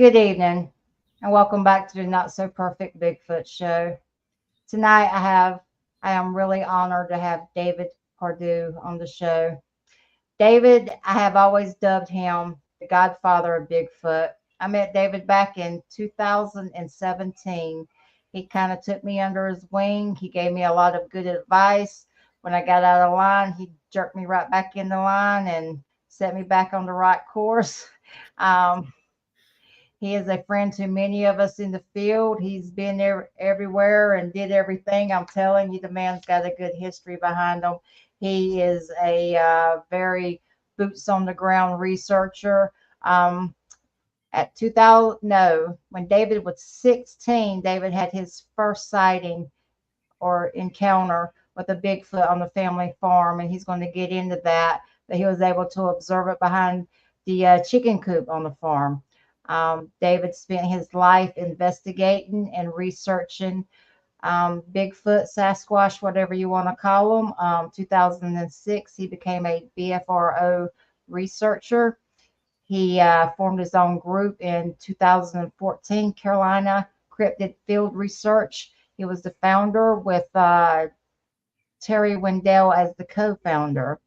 Good evening, and welcome back to the Not So Perfect Bigfoot Show. Tonight, I am really honored to have David Pardue on the show. David, I have always dubbed him the godfather of Bigfoot. I met David back in 2017. He kind of took me under his wing. He gave me a lot of good advice. When I got out of line, he jerked me right back into line and set me back on the right course. Um, he is a friend to many of us in the field. He's been there everywhere and did everything. I'm telling you, the man's got a good history behind him. He is a very boots on the ground researcher. At 2000, no, when David was 16, David had his first sighting or encounter with a Bigfoot on the family farm, and he's going to get into that. But he was able to observe it behind the chicken coop on the farm. David spent his life investigating and researching Bigfoot, Sasquatch, whatever you want to call them. 2006, he became a BFRO researcher. He formed his own group in 2014, Carolina Cryptid Field Research. He was the founder with Terry Wendell as the co-founder.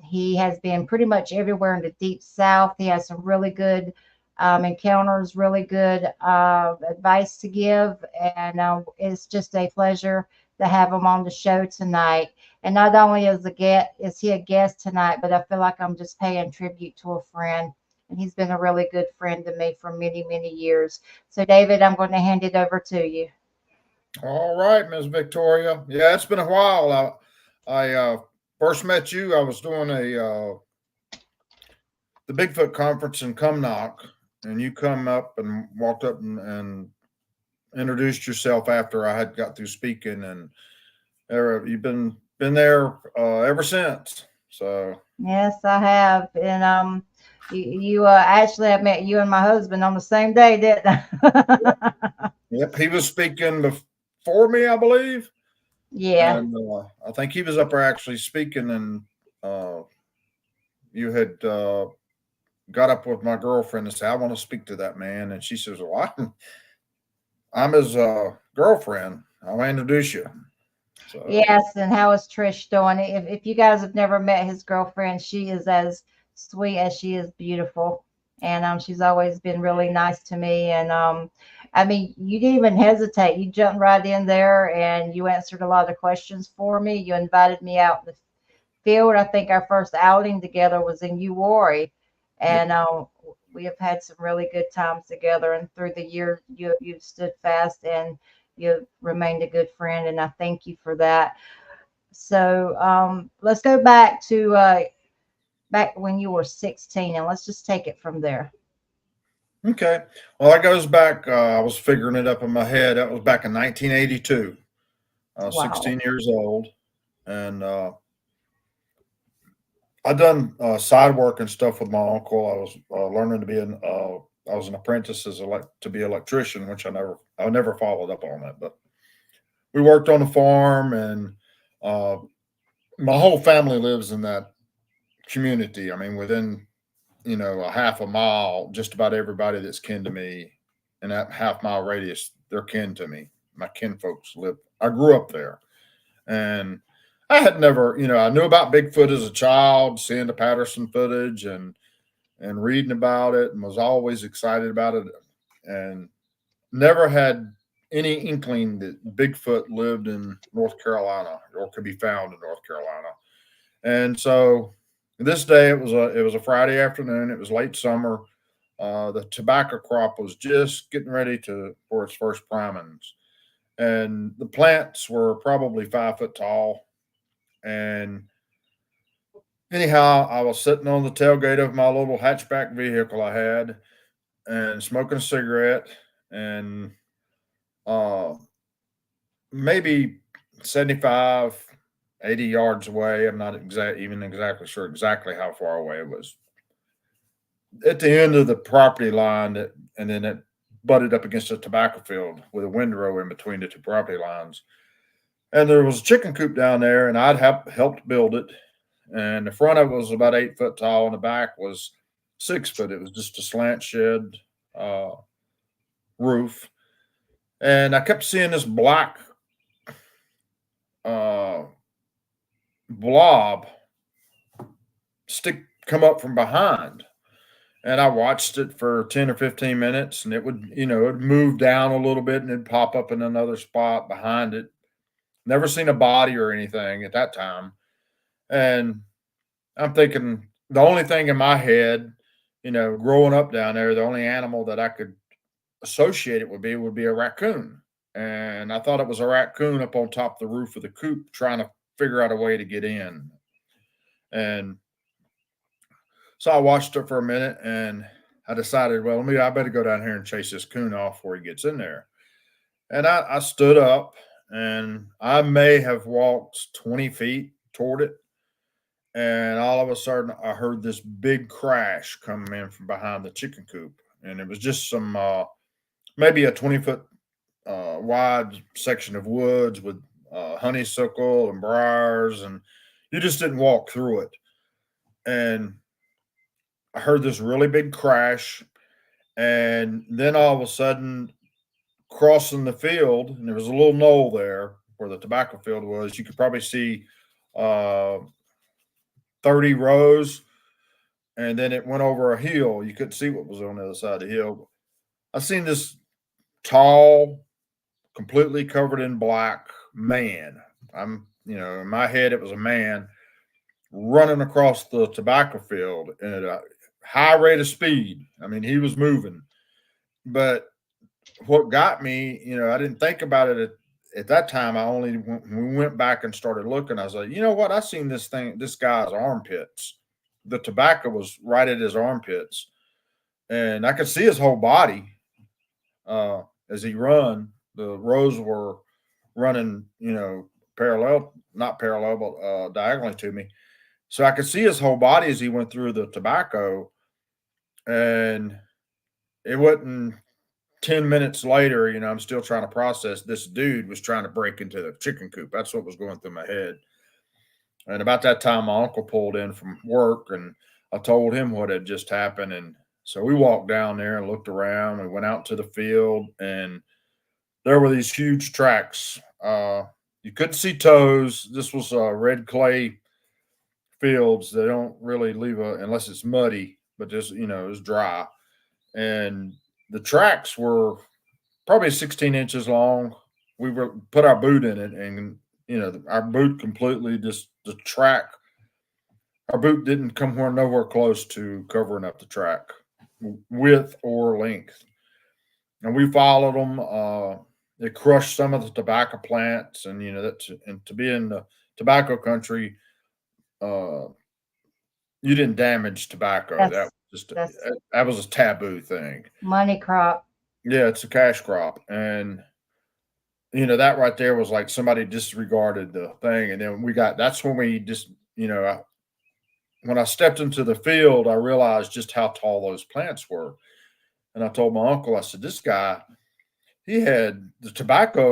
He has been pretty much everywhere in the deep south. He has some really good encounters, really good advice to give, and it's just a pleasure to have him on the show tonight. And not only is he a guest tonight, but I feel like I'm just paying tribute to a friend. And he's been a really good friend to me for many, many years. So, David, I'm going to hand it over to you. All right, Ms. Victoria. Yeah, it's been a while. I first met you. I was doing the Bigfoot conference in Cumnock, and you come up and walked up and introduced yourself after I had got through speaking, and you've been there ever since. So Yes, I have. And you actually have met you and my husband on the same day, didn't I? yep, he was speaking before me, I believe. Yeah. And I think he was up there actually speaking, and you had got up with my girlfriend and said, "I want to speak to that man," and she says, "Well, I'm his girlfriend. I'll introduce you." So Yes, and how is Trish doing? If you guys have never met his girlfriend, she is as sweet as she is beautiful, and she's always been really nice to me. And I mean, you didn't even hesitate. You jumped right in there, and you answered a lot of questions for me. You invited me out in the field. I think our first outing together was in Uwari, yep. and we have had some really good times together. And through the years, you've stood fast and you've remained a good friend, and I thank you for that. So let's go back to back when you were 16, and let's just take it from there. Okay. Well, that goes back. I was figuring it up in my head. That was back in 1982. I was Wow. 16 years old, and I done side work and stuff with my uncle. I was learning to be I was an apprentice to be an electrician, which I never followed up on that. But we worked on the farm, and uh, my whole family lives in that community. I mean, within a half a mile, just about everybody that's kin to me in that half-mile radius, they're kin to me. My kin folks live. I grew up there, and I had never, I knew about Bigfoot as a child, seeing the Patterson footage and reading about it, and was always excited about it, and never had any inkling that Bigfoot lived in North Carolina or could be found in North Carolina. And so this day it was a Friday afternoon. It was late summer. The tobacco crop was just getting ready for its first primings, and the plants were probably 5 foot tall. And anyhow, I was sitting on the tailgate of my little hatchback vehicle I had and smoking a cigarette, and uh, maybe 75, 80 yards away. I'm not even exactly sure exactly how far away it was. At the end of the property line, and then it butted up against a tobacco field with a windrow in between the two property lines. And there was a chicken coop down there, and I'd helped build it. And the front of it was about 8 foot tall, and the back was 6 foot. It was just a slant shed uh, roof, and I kept seeing this black uh, blob stick come up from behind. And I watched it for 10 or 15 minutes, and it would, it'd move down a little bit and it'd pop up in another spot behind it. Never seen a body or anything at that time. And I'm thinking the only thing in my head, growing up down there, the only animal that I could associate it would be a raccoon. And I thought it was a raccoon up on top of the roof of the coop trying to figure out a way to get in. And so I watched it for a minute and I decided, well, I better go down here and chase this coon off before he gets in there. And I stood up and I may have walked 20 feet toward it. And all of a sudden, I heard this big crash coming in from behind the chicken coop. And it was just some, maybe a 20-foot wide section of woods with honeysuckle and briars. And you just didn't walk through it. And I heard this really big crash. And then all of a sudden, crossing the field, and there was a little knoll there where the tobacco field was. You could probably see 30 rows, and then it went over a hill. You couldn't see what was on the other side of the hill. I seen this tall, completely covered in black man. In my head, it was a man running across the tobacco field at a high rate of speed. I mean, he was moving. But what got me, I didn't think about it at that time. We went back and started looking. I was like, you know what? I seen this guy's armpits. The tobacco was right at his armpits, and I could see his whole body as he run. The rows were running, not parallel, but diagonally to me. So I could see his whole body as he went through the tobacco, and it wasn't 10 minutes later, I'm still trying to process this dude was trying to break into the chicken coop. That's what was going through my head. And about that time, my uncle pulled in from work and I told him what had just happened. And so we walked down there and looked around. We went out to the field and there were these huge tracks. You couldn't see toes. This was red clay fields. They don't really leave unless it's muddy, but just, it was dry. And the tracks were probably 16 inches long. We put our boot in it, and our boot completely just the track. Our boot didn't come nowhere close to covering up the track, width or length. And we followed them. They crushed some of the tobacco plants, and and to be in the tobacco country, you didn't damage tobacco. That was a taboo thing. Money crop. Yeah, it's a cash crop. And that right there was like somebody disregarded the thing. And then that's when we just, when I stepped into the field, I realized just how tall those plants were. And I told my uncle, I said, this guy, he had the tobacco,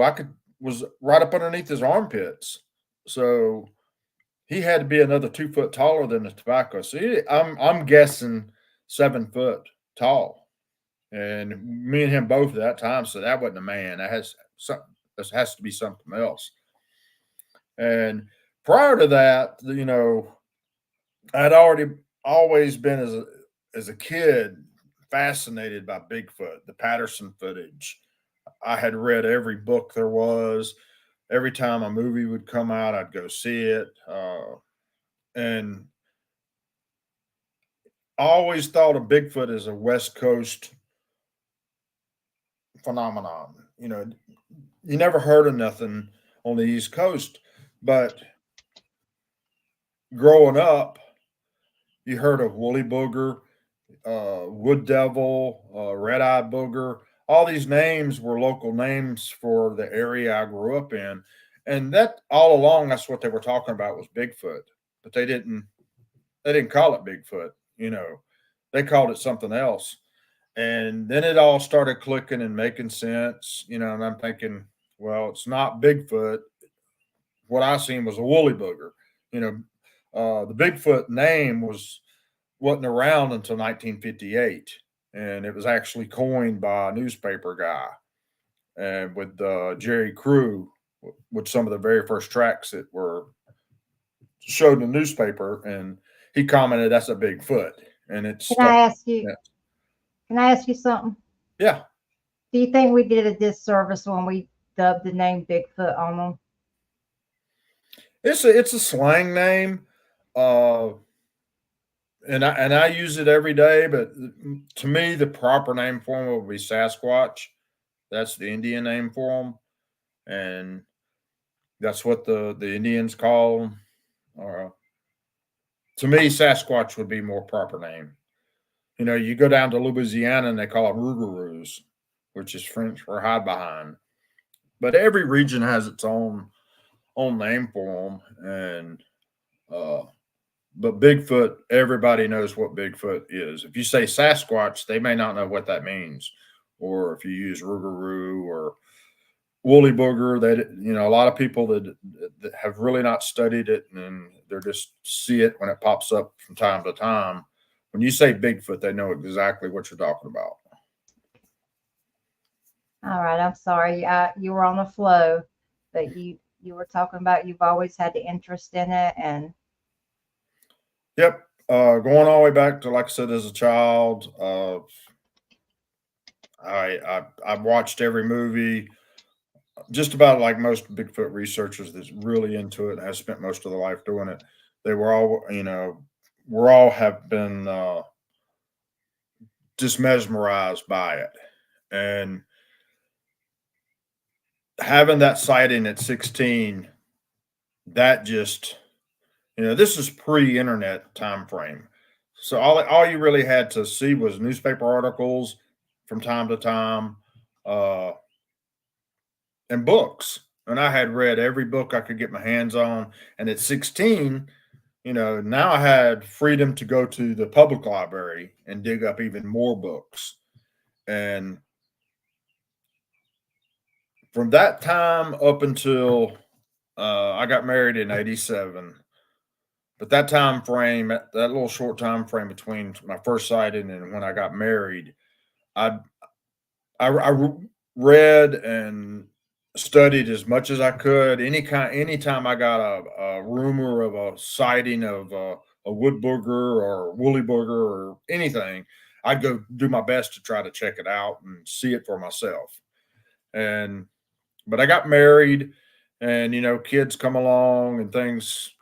was right up underneath his armpits. So he had to be another 2 foot taller than the tobacco. So I'm guessing 7 foot tall. And me and him both at that time said that wasn't a man. This has to be something else. And prior to that, I'd always been as a kid fascinated by Bigfoot, the Patterson footage. I had read every book there was. Every time a movie would come out, I'd go see it. And I always thought of Bigfoot as a West Coast phenomenon. You never heard of nothing on the East Coast, but growing up, you heard of woolly booger, wood devil, red-eye booger. All these names were local names for the area I grew up in, and that all along that's what they were talking about was Bigfoot, but they didn't call it Bigfoot. They called it something else. And then it all started clicking and making sense, and I'm thinking, well, it's not Bigfoot. What I seen was a woolly booger. The Bigfoot name wasn't around until 1958. and it was actually coined by a newspaper guy, and with Jerry Crew, with some of the very first tracks that were showed in the newspaper, and he commented, "That's a Bigfoot," and it Can I stuck. ask you? Can I ask you something? Yeah, Do you think we did a disservice when we dubbed the name Bigfoot on them? it's a slang name, uh, and I use it every day. But to me, the proper name for him would be Sasquatch. That's the Indian name for him, and that's what the Indians call them. Or to me, Sasquatch would be more proper name. You know, you go down to Louisiana and they call them rougarous, which is French for hide behind. But every region has its own name for them, and uh, but Bigfoot, everybody knows what Bigfoot is. If you say Sasquatch, they may not know what that means, or if you use rougarou or woolly booger, that a lot of people that have really not studied it, and they're just see it when it pops up from time to time. When you say Bigfoot, they know exactly what you're talking about. All right, I'm sorry. You were on the flow, but you were talking about you've always had the interest in it, and Yep. Going all the way back to, like I said, as a child, I've watched every movie. Just about like most Bigfoot researchers that's really into it and has spent most of their life doing it. They were all, we're all have been just mesmerized by it, and having that sighting at 16, that just, this is pre-internet time frame. So all you really had to see was newspaper articles from time to time, uh, and books. And I had read every book I could get my hands on. And at 16, now I had freedom to go to the public library and dig up even more books. And from that time up until I got married in '87, but that time frame, that little short time frame between my first sighting and when I got married, I I read and studied as much as I could. Anytime I got a rumor of a sighting of a wood booger or woolly booger or anything, I'd go do my best to try to check it out and see it for myself. And but I got married, and kids come along and things.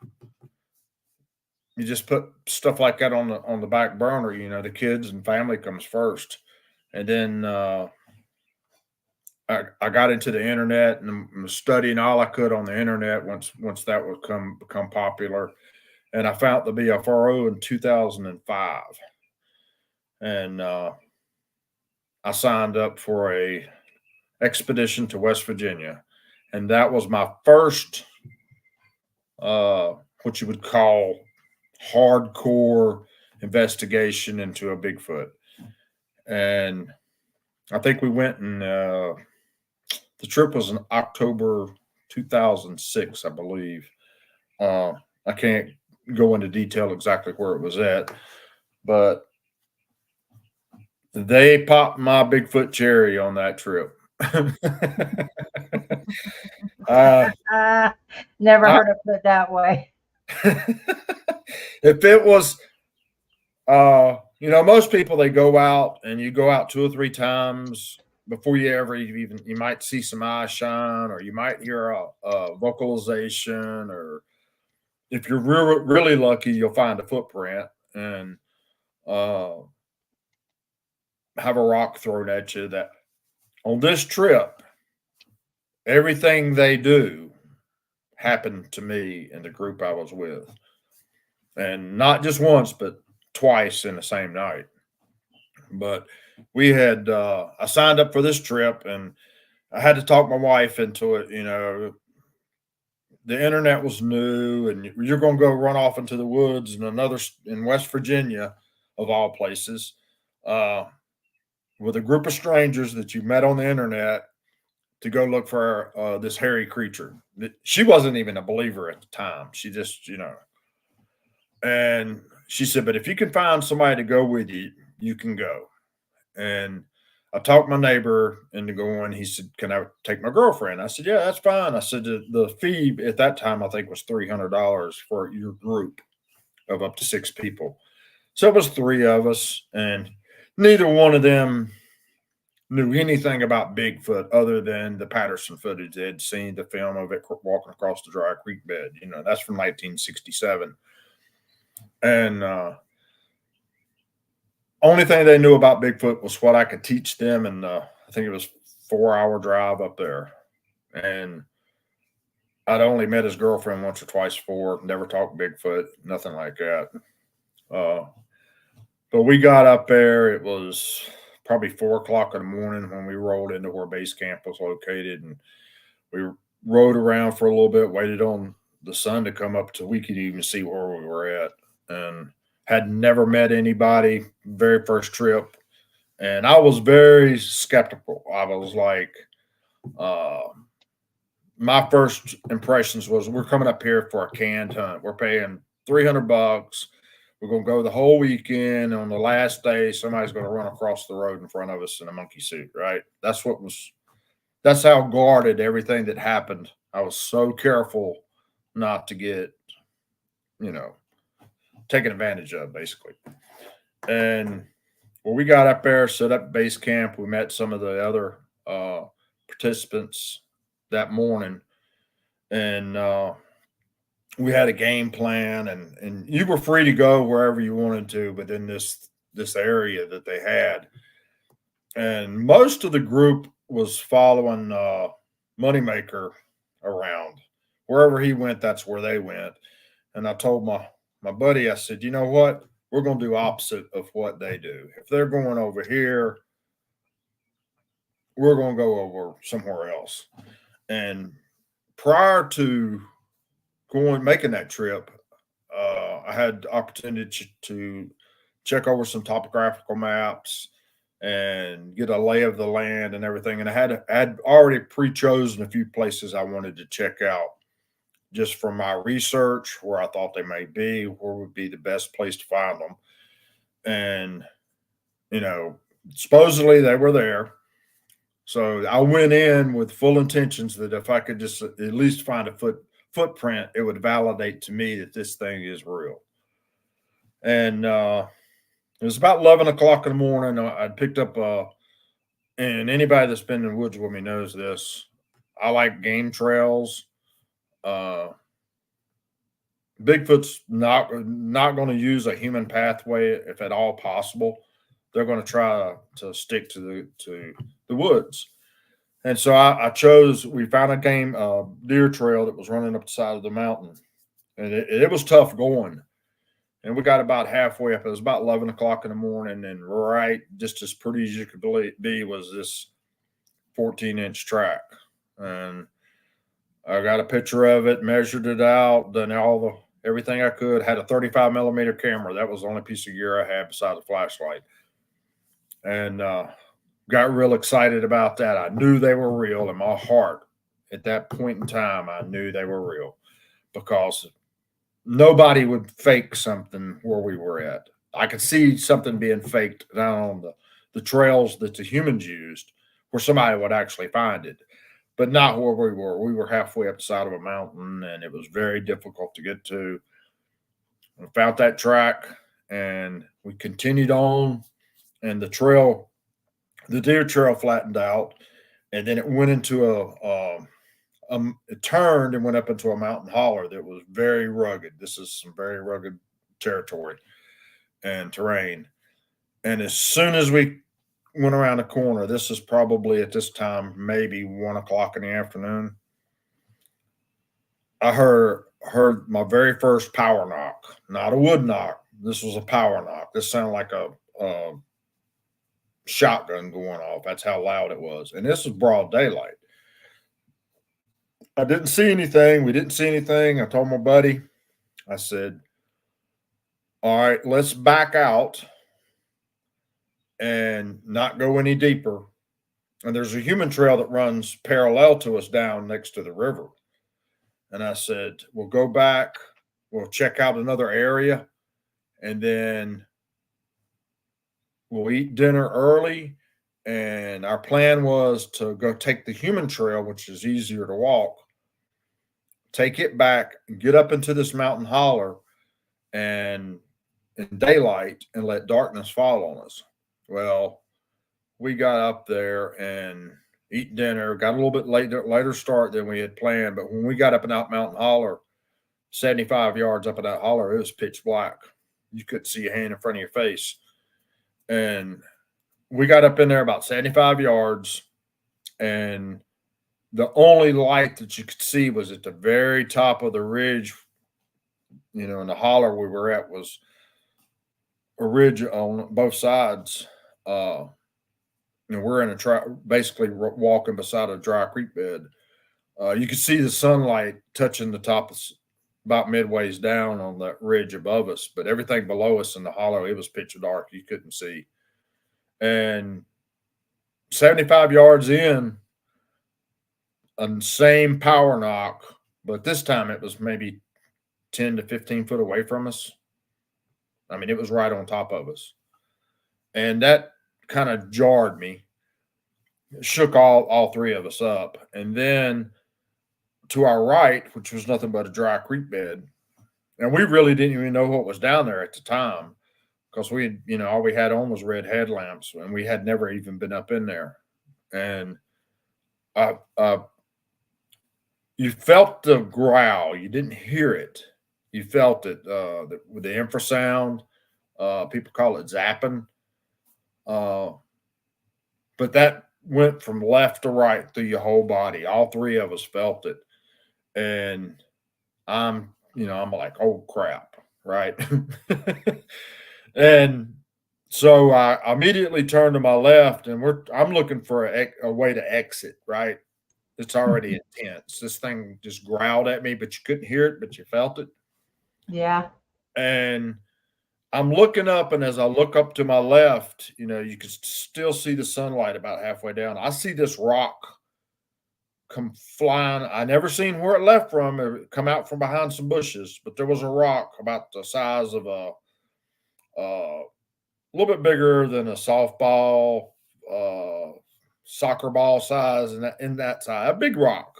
You just put stuff like that on the back burner. The kids and family comes first, and then I got into the internet and was studying all I could on the internet once that would become popular, and I found the BFRO in 2005, and I signed up for a expedition to West Virginia, and that was my first what you would call hardcore investigation into a Bigfoot, and I think we went in. The trip was in October 2006, I believe. Uh, I can't go into detail exactly where it was at, but they popped my Bigfoot cherry on that trip. uh, never I, heard it put that way. if it was, most people, they go out and you go out two or three times before you ever even, you might see some eyes shine, or you might hear a vocalization, or if you're really lucky, you'll find a footprint and uh, have a rock thrown at you. That on this trip, everything they do happened to me and the group I was with, and not just once, but twice in the same night. But we had I signed up for this trip, and I had to talk my wife into it. The internet was new, and you're going to go run off into the woods in West Virginia, of all places, uh, with a group of strangers that you met on the internet to go look for this hairy creature. She wasn't even a believer at the time. She just, and she said, "But if you can find somebody to go with you, you can go." And I talked my neighbor into going. He said, "Can I take my girlfriend?" I said, "Yeah, that's fine." I said, "The fee at that time, I think, was $300 for your group of up to 6 people." So it was 3 of us, and neither one of them knew anything about Bigfoot other than the Patterson footage. They had seen the film of it walking across the dry creek bed. That's from 1967. And only thing they knew about Bigfoot was what I could teach them. And I think it was 4-hour drive up there. And I'd only met his girlfriend once or twice before, never talked Bigfoot, nothing like that. But we got up there. It was probably 4 o'clock in the morning when we rolled into where base camp was located. And we rode around for a little bit, waited on the sun to come up till we could even see where we were at. And had never met anybody, very first trip. And I was very skeptical. I was like, my first impressions was, we're coming up here for a canned hunt. We're paying $300. We're going to go the whole weekend. On the last day, somebody's going to run across the road in front of us in a monkey suit, right? That's how guarded everything that happened. I was so careful not to get, taken advantage of, basically. And well, we got up there, set up base camp. We met some of the other participants that morning, and we had a game plan, and you were free to go wherever you wanted to within this area that they had. And most of the group was following Moneymaker around. Wherever he went, that's where they went. And I told my buddy, I said, "You know what? We're going to do opposite of what they do. If they're going over here, we're going to go over somewhere else." And prior to making that trip, I had the opportunity to check over some topographical maps and get a lay of the land and everything. And I had already pre-chosen a few places I wanted to check out just from my research, where I thought they may be, where would be the best place to find them. And, supposedly they were there. So I went in with full intentions that if I could just at least find a footprint, it would validate to me that this thing is real. And it was about 11 o'clock in the morning. I'd picked up, and anybody that's been in the woods with me knows this, I like game trails. Bigfoot's not going to use a human pathway if at all possible. They're going to try to stick to the woods. And so we found a deer trail that was running up the side of the mountain, and it was tough going. And we got about halfway up. It was about 11 o'clock in the morning, and right, just as pretty as you could be, was this 14-inch track. And I got a picture of it, measured it out, done everything I could. Had a 35 millimeter camera. That was the only piece of gear I had besides a flashlight. And got real excited about that. I knew they were real in my heart. At that point in time, I knew they were real, because nobody would fake something where we were at. I could see something being faked down on the trails that the humans used, where somebody would actually find it, but not where we were. We were halfway up the side of a mountain, and it was very difficult to get to. We found that track, and we continued on, and the deer trail flattened out, and then it went into it turned and went up into a mountain holler that was very rugged. This is some very rugged territory and terrain. And as soon as we went around the corner, this is probably at this time, maybe 1 o'clock in the afternoon, I heard my very first power knock, not a wood knock. This was a power knock. This sounded like a shotgun going off. That's how loud it was. And this was broad daylight. I didn't see anything. We didn't see anything. I told my buddy, I said, "All right, let's back out and not go any deeper." And there's a human trail that runs parallel to us down next to the river. And I said, "We'll go back. We'll check out another area. And then we'll eat dinner early. And our plan was to go take the human trail, which is easier to walk, take it back, get up into this mountain holler and in daylight and let darkness fall on us. Well, we got up there and eat dinner, got a little bit later start than we had planned. But when we got up in that mountain holler, 75 yards up in that holler, it was pitch black. You couldn't see a hand in front of your face. And we got up in there about 75 yards, and the only light that you could see was at the very top of the ridge. And the holler we were at was a ridge on both sides. We're in basically walking beside a dry creek bed. You could see the sunlight touching the top of about midways down on that ridge above us, but everything below us in the hollow, it was pitch dark. You couldn't see. And 75 yards in, a same power knock, but this time it was maybe 10 to 15 foot away from us. I mean, it was right on top of us. And that kind of jarred me, shook all three of us up. And then to our right, which was nothing but a dry creek bed, and we really didn't even know what was down there at the time because all we had on was red headlamps, and we had never even been up in there. And you felt the growl. You didn't hear it. You felt it with the infrasound. People call it zapping. But that went from left to right through your whole body. All three of us felt it. And I'm like, oh crap, right? And so I immediately turned to my left, and I'm looking for a way to exit, right? It's already intense. This thing just growled at me, but you couldn't hear it, but you felt it. Yeah. And I'm looking up, and as I look up to my left, you can still see the sunlight about halfway down. I see this rock come flying. I never seen where it left from. It come out from behind some bushes, but there was a rock about the size of a little bit bigger than a softball, soccer ball size, and in that size, a big rock.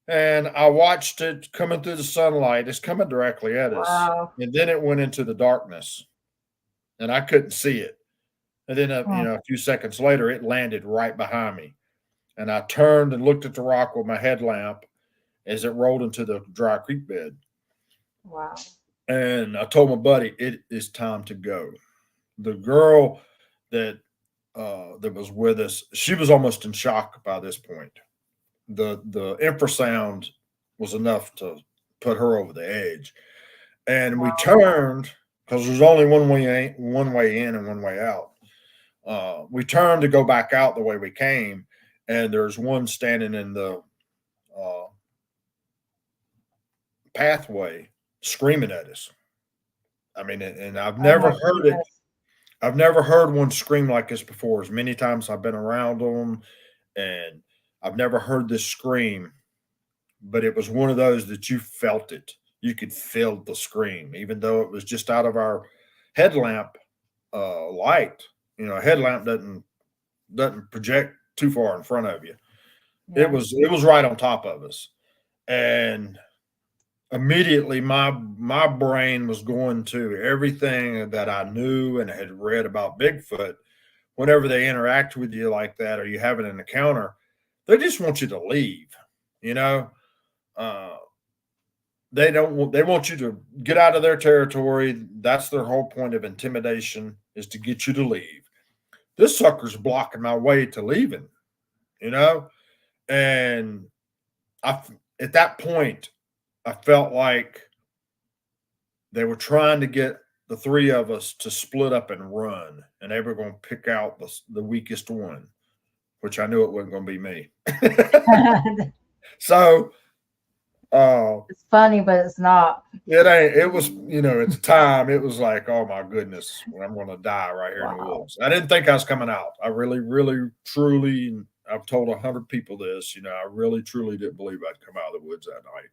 And I watched it coming through the sunlight. It's coming directly at us. Wow. And then it went into the darkness, and I couldn't see it. And then, a few seconds later, it landed right behind me. And I turned and looked at the rock with my headlamp as it rolled into the dry creek bed. Wow. And I told my buddy, it is time to go. The girl that was with us, she was almost in shock by this point. The infrasound was enough to put her over the edge. And we turned because there's only one way in and one way out. We turned to go back out the way we came, and there's one standing in the pathway screaming at us. I mean, and I've never heard it. I've never heard one scream like this before. As many times I've been around them, and I've never heard this scream, but it was one of those that you felt it. You could feel the scream, even though it was just out of our headlamp light. A headlamp doesn't project too far in front of you. Yeah. It was right on top of us, and immediately my brain was going to everything that I knew and had read about Bigfoot. Whenever they interact with you like that, or you having an encounter, they just want you to leave. They want you to get out of their territory. That's their whole point of intimidation, is to get you to leave. This sucker's blocking my way to leaving, and at that point, I felt like they were trying to get the three of us to split up and run, and they were going to pick out the weakest one, which I knew it wasn't going to be me. So it's funny, but it's not. It ain't. It was, at the time, it was like, oh my goodness, I'm going to die right here in the woods. I didn't think I was coming out. I really, really, truly, and I've told 100 people this, I really, truly didn't believe I'd come out of the woods that night.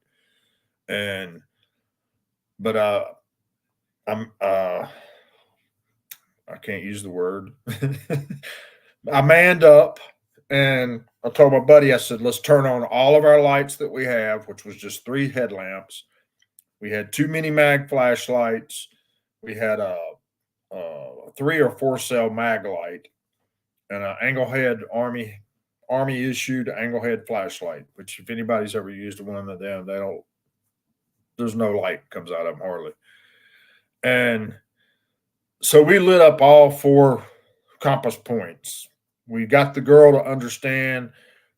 But I can't use the word. I manned up and I told my buddy, I said, let's turn on all of our lights that we have, which was just 3 headlamps. We had 2 mini mag flashlights. We had a 3 or 4 cell mag light and an angle head army issued angle head flashlight, which if anybody's ever used one of them, they don't, there's no light comes out of them hardly. And so we lit up all 4 compass points. We got the girl to understand.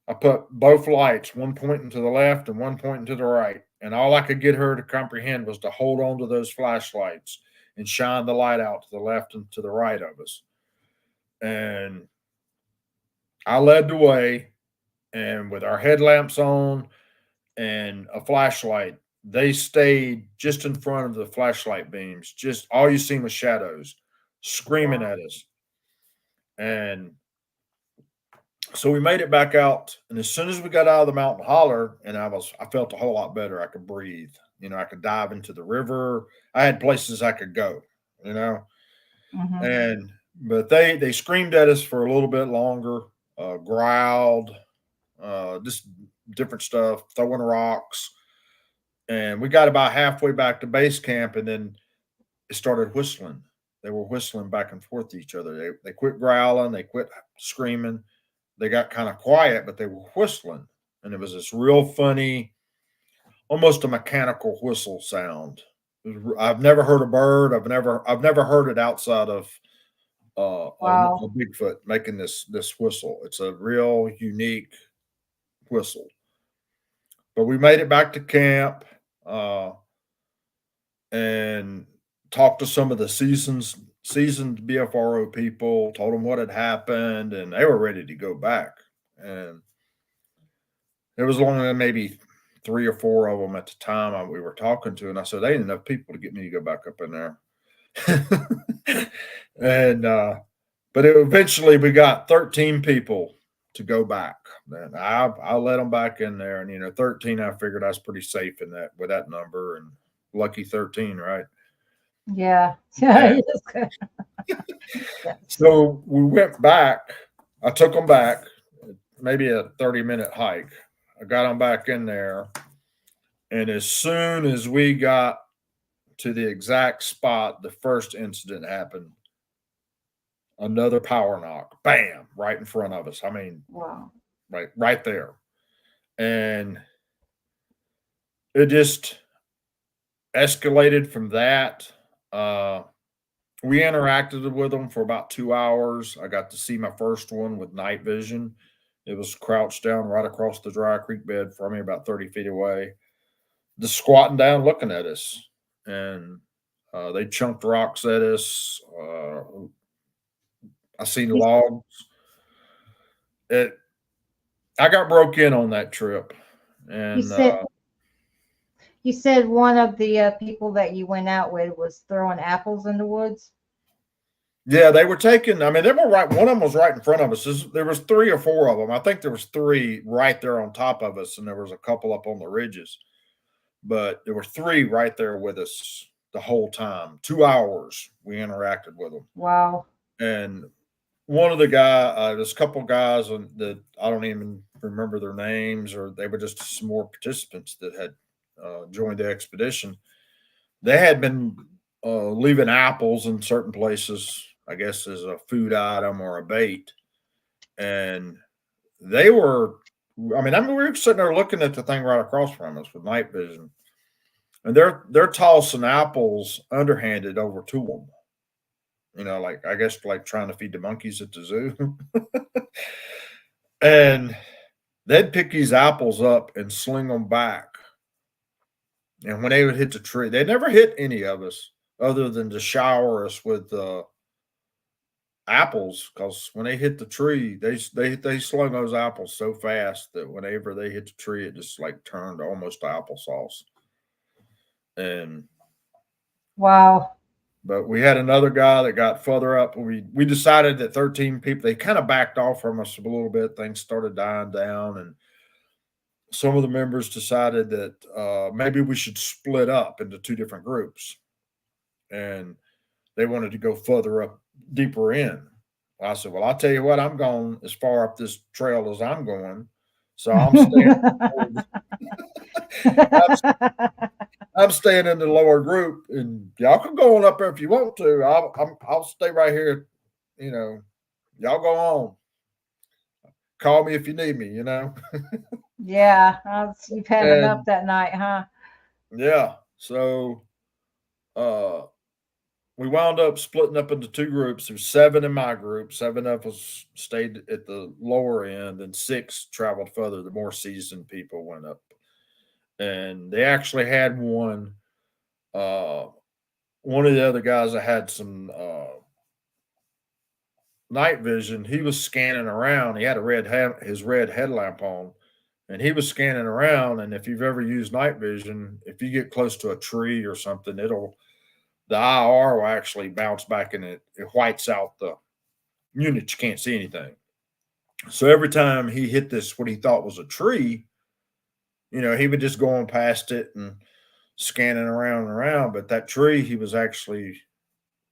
I put both lights, one pointing to the left and one pointing to the right. And all I could get her to comprehend was to hold on to those flashlights and shine the light out to the left and to the right of us. And I led the way, and with our headlamps on and a flashlight, they stayed just in front of the flashlight beams. Just all you seen was shadows screaming Wow. at us. And so we made it back out. And as soon as we got out of the mountain holler, and I felt a whole lot better. I could breathe. You know, I could dive into the river. I had places I could go, you know. Mm-hmm. And but they screamed at us for a little bit longer, growled, just different stuff, throwing rocks. And we got about halfway back to base camp, and then it started whistling. They were whistling back and forth to each other. They quit growling, they quit screaming. They got kind of quiet, but they were whistling, and it was this real funny, almost a mechanical whistle sound. I've never heard a bird. I've never heard it outside of a Wow. Bigfoot making this whistle. It's a real unique whistle. But we made it back to camp uh, and talked to some of the seasoned BFRO people. Told them what had happened, and they were ready to go back. And there was only maybe 3 or 4 of them at the time we were talking to, and I said, "They ain't enough people to get me to go back up in there." and but eventually we got 13 people to go back. And I let them back in there, and 13. I figured I was pretty safe in that with that number, and lucky 13, right? Yeah. And Yes. Yes. so we went back. I took them back, maybe a 30-minute hike. I got them back in there, and as soon as we got to the exact spot the first incident happened, another power knock, bam, right in front of us. I mean, Wow. right there. And it just escalated from that. Uh, we interacted with them for about 2 hours. I got to see my first one with night vision. It was crouched down right across the dry creek bed from me, about 30 feet away, just squatting down looking at us. And they chunked rocks at us. I seen You, logs. It. I got broke in on that trip, you and said you said one of the people that you went out with was throwing apples in the woods. yeah, they were taking. I mean, they were right. One of them was right in front of us. There was 3 or 4 of them. I think there was 3 right there on top of us, and there was a couple up on the ridges. But there were 3 right there with us the whole time. 2 hours we interacted with them, Wow. and one of the there's a couple guys that I don't even remember their names, or they were just some more participants that had joined the expedition. They had been leaving apples in certain places, I guess, as a food item or a bait, and they were. I mean, we were sitting there looking at the thing right across from us with night vision, and they're tossing apples underhanded over to them. Like I guess like trying to feed the monkeys at the zoo. And they'd pick these apples up and sling them back. And when they would hit the tree, they never hit any of us other than to shower us with apples. Because when they hit the tree, they slung those apples so fast that whenever they hit the tree, it just like turned almost to applesauce. And Wow. but we had another guy that got further up. We decided that 13 people, they kind of backed off from us a little bit. Things started dying down, and some of the members decided that maybe we should split up into 2 different groups, and they wanted to go further up deeper in. I said, well, I'll tell you what, I'm going as far up this trail as I'm going. So I'm staying in the lower group, and y'all can go on up there if you want to. I'll stay right here. You know, y'all go on. Call me if you need me. You know. Yeah, you've had enough And that night, huh? yeah, so uh, we wound up splitting up into two groups. There's seven in my group. Seven of us stayed at the lower end, and six traveled further. The more seasoned people went up, and they actually had one. Uh, one of the other guys that had some night vision. He was scanning around. He had his red headlamp on, and he was scanning around. And if you've ever used night vision, if you get close to a tree or something, the IR will actually bounce back and it whites out the unit. You can't see anything. So every time he hit this, what he thought was a tree, he would just go on past it and scanning around and around. But that tree, he was actually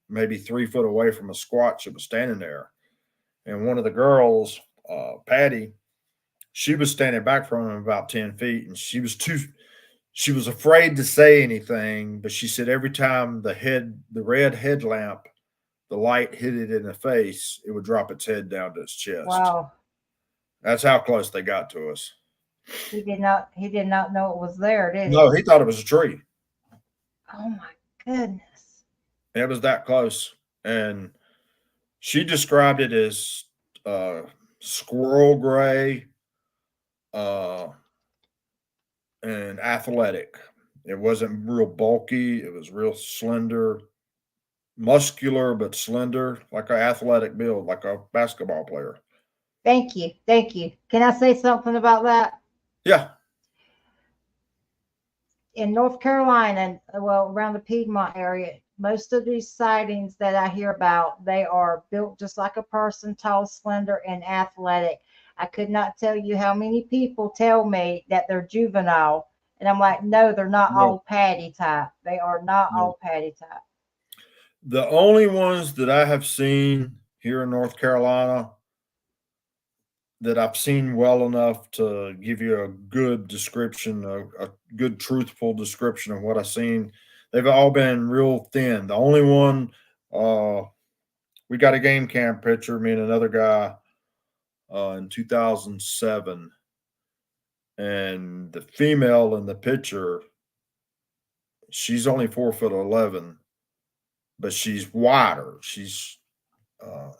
maybe 3 foot away from a squatch that was standing there. And one of the girls, Patty, she was standing back from him about 10 feet, and she was afraid to say anything, but she said every time the red headlamp, the light hit it in the face, it would drop its head down to its chest. Wow. That's how close they got to us. He did not know it was there, did No, he? he thought it was a tree. Oh my goodness. It was that close. And she described it as uh, squirrel gray uh, and athletic. It wasn't real bulky. It was real slender, muscular but slender, like an athletic build, like a basketball player. Thank you. Thank you. Can I say something about that? Yeah. In North Carolina, well, around the Piedmont area, most of these sightings that I hear about, they are built just like a person, tall, slender, and athletic. I could not tell you how many people tell me that they're juvenile. And I'm like, no, they're not No, all patty type. They are not no. all patty type. The only ones that I have seen here in North Carolina that I've seen well enough to give you a good description, a good truthful description of what I've seen, they've all been real thin. The only one, uh, we got a game cam picture, me and another guy in 2007, and the female in the picture, she's only 4'11", but she's wider. Uh,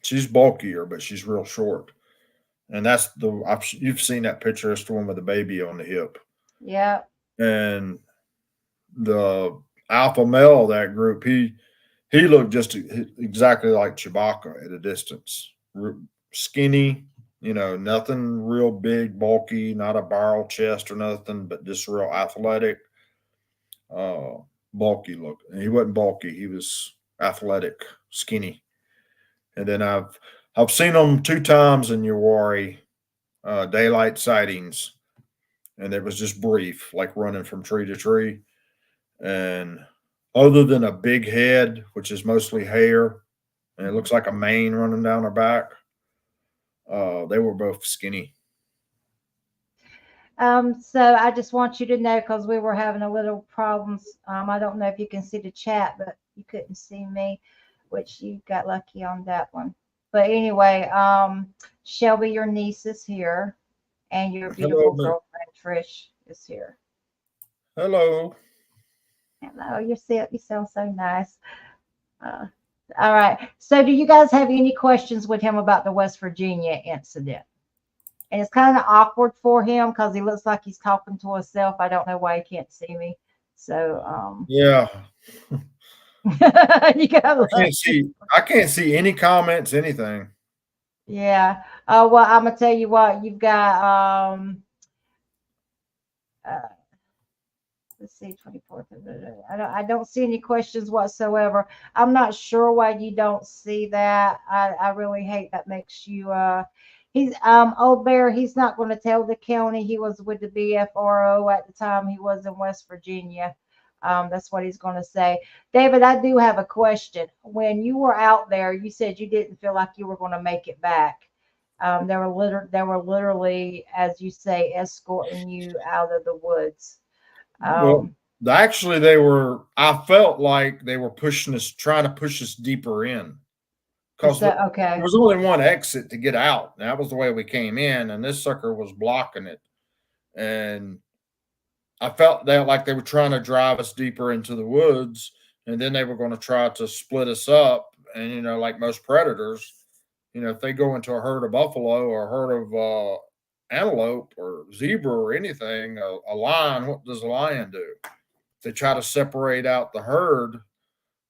she's bulkier, but she's real short. And that's you've seen that picture. It's the one with the baby on the hip. Yeah. And the alpha male of that group, he looked just exactly like Chewbacca at a distance. Skinny, nothing real big, bulky, not a barrel chest or nothing, but just real athletic, uh, bulky look. And he wasn't bulky; he was athletic, skinny. And then I've seen them 2 times in Uwari, daylight sightings, and it was just brief, like running from tree to tree. And other than a big head, which is mostly hair, and it looks like a mane running down her back, they were both skinny. So I just want you to know because we were having a little problems. I don't know if you can see the chat, but you couldn't see me, which you got lucky on that one. But anyway, Shelby, your niece is here, and your Hello, beautiful girlfriend Trish is here. hello. Hello, you sound so nice. Uh, all right. So, do you guys have any questions with him about the West Virginia incident? And it's kind of awkward for him because he looks like he's talking to himself. I don't know why he can't see me. So, Yeah, you gotta love. I can't see any comments, anything. Yeah. Well, I'm gonna tell you what you've got. Uh, let's see, 24th. I don't see any questions whatsoever. I'm not sure why you don't see that. I really hate that makes you. He's Old Bear. He's not going to tell the county he was with the BFRO at the time he was in West Virginia. That's what he's going to say. David, I do have a question. When you were out there, you said you didn't feel like you were going to make it back. They were literally, as you say, escorting you out of the woods. Well, Um, actually, they were. I felt like they were pushing us, trying to push us deeper in, because so there okay, was only one exit to get out. And that was the way we came in, and this sucker was blocking it. And I felt that like they were trying to drive us deeper into the woods, and then they were going to try to split us up. And like most predators, if they go into a herd of buffalo or a herd of antelope or zebra or anything, a lion, what does a lion do? They try to separate out the herd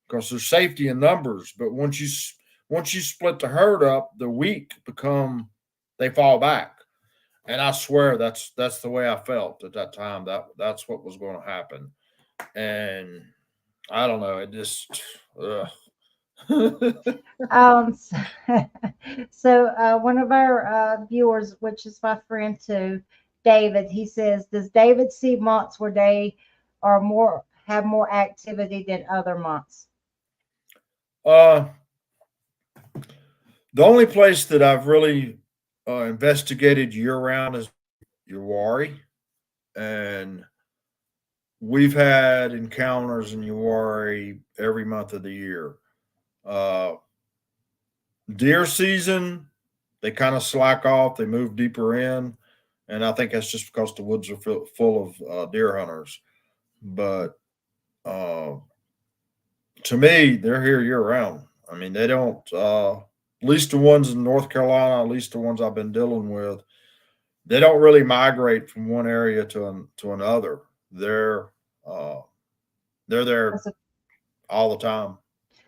because there's safety in numbers. But once you split the herd up, the weak become they fall back. And I swear that's the way I felt at that time. That's what was going to happen. And I don't know. It just. Ugh. so, one of our viewers, which is my friend too, David, he says, "Does David see months where they are more have more activity than other months?" uh, the only place that I've really investigated year round is Uwari, and we've had encounters in Uwari every month of the year. Uh, Deer season, they kind of slack off. They move deeper in, and I think that's just because the woods are full of deer hunters. But uh, to me, they're here year round. I mean, they don't. At least the ones in North Carolina, at least the ones I've been dealing with, they don't really migrate from one area to another. They're uh, they're there all the time.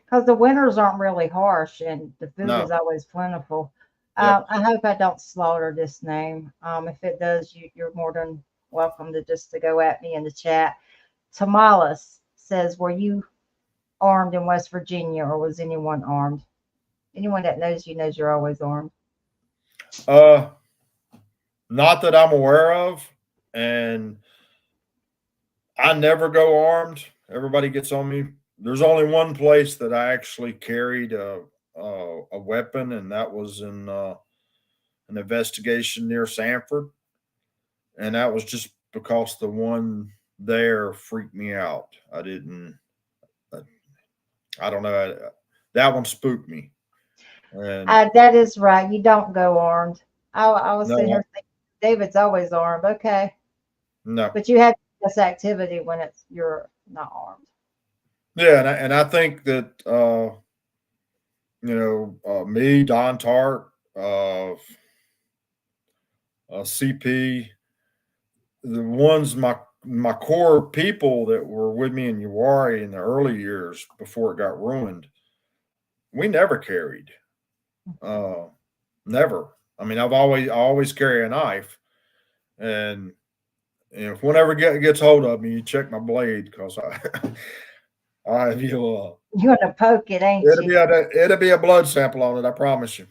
Because the winters aren't really harsh and the food is No, always plentiful. yep. I hope I don't slaughter this name. If it does, you're more than welcome to just to go at me in the chat. Tamales says, "Were you armed in West Virginia, or was anyone armed?" Anyone that knows you knows you're always armed. Uh, Not that I'm aware of, and I never go armed. Everybody gets on me. There's only one place that I actually carried a weapon, and that was in an investigation near Sanford, and that was just because the one there freaked me out. I didn't. I, I don't know. That one spooked me, and That is right. You don't go armed. I was sitting no, here thinking, David's always armed. Okay. no, But you have this activity when you're not armed. yeah, and I think that me, Don Tart, CP, the ones my core people that were with me in Uwari in the early years before it got ruined, we never carried. Uh, Never. I mean, I always carry a knife, and if whenever gets hold of me, you check my blade because I you You're gonna poke it, ain't it'll you? be it'll be a blood sample on it. I promise you.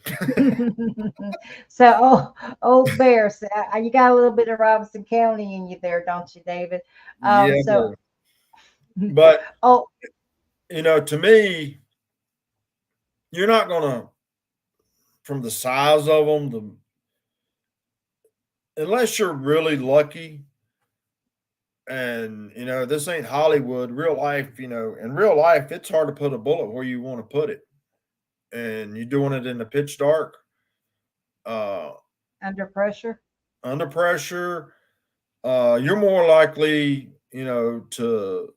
So, old bear, so, you got a little bit of Robinson County in you there, don't you, David? Yeah, So, but oh, to me, you're not gonna from the size of them, unless you're really lucky. And this ain't Hollywood. Real life, in real life, it's hard to put a bullet where you want to put it, and you're doing it in the pitch dark, uh, under pressure. under pressure. You're more likely, to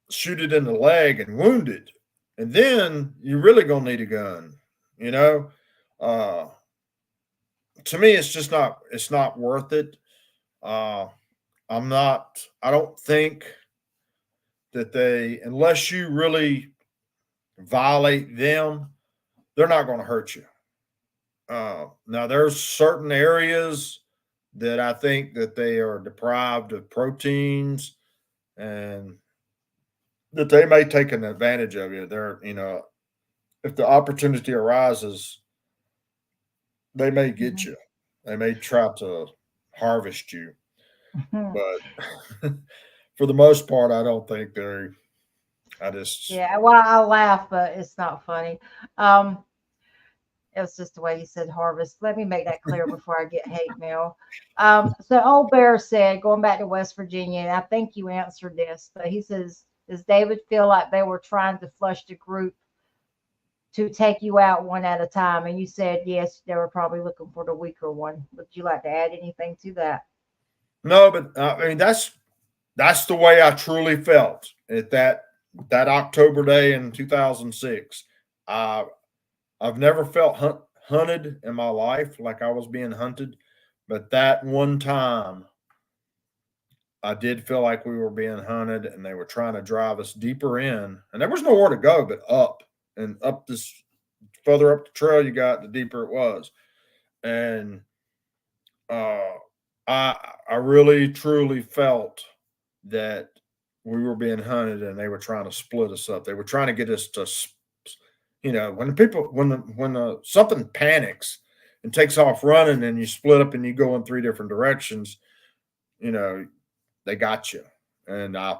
shoot it in the leg and wound it, and then you're really gonna need a gun. You know, uh, to me, it's just not. It's not worth it. Uh, I'm not. I don't think that unless you really violate them, they're not going to hurt you. Now, there's certain areas that I think that they are deprived of proteins and that they may take an advantage of you. If the opportunity arises, they may get Mhm. you. They may try to harvest you. Mhm. But for the most part, I don't think they're. I just Yeah, well, I laugh, but it's not funny. Um, it was just the way you said harvest. Let me make that clear before I get hate mail. So old Bear said, going back to West Virginia, and I think you answered this, but he says, does David feel like they were trying to flush the group to take you out one at a time? And you said yes, they were probably looking for the weaker one. Would you like to add anything to that? no, but I mean that's the way I truly felt at that October day in 2006. I I've never felt hunted in my life like I was being hunted, but that one time I did feel like we were being hunted and they were trying to drive us deeper in, and there was nowhere to go but up and up this further up the trail you got, the deeper it was. And uh, I really truly felt that we were being hunted and they were trying to split us up. They were trying to get us to, when people when something panics and takes off running and you split up and you go in three different directions, you know, they got you. And I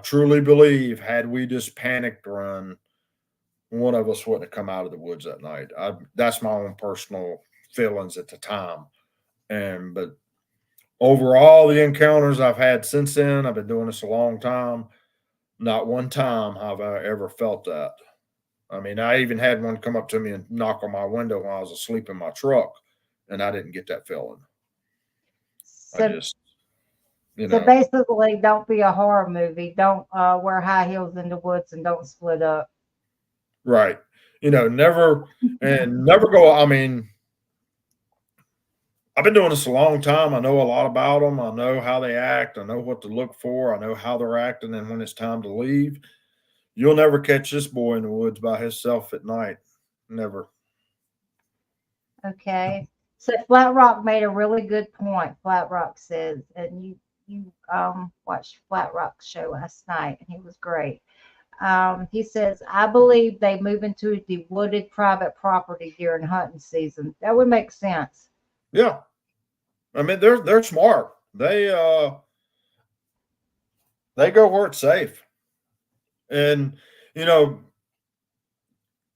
truly believe had we just panicked run, one of us wouldn't have come out of the woods that night. That's my own personal feelings at the time. And but over all the encounters I've had since then, I've been doing this a long time. Not one time have I ever felt that. I mean, I even had one come up to me and knock on my window when I was asleep in my truck, and I didn't get that feeling. I So just, so basically, don't be a horror movie. Don't wear high heels in the woods and don't split up. right. Never and never go. I mean, I've been doing this a long time. I know a lot about them. I know how they act. I know what to look for. I know how they're acting and when it's time to leave. You'll never catch this boy in the woods by himself at night. Never. Okay. So Flat Rock made a really good point. Flat Rock says, and you watched Flat Rock's show last night, and he was great. He says, I believe they move into the wooded private property during hunting season. That would make sense. Yeah. I mean, they're smart. They go where it's safe. And you know,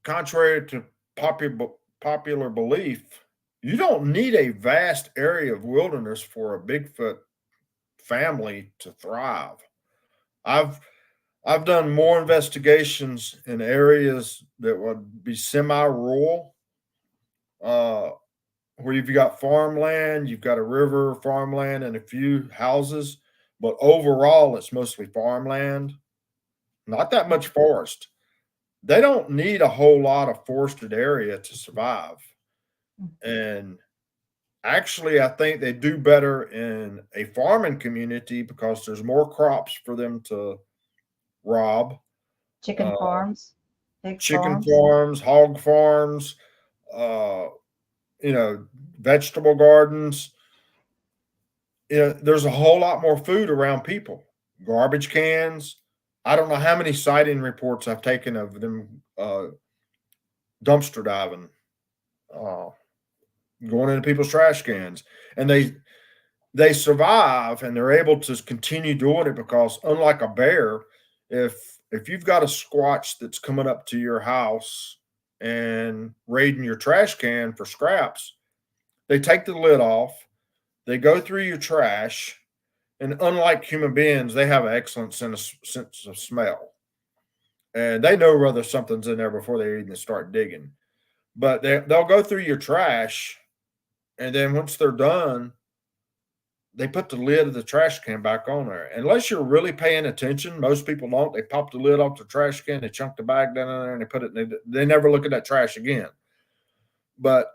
contrary to popular belief, you don't need a vast area of wilderness for a Bigfoot family to thrive. I've I've done more investigations in areas that would be semi-rural, uh, where you've got farmland, you've got a river, farmland, and a few houses, but overall it's mostly farmland, not that much forest. They don't need a whole lot of forested area to survive. And actually, I think they do better in a farming community because there's more crops for them to rob. Chicken Uh, farms, pig Chicken farms. farms, hog farms, uh, you know, vegetable gardens. There's a whole lot more food around people. Garbage cans. I don't know how many sighting reports I've taken of them dumpster diving, uh, going into people's trash cans, and they survive and they're able to continue doing it because unlike a bear, if you've got a squatch that's coming up to your house and raiding your trash can for scraps, they take the lid off, they go through your trash, and unlike human beings, they have an excellent sense of smell. And they know whether something's in there before they even start digging. But they'll go through your trash, and then once they're done, they put the lid of the trash can back on there. Unless you're really paying attention, most people don't. They pop the lid off the trash can, they chunk the bag down in there, and they put it. They never look at that trash again. But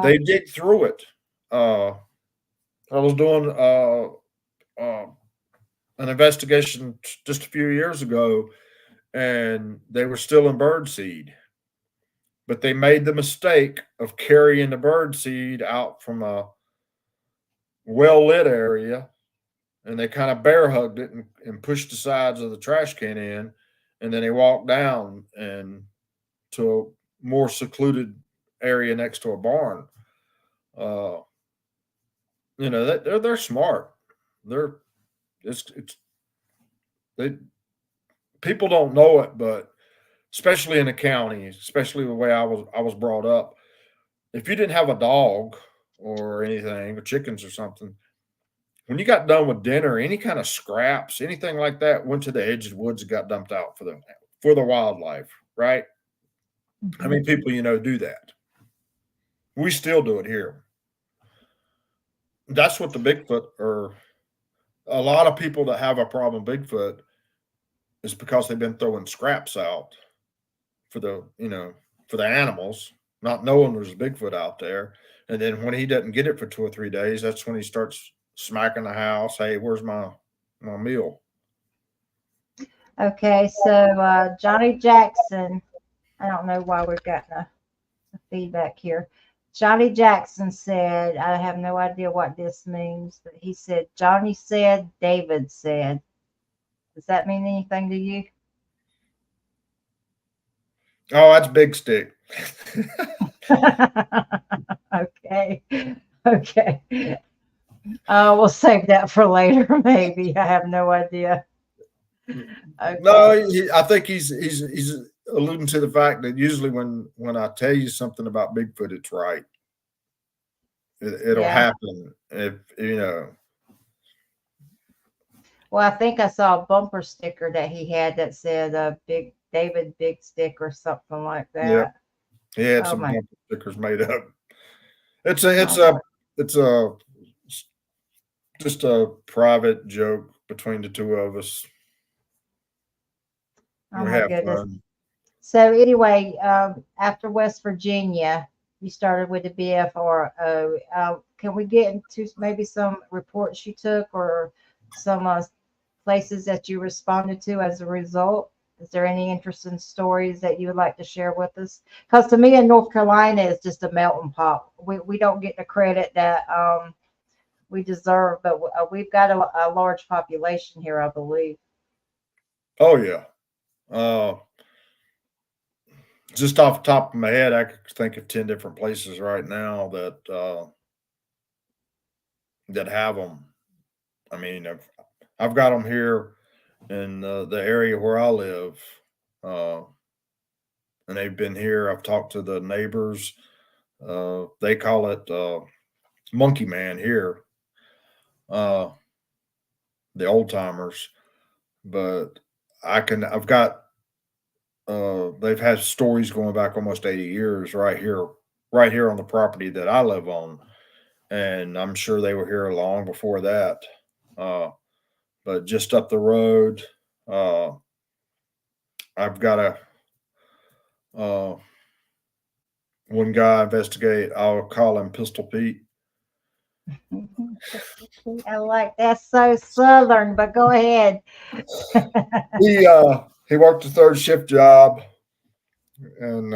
they Wow. dig through it. Uh, I was doing uh, an investigation just a few years ago, and they were still in bird seed, but they made the mistake of carrying the bird seed out from a well lit area, and they kind of bear hugged it and pushed the sides of the trash can in, and then they walked down and to a more secluded area next to a barn. Uh, that they're smart. They're it's people don't know it, but especially in the county, especially the way I was brought up, if you didn't have a dog or anything, or chickens or something, when you got done with dinner, any kind of scraps, anything like that, went to the edge of the woods and got dumped out for the wildlife, right? How many people do that? We still do it here. That's what the Bigfoot, or a lot of people that have a problem with Bigfoot, is because they've been throwing scraps out for the animals, not knowing there's a Bigfoot out there. And then when he doesn't get it for 2 or 3 days, that's when he starts smacking the house. Hey, where's my meal? Okay, so Johnny Jackson, I don't know why we've got a feedback here. Johnny Jackson said, I have no idea what this means, but he said, Johnny said, David said. Does that mean anything to you? Oh, that's Big Stick. Okay. Okay. We'll save that for later, maybe. I have no idea. Okay. No, I think he's alluding to the fact that usually when I tell you something about Bigfoot, it's right. It'll Yeah. happen if Well, I think I saw a bumper sticker that he had that said Big David Big Stick or something like Yeah, that. he had Oh some my, bumper stickers made up. It's a it's oh a my, it's a just a private joke between the two of us. oh We my have goodness. fun. So anyway, after West Virginia, you started with the BFRO. Can we get into maybe some reports you took or some places that you responded to as a result? Is there any interesting stories that you would like to share with us? Because to me, in North Carolina, it's just a melting pot. We don't get the credit that we deserve, but we've got a large population here, I believe. Oh yeah. Uh, just off the top of my head, I could think of 10 different places right now that have them. I mean, I've got them here in the area where I live, uh, and they've been here. I've talked to the neighbors. They call it Monkey Man here, uh, the old timers. But I've got. They've had stories going back almost 80 years right here on the property that I live on, and I'm sure they were here long before that. Uh, but just up the road, uh, I've got uh, one guy investigate. I'll call him Pistol Pete. I like that's so southern, but go ahead. He worked a third shift job, and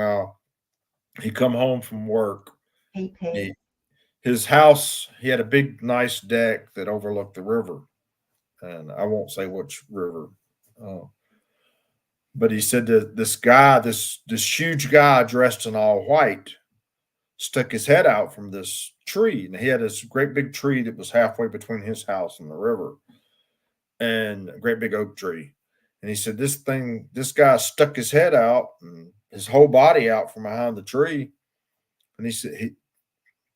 he come home from work. PP. He, his house, he had a big, nice deck that overlooked the river, and I won't say which river. Uh, but he said that this huge guy dressed in all white, stuck his head out from this tree, and he had this great big tree that was halfway between his house and the river, and a great big oak tree. And he said this guy stuck his head out and his whole body out from behind the tree. And he said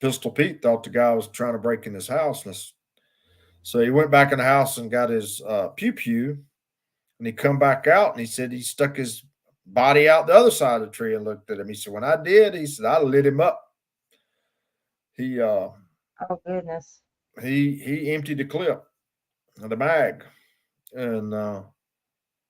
Pistol Pete thought the guy was trying to break in his house. So he went back in the house and got his pew pew, and he come back out and he said he stuck his body out the other side of the tree and looked at him. He said, when I did, he said, I lit him up. He Oh goodness. he emptied the clip of the mag. And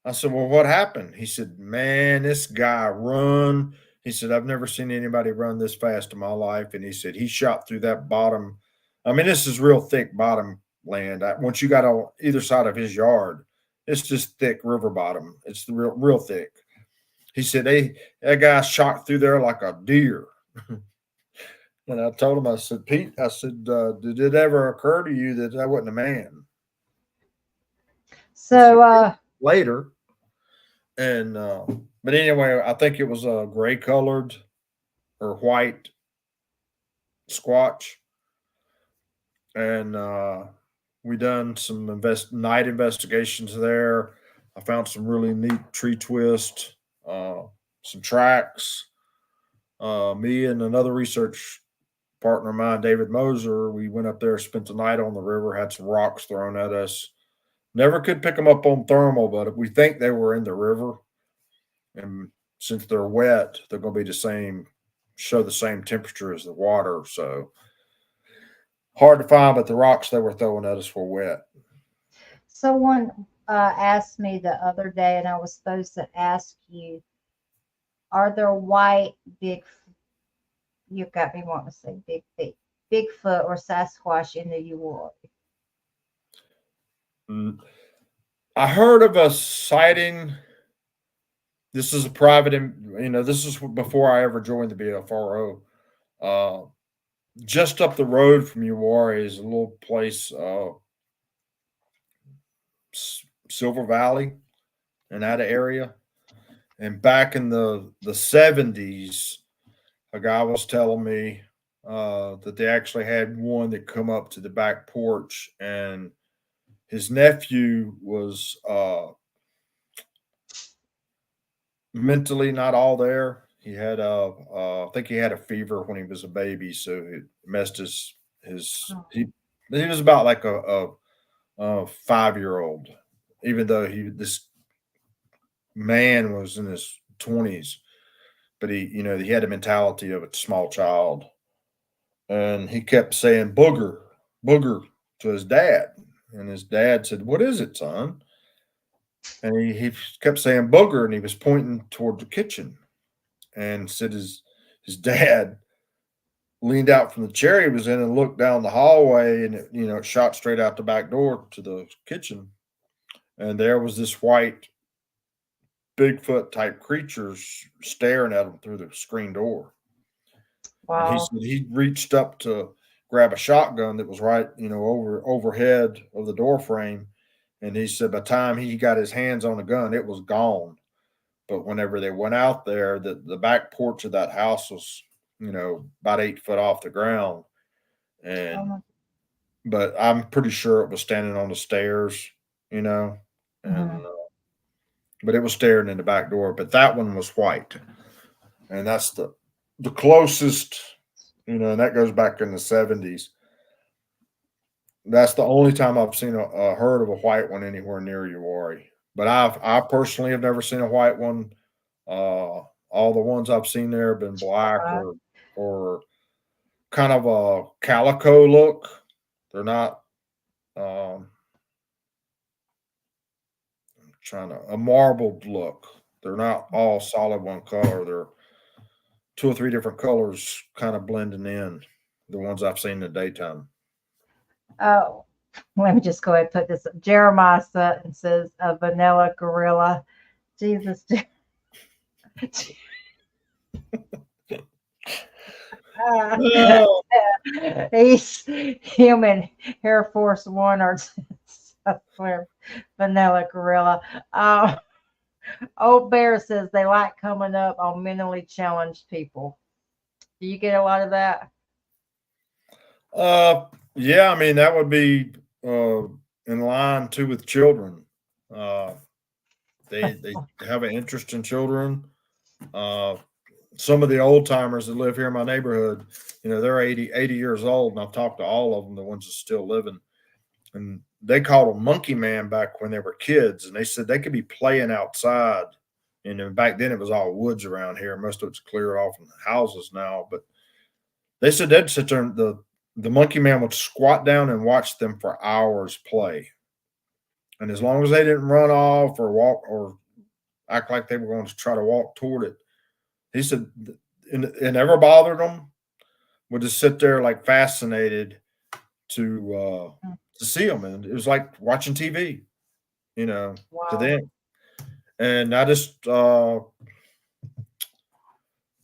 I said, well, what happened? He said, man, this guy run. He said, I've never seen anybody run this fast in my life. And he said, he shot through that bottom. I mean, this is real thick bottom land. Once you got on either side of his yard, it's just thick river bottom. It's real thick. He said, that guy shot through there like a deer. And I told him, I said, Pete, I said, did it ever occur to you that I wasn't a man? He said, So later. And but anyway, I think it was a gray colored or white squatch, and we done some night investigations there. I found some really neat tree twists, some tracks. Me and another research partner of mine, David Moser, we went up there, spent the night on the river, had some rocks thrown at us. Never could pick them up on thermal, but we think they were in the river. And since they're wet, they're going to be show the same temperature as the water. So hard to find, but the rocks they were throwing at us were wet. Someone asked me the other day, and I was supposed to ask you, are there white you got me wanting to say Bigfoot or Sasquatch in the Uwharrie? I heard of a sighting. This is a private, this is before I ever joined the BFRO. Just up the road from Uwharrie is a little place, Silver Valley, in that area. And back in the 70s, a guy was telling me that they actually had one that come up to the back porch, and his nephew was mentally not all there. He had I think he had a fever when he was a baby, so it messed his he was about like a 5-year-old, even though this man was in his 20s, but he had a mentality of a small child, and he kept saying booger, booger to his dad, and his dad said, "What is it, son?" And he kept saying booger, and he was pointing toward the kitchen, and said his dad leaned out from the chair he was in and looked down the hallway, and it shot straight out the back door to the kitchen, and there was this white Bigfoot type creatures staring at him through the screen door. Wow. And he said he reached up to grab a shotgun that was right, overhead of the door frame. And he said by the time he got his hands on the gun, it was gone. But whenever they went out there, the back porch of that house was, about 8 foot off the ground. And but I'm pretty sure it was standing on the stairs, and but it was staring in the back door. But that one was white, and that's the closest, and that goes back in the 70s. That's the only time I've seen a heard of a white one anywhere near Uwharrie. But I personally have never seen a white one. All the ones I've seen there have been black or kind of a calico look. They're not a marbled look. They're not all solid one color. They're 2 or 3 different colors kind of blending in, the ones I've seen in the daytime. Oh, let me just go ahead and put this. Jeremiah Sutton says a vanilla gorilla. Jesus. He's human Air Force One or vanilla gorilla. Old Bear says they like coming up on mentally challenged people. Do you get a lot of that? Yeah, I mean that would be in line too with children. They have an interest in children. Some of the old timers that live here in my neighborhood, they're 80 years old, and I've talked to all of them, the ones that still living, and they called them Monkey Man back when they were kids, and they said they could be playing outside. And back then it was all woods around here. Most of it's cleared off in the houses now, but they said they'd sit there and the Monkey Man would squat down and watch them for hours play. And as long as they didn't run off or walk or act like they were going to try to walk toward it, he said it never bothered them. Would just sit there like fascinated to see them. And it was like watching TV, wow. To them. And I just, Trisha's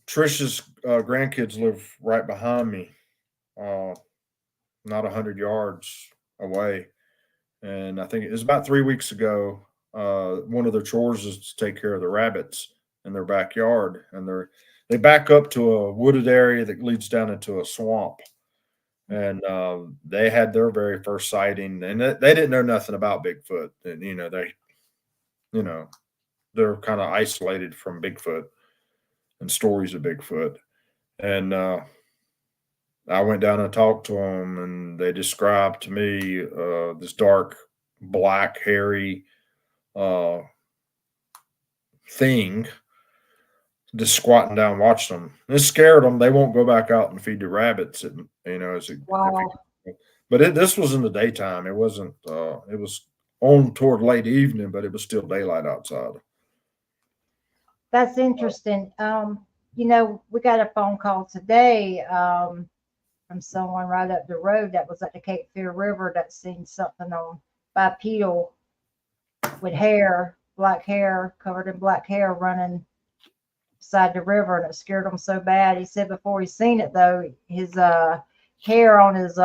grandkids live right behind me, not 100 yards away. And I think it was about 3 weeks ago. One of their chores is to take care of the rabbits in their backyard, and they back up to a wooded area that leads down into a swamp. And they had their very first sighting, and they didn't know nothing about Bigfoot. And you know, they're kind of isolated from Bigfoot and stories of Bigfoot. And I went down and talked to them, and they described to me this dark, black, hairy uh, thing just squatting down watching them. It scared them. They won't go back out and feed the rabbits. Wow. But this was in the daytime. It wasn't. It was on toward late evening, but it was still daylight outside. That's interesting. We got a phone call today from someone right up the road that was at the Cape Fear River that seen something on bipedal with hair, black hair, covered in black hair running beside the river, and it scared him so bad. He said before he seen it though, his hair on his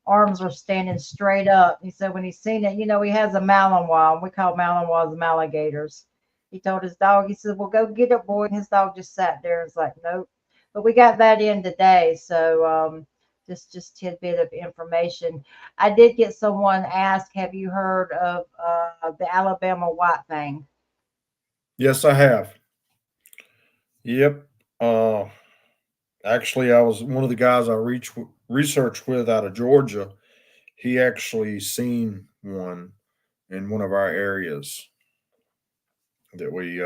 arms were standing straight up. He said when he seen it, he has a Malinois. We call Malinois alligators. He told his dog, he said, "Well, go get it, boy." And his dog just sat there and was like, "Nope." But we got that in today, so just tidbit of information. I did get someone ask, "Have you heard of the Alabama white thing?" Yes, I have. Yep. Actually, I was one of the guys I researched with out of Georgia. He actually seen one in one of our areas that we.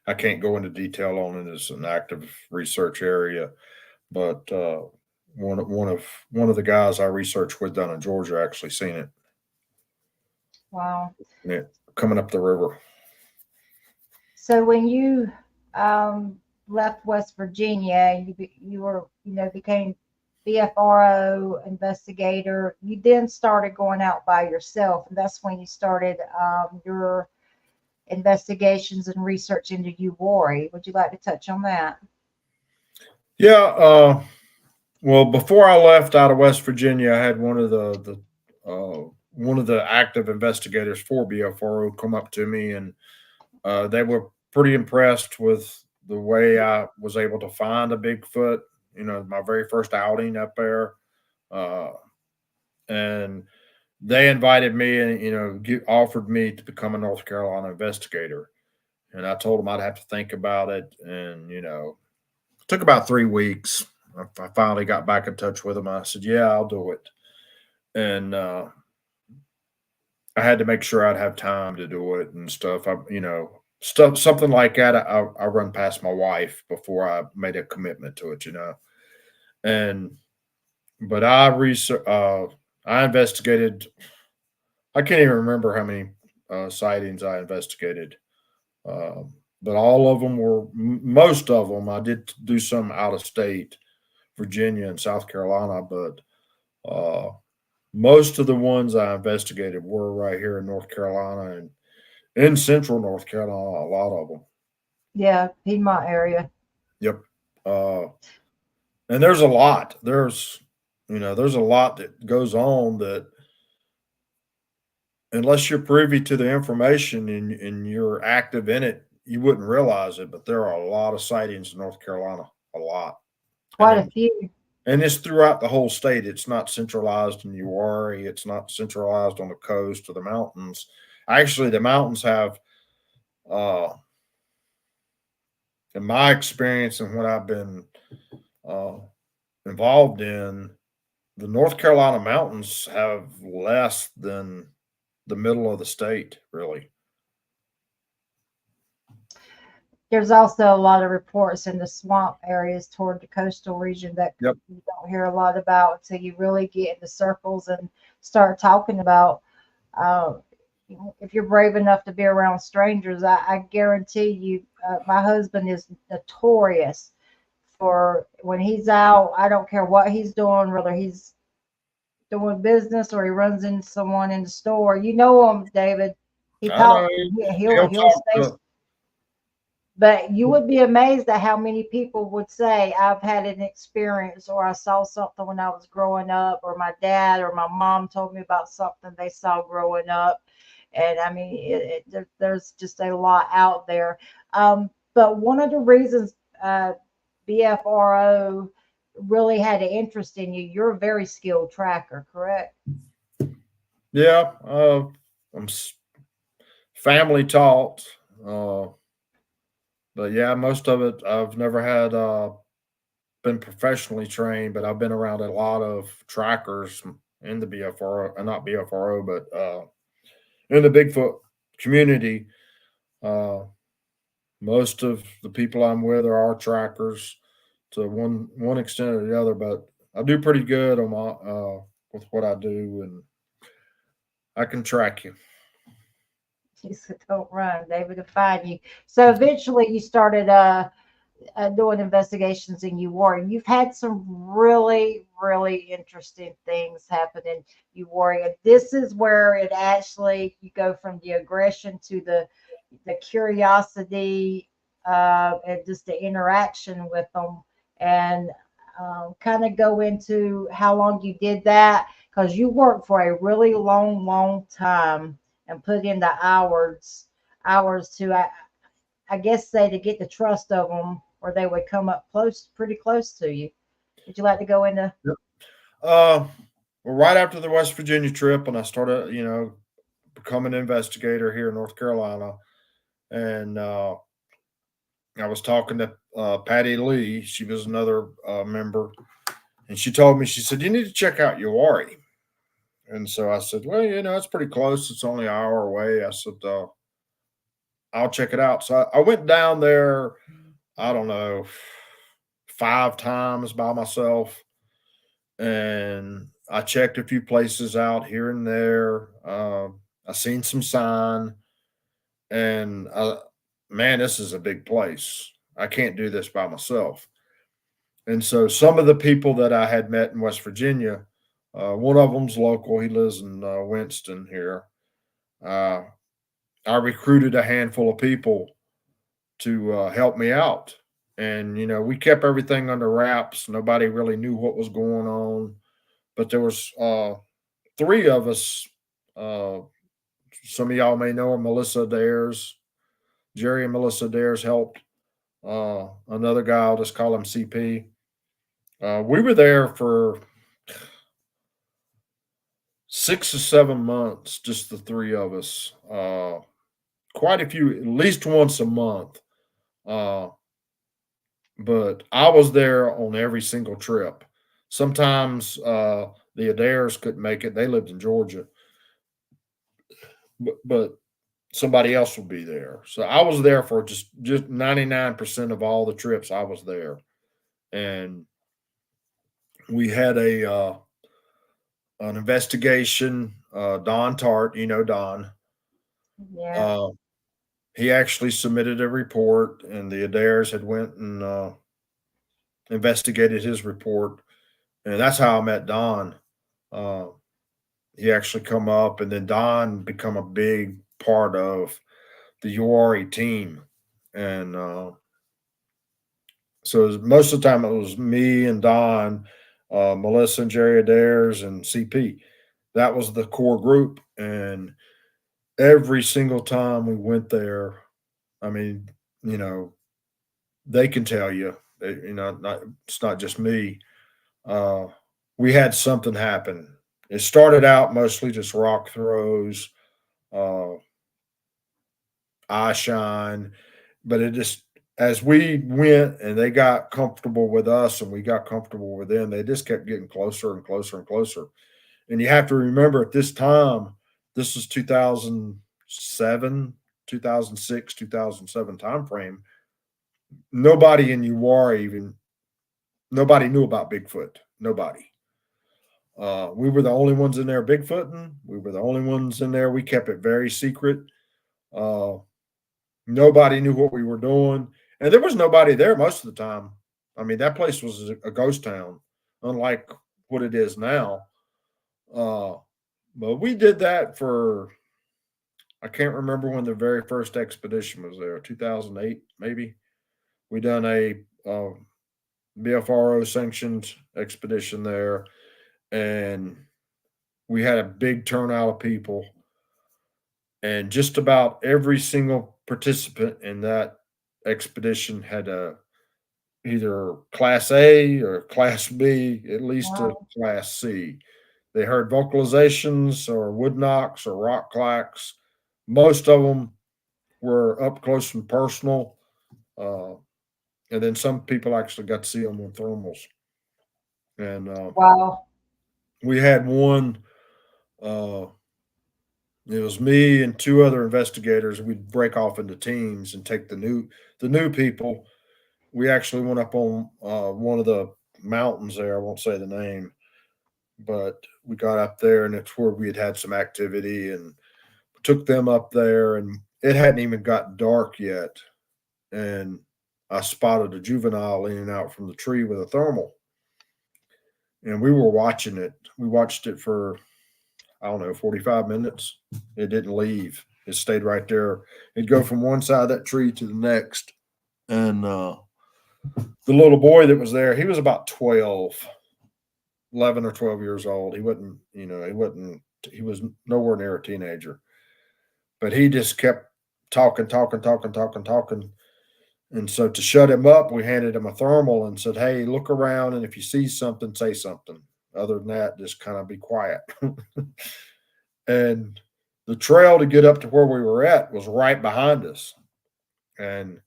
I can't go into detail on it. It's an active research area, but one of the guys I researched with down in Georgia actually seen it. Wow. Yeah, coming up the river. So when you left West Virginia, you were became BFRO investigator. You then started going out by yourself, and that's when you started your investigations and research into UWARI. Would you like to touch on that? Yeah. Well, before I left out of West Virginia, I had one of the active investigators for BFRO come up to me, and they were pretty impressed with the way I was able to find a Bigfoot. My very first outing up there, uh, and they invited me and offered me to become a North Carolina investigator. And I told them I'd have to think about it, and it took about 3 weeks. I finally got back in touch with them. I said, "Yeah, I'll do it," and I had to make sure I'd have time to do it and stuff. Stuff something like that. I run past my wife before I made a commitment to it. And but I investigated. I can't even remember how many sightings I investigated. But all of them most of them. I did do some out of state, Virginia and South Carolina, but uh, most of the ones I investigated were right here in North Carolina and in central North Carolina, a lot of them. Yeah, Piedmont area. Yep. Uh, and there's a lot. There's a lot that goes on that unless you're privy to the information and you're active in it, you wouldn't realize it. But there are a lot of sightings in North Carolina, a lot, and Quite a few. it's throughout the whole state. It's not centralized in Uwharrie. It's not centralized on the coast or the mountains. Actually, the mountains have, uh, in my experience and what I've been uh, involved in, the North Carolina mountains have less than the middle of the state, really. There's also a lot of reports in the swamp areas toward the coastal region that Yep. you don't hear a lot about until you really get into circles and start talking about. Uh, if you're brave enough to be around strangers, I guarantee you, my husband is notorious for when he's out. I don't care what he's doing, whether he's doing business or he runs into someone in the store. You know him, David. He I know talks. he'll He'll talk stay. to. But you would be amazed at how many people would say, "I've had an experience," or "I saw something when I was growing up," or "My dad or my mom told me about something they saw growing up." And I mean, there's just a lot out there. But one of the reasons BFRO really had an interest in you, you're a very skilled tracker, correct? Yeah, I'm family taught. Uh, but yeah, most of it I've never had been professionally trained, but I've been around a lot of trackers in the BFRO, not BFRO, but in the Bigfoot community. Uh, Most of the people I'm with are our trackers to one extent or the other, but I do pretty good on my with what I do, and I can track you. You said, don't run, David will find you. So eventually you started doing investigations in Uwharrie. You've had some really, really interesting things happen in Uwharrie. And this is where it actually you go from the aggression to the curiosity and just the interaction with them, and kind of go into how long you did that because you worked for a really long, long time and put in the hours to I guess say to get the trust of them, or they would come up close, pretty close to you. Would you like to go into? Yep. Uh, well, right after the West Virginia trip, and I started, becoming an investigator here in North Carolina, and I was talking to Patty Lee. She was another member, and she told me, she said, "You need to check out Uwharrie." And so I said, "Well, it's pretty close. It's only an hour away." I said, "I'll check it out." So I went down there. I don't know, 5 times by myself, and I checked a few places out here and there. I seen some sign, and man, this is a big place. I can't do this by myself. And so some of the people that I had met in West Virginia, one of them's local. He lives in Winston here. Uh, I recruited a handful of people to help me out. And, we kept everything under wraps. Nobody really knew what was going on. But there was three of us. Uh, some of y'all may know her, Melissa Dares. Jerry and Melissa Dares helped another guy. I'll just call him CP. We were there for 6 or 7 months, just the three of us. Quite a few, at least once a month. Uh, but I was there on every single trip. Sometimes the Adaires couldn't make it; they lived in Georgia, but somebody else would be there. So I was there for just 99% of all the trips. I was there, and we had a an investigation. Don Tart, Don. Yeah. Uh, he actually submitted a report, and the Adaires had went and investigated his report, and that's how I met Don. Uh, he actually come up, and then Don become a big part of the Uwharrie team, and so most of the time it was me and Don, Melissa and Jerry Adaires and CP. That was the core group, and every single time we went there, I mean, you know, they can tell you, it's not just me. Uh, we had something happen. It started out mostly just rock throws, uh, eye shine, but it just as we went and they got comfortable with us and we got comfortable with them, they just kept getting closer and closer and closer. And you have to remember at this time, this is 2007, 2006, 2007 time frame. Nobody in Uwharrie even nobody knew about Bigfoot. Nobody. We were the only ones in there Bigfooting. We were the only ones in there. We kept it very secret. Uh, Nobody knew what we were doing, and there was nobody there most of the time. I mean, that place was a ghost town, unlike what it is now. Uh, but we did that for I can't remember when the very first expedition was there, 2008 maybe. We done a BFRO sanctioned expedition there, and we had a big turnout of people, and just about every single participant in that expedition had a either class A or class B, at least a Wow. class C. They heard vocalizations or wood knocks or rock clacks, Most of them were up close and personal, uh, and then some people actually got to see them on thermals. And Wow. we had one. Uh, it was me and two other investigators. We'd break off into teams and take the new people. We actually went up on one of the mountains there. I won't say the name, but we got up there, and it's where we had some activity, and took them up there, and it hadn't even got dark yet, and I spotted a juvenile leaning out from the tree with a thermal, and we were watching it. We watched it for, I don't know, 45 minutes. It didn't leave. It stayed right there. It'd go from one side of that tree to the next. And the little boy that was there, he was about 12, 11 or 12 years old. He wasn't, he was nowhere near a teenager. But he just kept talking, talking, talking, talking, talking. And so to shut him up, we handed him a thermal and said, "Hey, look around, and if you see something, say something. Other than that, just kind of be quiet." And the trail to get up to where we were at was right behind us. And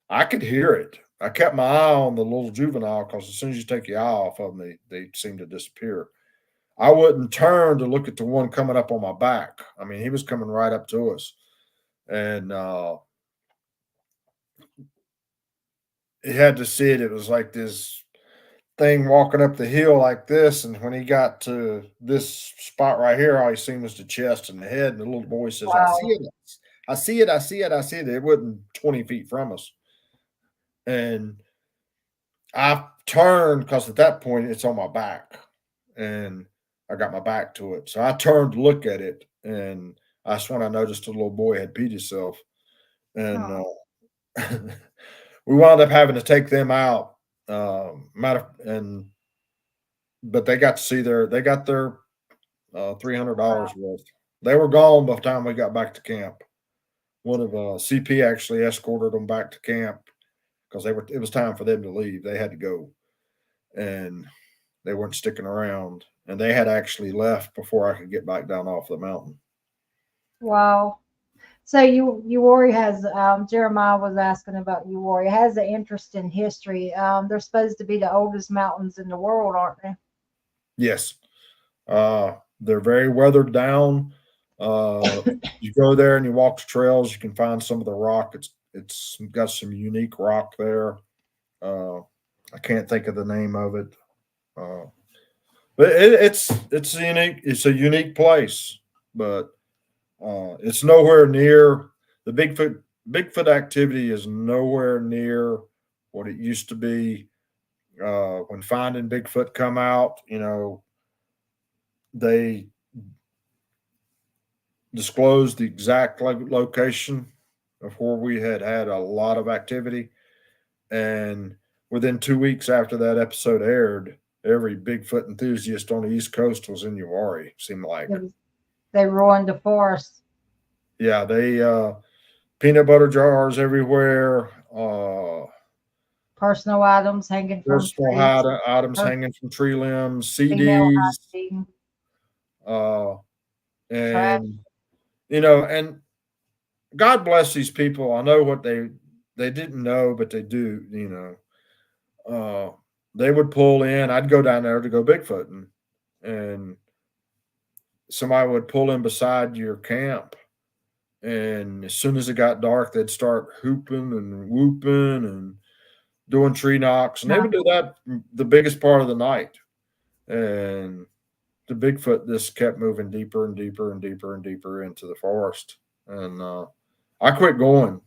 I could hear it. I kept my eye on the little juvenile because as soon as you take your eye off of them, they seem to disappear. I wouldn't turn to look at the one coming up on my back. I mean, he was coming right up to us. And he had to see it. It was like this thing walking up the hill like this. And when he got to this spot right here, all he seen was the chest and the head. And the little boy says, "I see Wow. it. I see it. I see it. I see it." It wasn't 20 feet from us. And I turned because at that point it's on my back. And I got my back to it. So I turned to look at it. And that's when I noticed the little boy had peed himself. And Oh, we wound up having to take them out. And but they got to see they got their $300 wow. worth. They were gone by the time we got back to camp. One of CP actually escorted them back to camp because it was time for them to leave. They had to go, and they weren't sticking around. And they had actually left before I could get back down off the mountain. Wow. So Uwharrie has Jeremiah was asking about Uwharrie. It has an interesting history. They're supposed to be the oldest mountains in the world, aren't they? Yes, they're very weathered down. You go there and you walk the trails. You can find some of the rock. It's got some unique rock there. Uh, I can't think of the name of it, uh, but it's unique. It's a unique place, but it's nowhere near the Bigfoot activity is nowhere near what it used to be. When Finding Bigfoot come out, they disclosed the exact location of where we had a lot of activity. And within 2 weeks after that episode aired, every Bigfoot enthusiast on the East Coast was in Uwharrie, seemed like. It was, they ruined the forest. Yeah, they peanut butter jars everywhere, Personal items hanging from personal trees. items Per- hanging from tree limbs, Female CDs, hygiene, uh, trash. and and God bless these people. I know what they didn't know, but they do. They would pull in. I'd go down there to go Bigfooting, and somebody would pull in beside your camp. And as soon as it got dark, they'd start hooping and whooping and doing tree knocks. And they Huh. would do that the biggest part of the night. And the Bigfoot just kept moving deeper and deeper and deeper and deeper into the forest. And I quit going.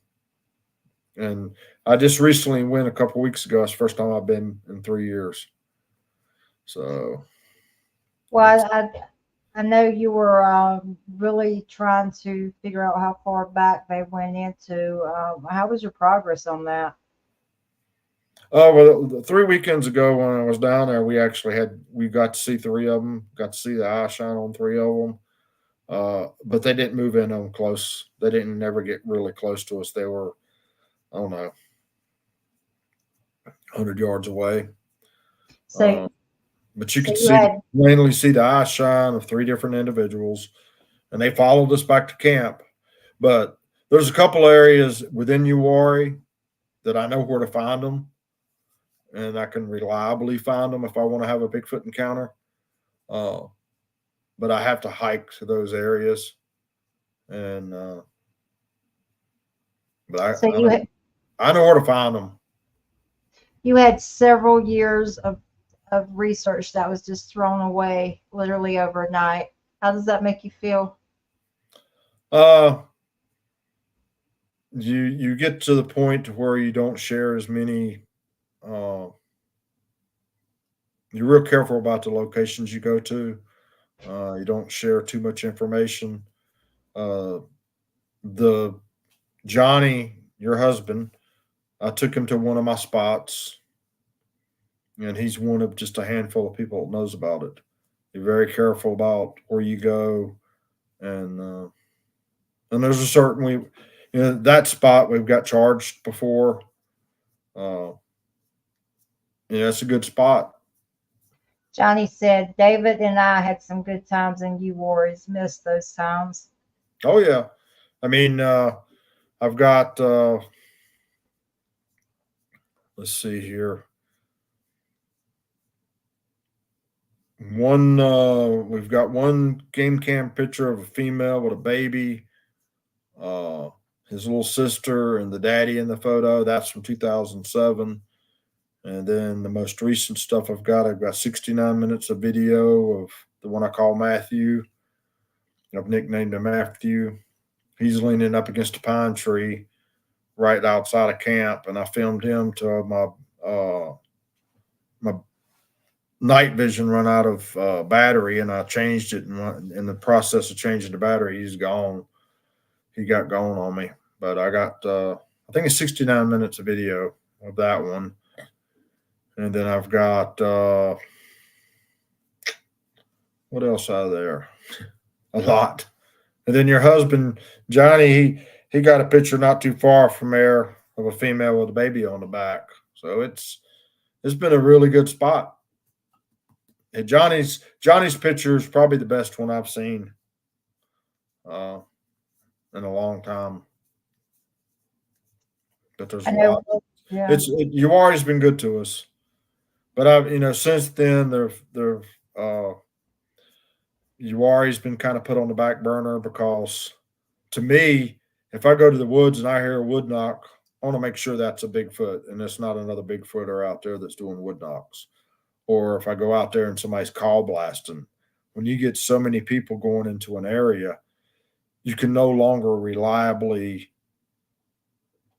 And I just recently went a couple weeks ago. It's the first time I've been in 3 years. So it's Well, I know you were really trying to figure out how far back they went into. How was your progress on that? oh well, 3 weekends ago when I was down there, we got to see three of them. Got to see the eye shine on three of them. But they didn't move in on close. They didn't never get really close to us. They were, I don't know, 100 yards away. So, Uh, but you so could you see had, plainly see the eye shine of three different individuals, and they followed us back to camp. But there's a couple areas within Uwari that I know where to find them, and I can reliably find them if I want to have a Bigfoot encounter. Uh, but I have to hike to those areas, and but So I know where to find them. you had several years of research that was just thrown away literally overnight. How does that make you feel? Uh, you get to the point where you don't share as many. Uh, you're real careful about the locations you go to. You don't share too much information. Uh, the Johnny, your husband, I took him to one of my spots, and he's one of just a handful of people that knows about it. You're very careful about where you go, and there's a certain that spot we've got charged before. Uh, it's a good spot. Johnny said, David and I had some good times, and you warriors missed those times. Oh yeah, I mean, I've got. Let's see here. We've got one game cam picture of a female with a baby. Uh, his little sister and the daddy in the photo. That's from 2007. And then the most recent stuff I've got 69 minutes of video of the one I call Matthew. I've nicknamed him Matthew. He's leaning up against a pine tree right outside of camp, and I filmed him to my night vision run out of battery, and I changed it. And in the process of changing the battery, he's gone. He got going on me, but I got I think it's 69 minutes of video of that one, and then I've got what else out of there? A lot. And then your husband Johnny, he got a picture not too far from there of a female with a baby on the back. So it's been a really good spot. And Johnny's picture is probably the best one I've seen uh, in a long time. But there's I a lot. know. Yeah. You've always been good to us. But I've since then you've always been kind of put on the back burner because to me, if I go to the woods and I hear a wood knock, I want to make sure that's a Bigfoot and it's not another Bigfooter out there that's doing wood knocks. Or if I go out there and somebody's call blasting, when you get so many people going into an area, you can no longer reliably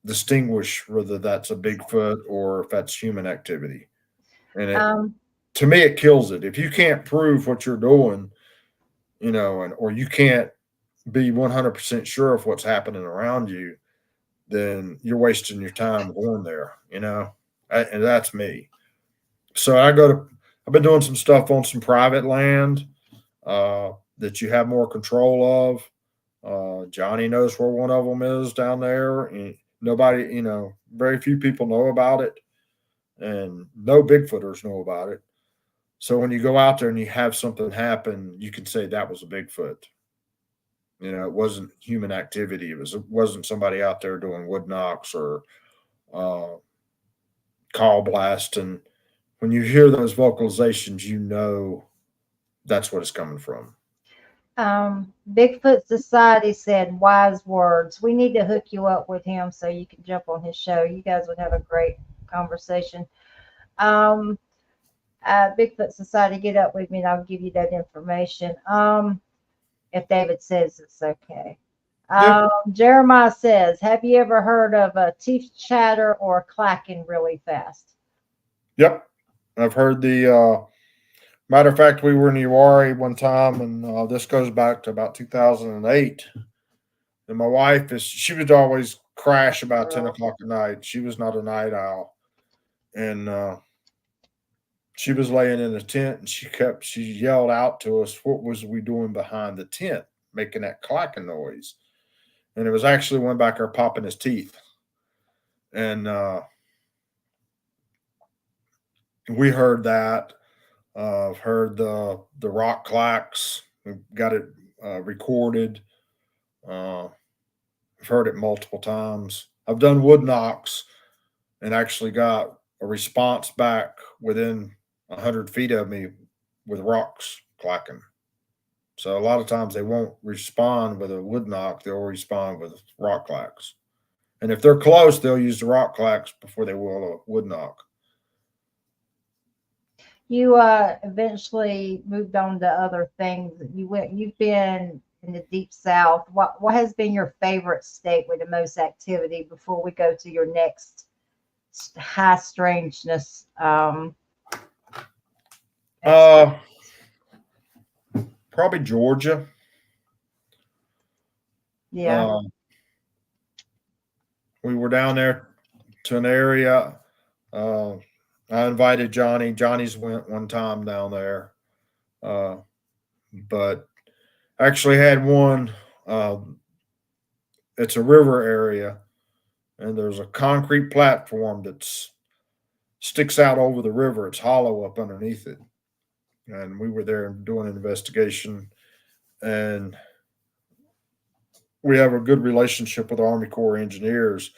distinguish whether that's a Bigfoot or if that's human activity. And to me, it kills it. If you can't prove what you're doing, or you can't be 100% sure of what's happening around you, then you're wasting your time going there, and that's me. So I've been doing some stuff on some private land that you have more control of. Johnny knows where one of them is down there. And nobody, very few people know about it, and no Bigfooters know about it. So when you go out there and you have something happen, you can say that was a Bigfoot. It wasn't human activity. It wasn't somebody out there doing wood knocks or call blast. And when you hear those vocalizations, that's what it's coming from. Bigfoot Society said wise words. We need to hook you up with him so you can jump on his show. You guys would have a great conversation. Bigfoot Society, get up with me and I'll give you that information. If David says it's okay. Jeremiah says, have you ever heard of a teeth chatter or clacking really fast? Yep. I've heard the matter of fact, we were in Uwari one time, and this goes back to about 2008. And my wife she would always crash about 10 o'clock at night. She was not a night owl. And she was laying in a tent, and she yelled out to us, what was we doing behind the tent, making that clacking noise. And it was actually one back there popping his teeth. And we heard that. I've heard the rock clacks. We've got it recorded. I've heard it multiple times. I've done wood knocks and actually got a response back within 100 feet of me with rocks clacking. So a lot of times they won't respond with a wood knock; they'll respond with rock clacks. And if they're close, they'll use the rock clacks before they will a wood knock. You eventually moved on to other things. You've been in the deep south. What has been your favorite state with the most activity before we go to your next high strangeness Uh, Probably Georgia. yeah. We were down there to an area. Uh, I invited Johnny. Johnny's went one time down there, uh, but actually had one. It's a river area, and there's a concrete platform that sticks out over the river. It's hollow up underneath it, and we were there doing an investigation, and we have a good relationship with the Army Corps of Engineers,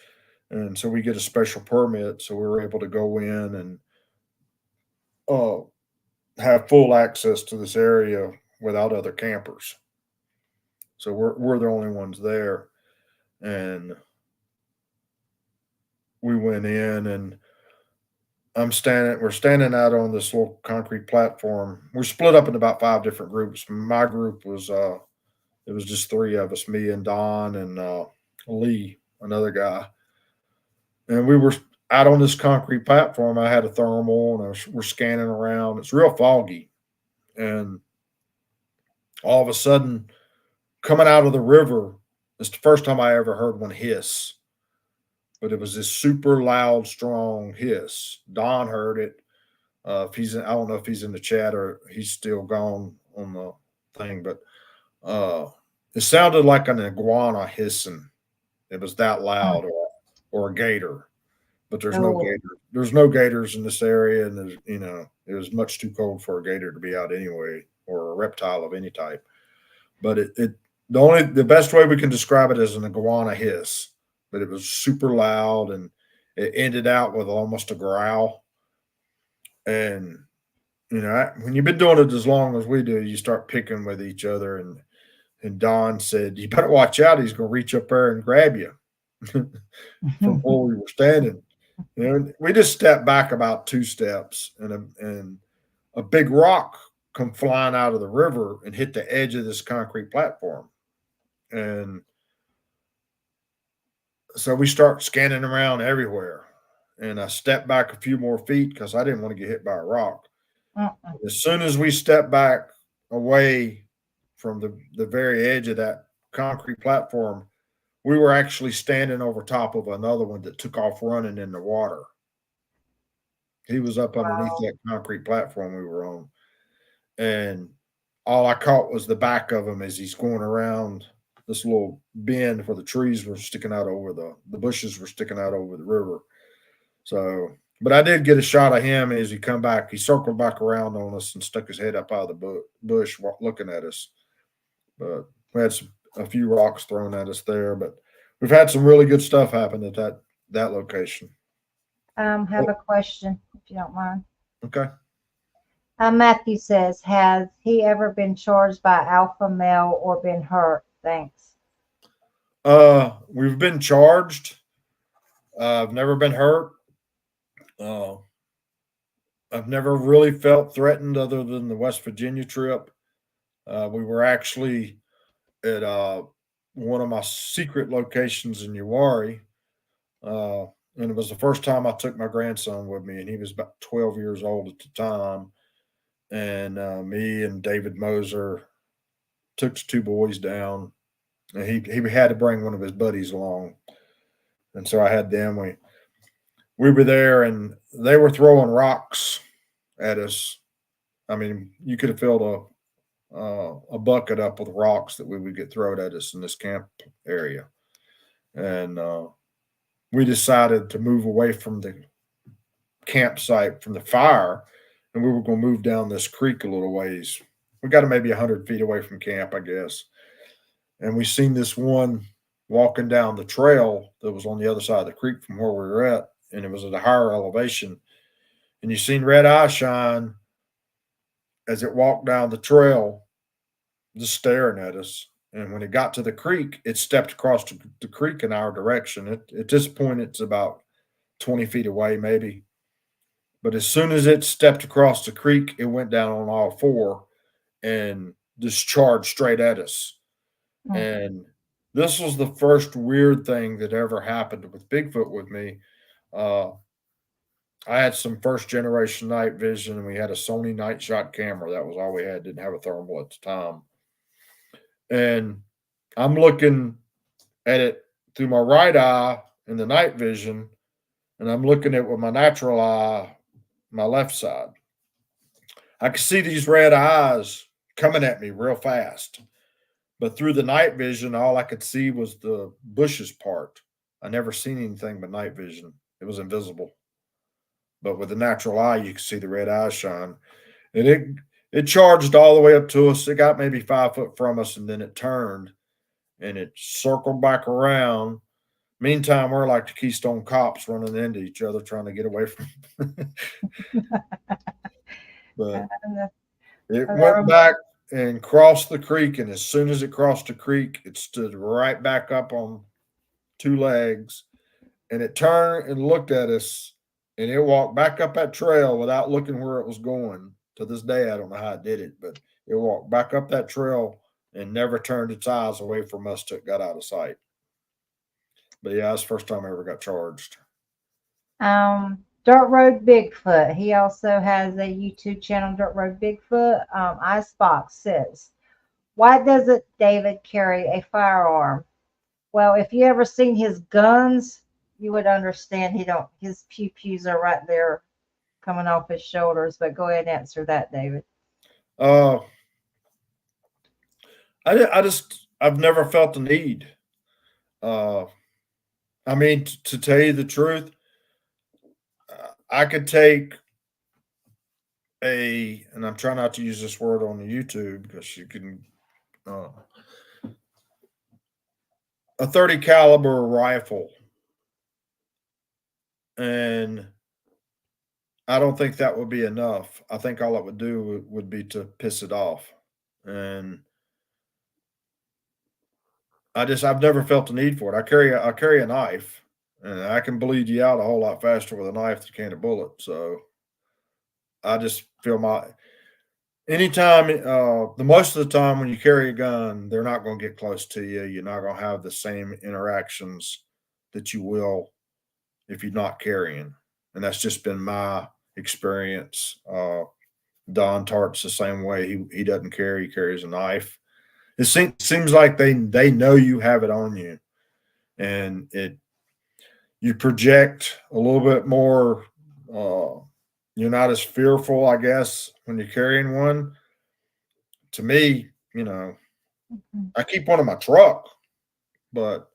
and so we get a special permit, so we were able to go in and uh, have full access to this area without other campers. So we're the only ones there, and we went in and we're standing out on this little concrete platform. We're split up in about 5 different groups. My group was it was just three of us, me and Don and Lee, another guy. And we were out on this concrete platform. I had a thermal and we're scanning around. It's real foggy. And all of a sudden, coming out of the river, it's the first time I ever heard one hiss. But it was this super loud, strong hiss. Don heard it. If he's I don't know if he's in the chat or he's still gone on the thing, but it sounded like an iguana hissing. It was that loud, or a gator, but there's no Oh, gator. There's no gators in this area, and there's it was much too cold for a gator to be out anyway, or a reptile of any type. But the best way we can describe it is an iguana hiss, but it was super loud and it ended out with almost a growl. And when you've been doing it as long as we do, you start picking with each other. And Don said, "You better watch out. He's going to reach up there and grab you." From where we were standing. We just stepped back about 2 steps, and a big rock come flying out of the river and hit the edge of this concrete platform. And so we start scanning around everywhere. And I stepped back a few more feet because I didn't want to get hit by a rock. As soon as we stepped back away from the very edge of that concrete platform, we were actually standing over top of another one that took off running in the water. He was up underneath wow. that concrete platform we were on. And all I caught was the back of him as he's going around this little bend where the trees were sticking out over the bushes were sticking out over the river. So, but I did get a shot of him as he come back. He circled back around on us and stuck his head up out of the bush looking at us. But we had a few rocks thrown at us there, but we've had some really good stuff happen at that location. Have a question, if you don't mind. Okay. Matthew says, has he ever been charged by alpha male or been hurt? Thanks. We've been charged. I've never been hurt. I've never really felt threatened other than the West Virginia trip. We were actually at one of my secret locations in Uwharrie, and it was the first time I took my grandson with me, and he was about 12 years old at the time. And me and David Moser took the 2 boys down, and he had to bring one of his buddies along, and so I had them. We were there, and they were throwing rocks at us. I mean, you could have filled a bucket up with rocks that we would get thrown at us in this camp area, and we decided to move away from the campsite from the fire, and we were going to move down this creek a little ways. We got to maybe 100 feet away from camp, I guess. And we seen this one walking down the trail that was on the other side of the creek from where we were at, and it was at a higher elevation. And you seen red eye shine as it walked down the trail, just staring at us. And when it got to the creek, it stepped across the creek in our direction. At this point, it's about 20 feet away, maybe. But as soon as it stepped across the creek, it went down on all four and just charged straight at us. Mm. And this was the first weird thing that ever happened with Bigfoot with me. Uh, I had some first generation night vision, and we had a Sony night shot camera. That was all we had. Didn't have a thermal at the time. And I'm looking at it through my right eye in the night vision, and I'm looking at it with my natural eye, my left side. I could see these red eyes coming at me real fast. But through the night vision, all I could see was the bushes part. I never seen anything but night vision. It was invisible. But with the natural eye, you could see the red eyes shine. And it charged all the way up to us. It got maybe 5 foot from us, and then it turned and it circled back around. Meantime, we're like the Keystone Cops running into each other trying to get away from. But it went back and crossed the creek, and as soon as it crossed the creek, it stood right back up on two legs, and it turned and looked at us, and it walked back up that trail without looking where it was going. To this day, I don't know how it did it, but it walked back up that trail and never turned its eyes away from us till it got out of sight. But yeah, that's the first time I ever got charged. Dirt Road Bigfoot. He also has a YouTube channel, Dirt Road Bigfoot. Icebox says, "Why doesn't David carry a firearm?" Well, if you ever seen his guns, you would understand he don't. His pew pews are right there, coming off his shoulders. But go ahead and answer that, David. Uh, I've never felt the need. Uh, I mean, to tell you the truth, I could take and I'm trying not to use this word on the YouTube because you can, uh, a 30 caliber rifle, and I don't think that would be enough. I think all it would do would be to piss it off, and I've never felt the need for it. I carry a knife, and I can bleed you out a whole lot faster with a knife than can a bullet. So I just feel anytime, the most of the time when you carry a gun, they're not going to get close to you. You're not going to have the same interactions that you will if you're not carrying, and that's just been my experience. Don Tart's the same way. He doesn't carry; he carries a knife. It seems like they know you have it on you, and you project a little bit more. You're not as fearful, I guess, when you're carrying one. To me, I keep one in my truck, but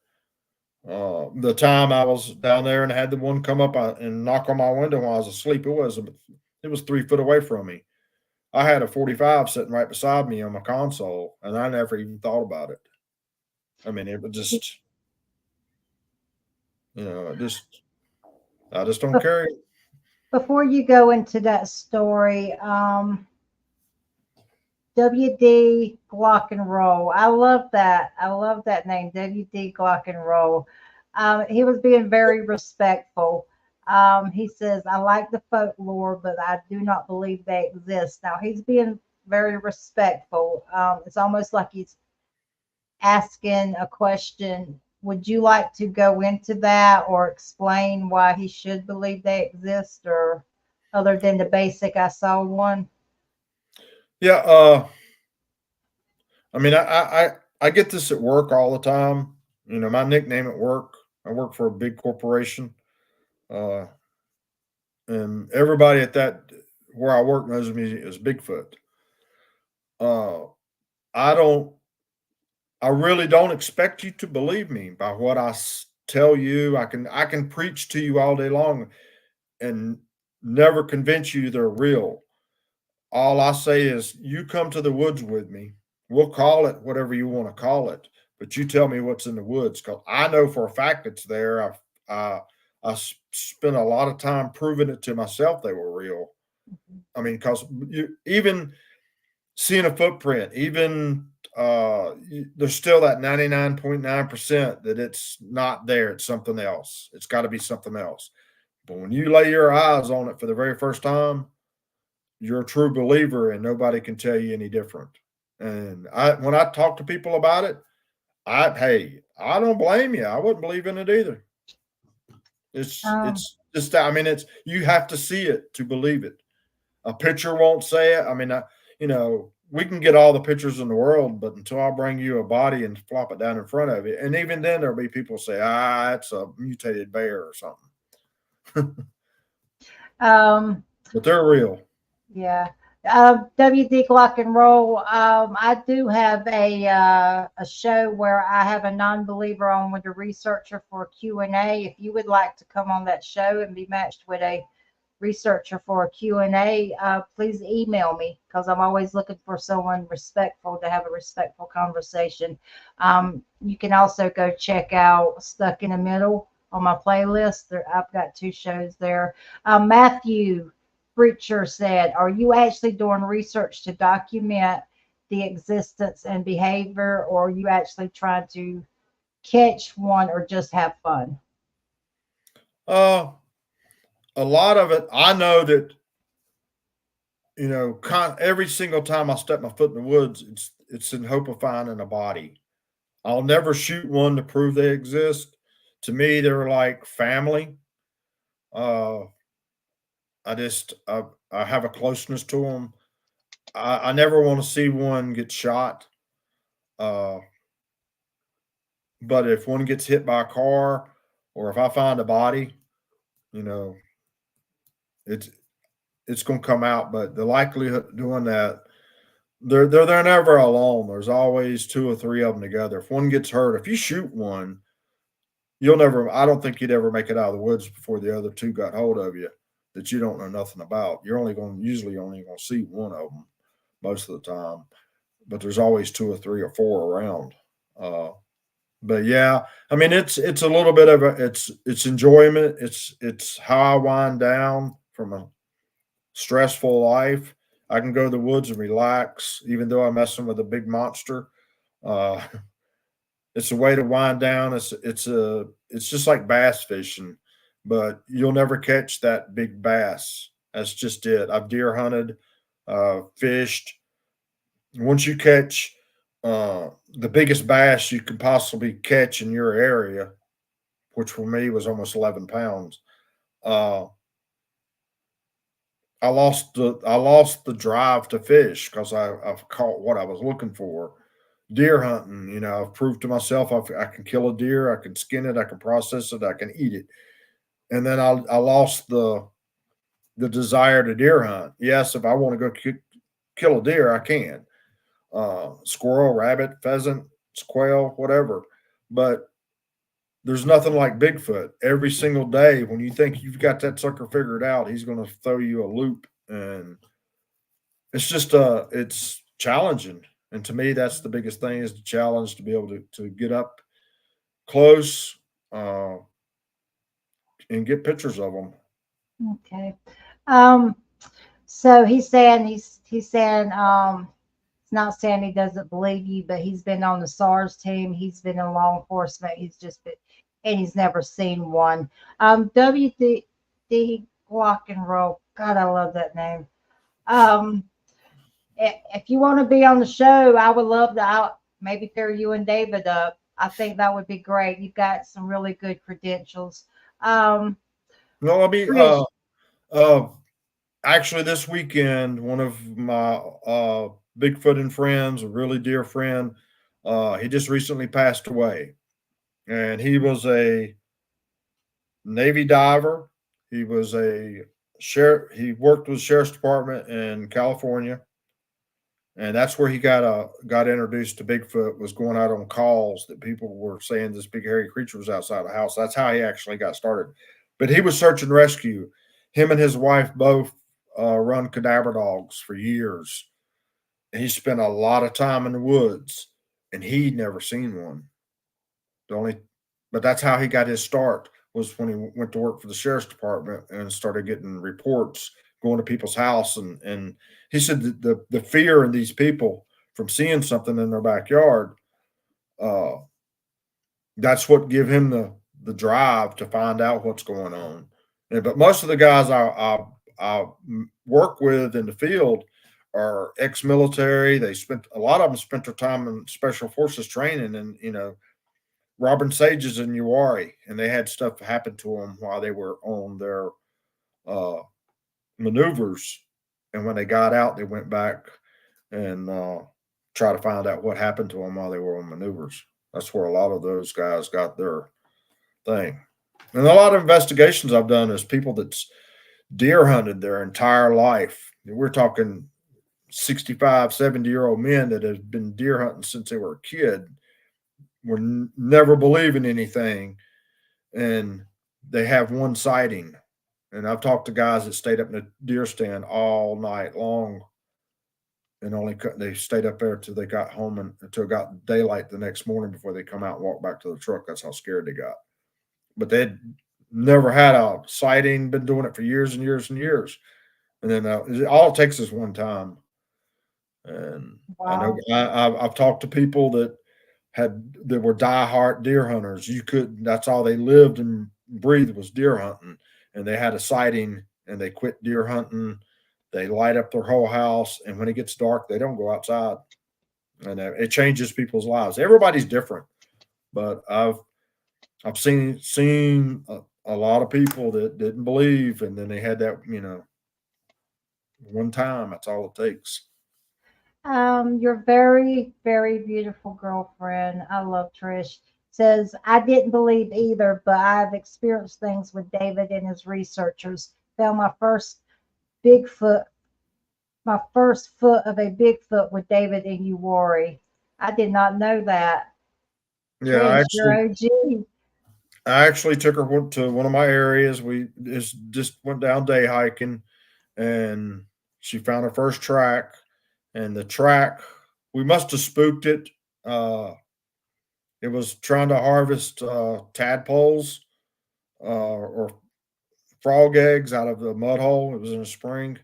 the time I was down there and had the one come up and knock on my window while I was asleep, it was 3 foot away from me. I had a 45 sitting right beside me on my console, and I never even thought about it. I mean, it would just, I just don't carry it. Before you go into that story, WD Glock and Roll. I love that. I love that name, WD Glock and Roll. He was being very respectful. He says, "I like the folklore, but I do not believe they exist." Now he's being very respectful. It's almost like he's asking a question. Would you like to go into that or explain why he should believe they exist, or other than the basic "I saw one"? Yeah. I mean, I get this at work all the time. My nickname at work. I work for a big corporation, uh, and everybody at that where I work knows me as Bigfoot. Uh, I don't. I really don't expect you to believe me by what tell you. I can preach to you all day long and never convince you they're real. All I say is, you come to the woods with me. We'll call it whatever you want to call it, but you tell me what's in the woods, because I know for a fact it's there. I spent a lot of time proving it to myself they were real. I mean, because even seeing a footprint, even there's still that 99.9% that it's not there. It's something else. It's got to be something else. But when you lay your eyes on it for the very first time, you're a true believer, and nobody can tell you any different. And when I talk to people about it, hey, I don't blame you. I wouldn't believe in it either. Um, It's just, I mean, it's, you have to see it to believe it. A picture won't say it. I mean, we can get all the pictures in the world, but until I bring you a body and flop it down in front of you, and even then there'll be people say, it's a mutated bear or something. But they're real. yeah. WD Glock and Roll. I do have a show where I have a non-believer on with a researcher for a Q&A. If you would like to come on that show and be matched with a researcher for a Q&A, please email me, because I'm always looking for someone respectful to have a respectful conversation. You can also go check out Stuck in the Middle on my playlist. I've got 2 shows there. Matthew Preacher said, are you actually doing research to document the existence and behavior, or are you actually trying to catch one or just have fun? A lot of it, I know that, every single time I step my foot in the woods, it's in hope of finding a body. I'll never shoot one to prove they exist. To me, they're like family. Uh, I have a closeness to them. I never want to see one get shot. Uh, but if one gets hit by a car, or if I find a body, you know, it's it's going to come out. But the likelihood of doing that, they're never alone. There's always 2 or 3 of them together. If one gets hurt, if you shoot one, you'll never. I don't think you'd ever make it out of the woods before the other 2 got hold of you that you don't know nothing about. You're usually only going to see one of them most of the time, but there's always 2 or 3 or 4 around. Uh, but yeah, I mean, it's a little bit of it's enjoyment. It's how I wind down from a stressful life. I can go to the woods and relax, even though I'm messing with a big monster. Uh, it's a way to wind down. It's just like bass fishing, but you'll never catch that big bass. That's just it. I've deer hunted, fished. Once you catch the biggest bass you can possibly catch in your area, which for me was almost 11 pounds, uh, I lost the drive to fish because I've caught what I was looking for. Deer hunting, I've proved to myself I can kill a deer, I can skin it, I can process it, I can eat it, and then I lost the desire to deer hunt. Yes, if I want to go kill a deer, I can. Squirrel, rabbit, pheasant, quail, whatever. But there's nothing like Bigfoot. Every single day, when you think you've got that sucker figured out, he's going to throw you a loop, and it's challenging. And to me, that's the biggest thing, is the challenge to be able to get up close uh, and get pictures of them. Okay. Um, so he's saying it's not saying he doesn't believe you, but he's been on the SARS team. He's been in law enforcement. He's just been, and he's never seen one. WD Rock and Roll. God, I love that name. Um, if you want to be on the show, I would love to maybe pair you and David up. I think that would be great. You've got some really good credentials. Um, No, I mean, Trish, uh, actually, this weekend, one of my Bigfoot and friends, a really dear friend, he just recently passed away, and he was a Navy diver. He was a sheriff. He worked with the sheriff's department in California, and that's where he got introduced to Bigfoot. Was going out on calls that people were saying this big hairy creature was outside the house. That's how he actually got started. But he was search and rescue. Him and his wife both run cadaver dogs for years. He spent a lot of time in the woods, and he'd never seen one. But that's how he got his start, was when he went to work for the sheriff's department and started getting reports, going to people's house, and he said that the fear in these people from seeing something in their backyard, uh, that's what give him the drive to find out what's going on. But most of the guys I work with in the field are ex-military. A lot of them spent their time in special forces training, and Robin Sages in Uwari, and they had stuff happen to them while they were on their maneuvers. And when they got out, they went back and try to find out what happened to them while they were on maneuvers. That's where a lot of those guys got their thing. And a lot of investigations I've done is people that's deer hunted their entire life. We're talking 65, 70-year-old men that have been deer hunting since they were a kid, were never believing anything, and they have one sighting. And I've talked to guys that stayed up in the deer stand all night long, and they stayed up there till they got home and until it got daylight the next morning before they come out and walk back to the truck. That's how scared they got. But they'd never had a sighting, been doing it for years and years and years. And then all it takes is one time. And Wow. I've talked to people that were diehard deer hunters. That's all they lived and breathed was deer hunting. And they had a sighting and they quit deer hunting. They light up their whole house, and when it gets dark, they don't go outside. And it changes people's lives. Everybody's different, but I've seen a lot of people that didn't believe, and then they had that one time. That's all it takes. Your very, very beautiful girlfriend, I love Trish, says, I didn't believe either, but I've experienced things with David and his researchers. Found Bigfoot, my first foot of a Bigfoot with David in Uwari. I did not know that. Yeah, Trish, you're OG. I actually took her to one of my areas. We just went down day hiking, and she found her first track. And the track, we must have spooked it. It was trying to harvest tadpoles or frog eggs out of the mud hole. It was in a spring,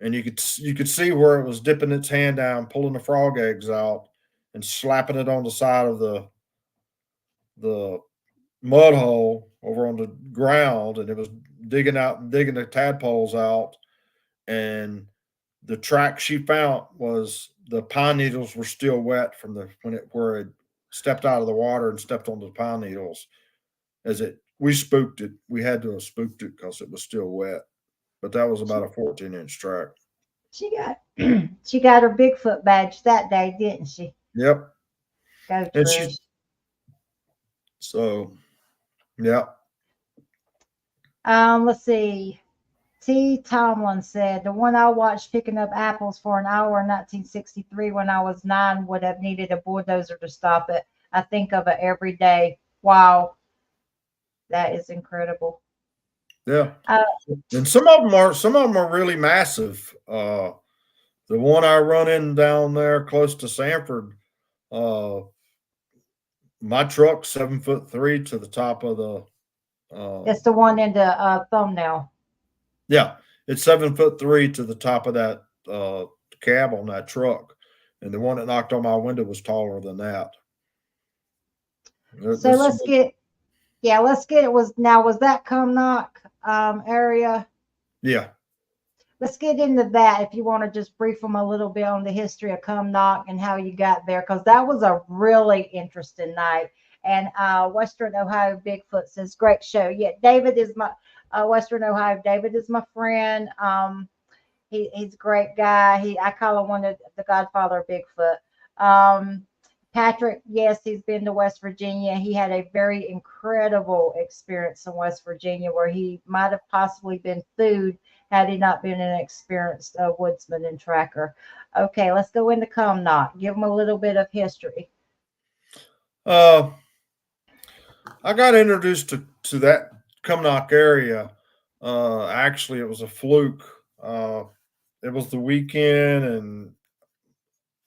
and you could see where it was dipping its hand down, pulling the frog eggs out, and slapping it on the side of the mud hole over on the ground, and it was digging the tadpoles out. And the track she found was the pine needles were still wet from where it stepped out of the water and stepped on the pine needles. We spooked it. We had to have spooked it because it was still wet. But that was about a 14-inch track. She got she got her Bigfoot badge that day, didn't she? Yep. Go And Trish. Yeah. Let's see. T. Tomlin said, the one I watched picking up apples for an hour in 1963 when I was 9 would have needed a bulldozer to stop it. I think of it every day. Wow. That is incredible. Yeah. And some of them are really massive. The one I run in down there close to Sanford, my truck's 7'3" to the top of the. It's the one in the thumbnail. Yeah, it's 7'3" to the top of that cab on that truck, and the one that knocked on my window was taller than that. So let's get it. Was that Cumnock area? Yeah. Let's get into that if you want to just brief them a little bit on the history of Cumnock and how you got there, because that was a really interesting night. And Western Ohio Bigfoot says, great show. Yeah, David is my Western Ohio. David is my friend. He's a great guy. I call him one of the godfather of Bigfoot. Patrick, yes, he's been to West Virginia. He had a very incredible experience in West Virginia where he might have possibly been food had he not been an experienced woodsman and tracker. Okay, let's go into Cumnock. Give them a little bit of history. I got introduced to that Cumnock area. Actually, it was a fluke. It was the weekend, and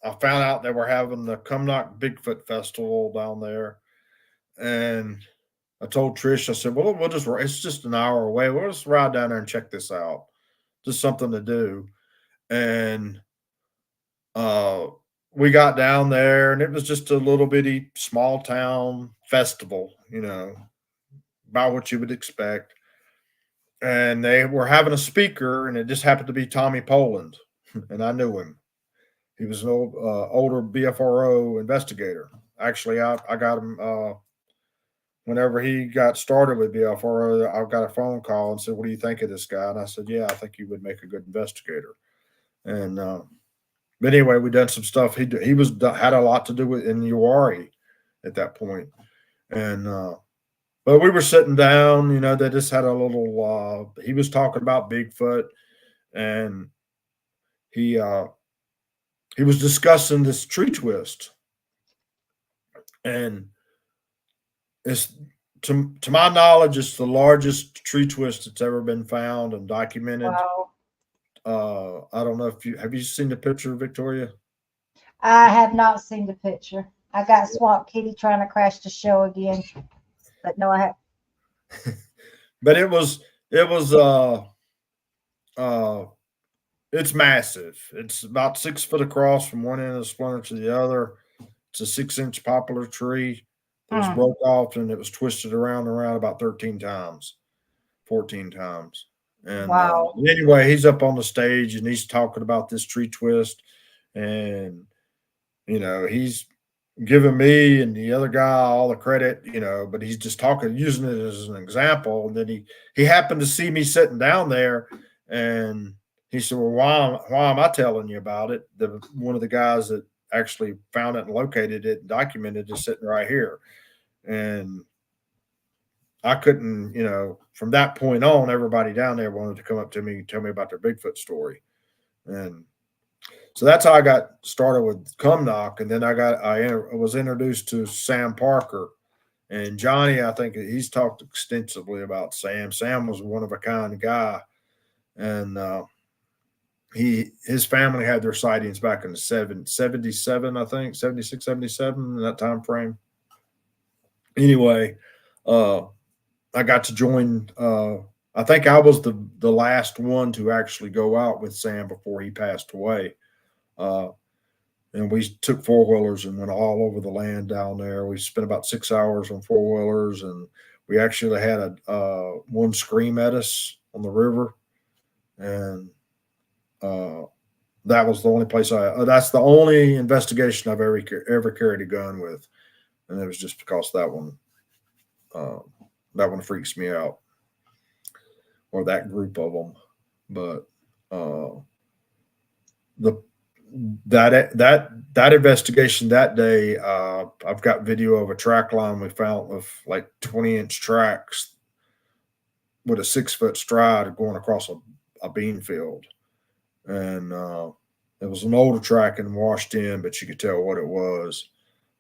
I found out they were having the Cumnock Bigfoot Festival down there, and I told Trish, I said, "Well, we'll just it's just an hour away. We'll just ride down there and check this out. Just something to do." And uh, we got down there, and it was just a little bitty small town festival, about what you would expect. And they were having a speaker, and it just happened to be Tommy Poland, and I knew him. He was an older BFRO investigator. Actually, I got him whenever he got started with BFRO. I got a phone call and said, "What do you think of this guy?" And I said, "Yeah, I think he would make a good investigator." And but anyway, we done some stuff. He had a lot to do with in Uwari at that point, and but we were sitting down. They just had a little. He was talking about Bigfoot, and he was discussing this tree twist, and it's to my knowledge, it's the largest tree twist that's ever been found and documented. Wow. I don't know if have you seen the picture, Victoria? I have not seen the picture. I got Swamp Kitty trying to crash the show again, but no, I have. But it's massive. It's about 6 foot across from one end of the splinter to the other. It's a 6-inch poplar tree that was broke off, and it was twisted around and around about 13 times, 14 times. And Wow. anyway, he's up on the stage and he's talking about this tree twist, and he's giving me and the other guy all the credit, but he's just talking, using it as an example. And then he happened to see me sitting down there, and he said, "Well, why am I telling you about it? One of the guys that actually found it and located it and documented is sitting right here." And I couldn't, from that point on, everybody down there wanted to come up to me and tell me about their Bigfoot story. And so that's how I got started with Cumnock. And then I was introduced to Sam Parker. And Johnny, I think he's talked extensively about Sam. Sam was one of a kind guy. And his family had their sightings back in the 77, I think, 76, 77, in that time frame. Anyway, I got to join. I think I was the last one to actually go out with Sam before he passed away. And we took 4-wheelers and went all over the land down there. We spent about 6 hours on 4-wheelers, and we actually had one scream at us on the river, and that was the only place that's the only investigation I've ever carried a gun with, and it was just because that one freaks me out, or that group of them. But that investigation that day, I've got video of a track line we found of like 20-inch tracks with a 6-foot stride going across a bean field, and it was an older track and washed in, but you could tell what it was.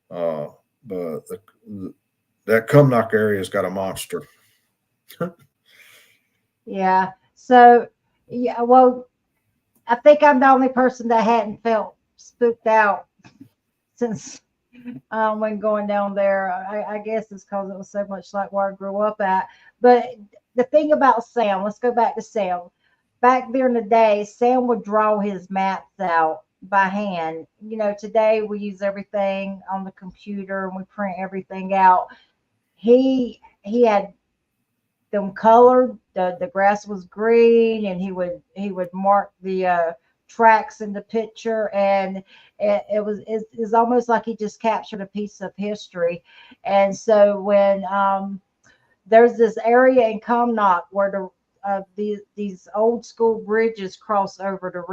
But that Cumnock area's got a monster. Yeah. So, yeah, well, I think I'm the only person that hadn't felt spooked out since when going down there. I guess it's because it was so much like where I grew up at. But the thing about Sam, let's go back to Sam. Back there in the day, Sam would draw his maps out by hand. Today we use everything on the computer and we print everything out. He had them colored. The grass was green, and he would mark the tracks in the picture, and it's almost like he just captured a piece of history. And so when there's this area in Cumnock where these old school bridges cross over the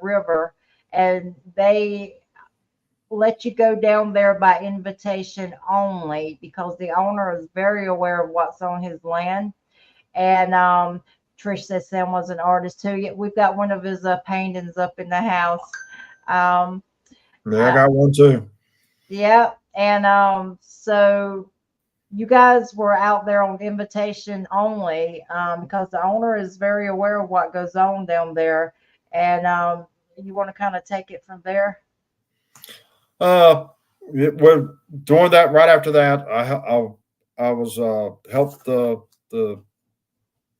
river, and they let you go down there by invitation only, because the owner is very aware of what's on his land. And Trish says Sam was an artist too. Yet we've got one of his paintings up in the house. Yeah, I got one too. Yeah, and so you guys were out there on invitation only, because the owner is very aware of what goes on down there. And you want to kind of take it from there? Uh, well, doing that right after that, I was helped the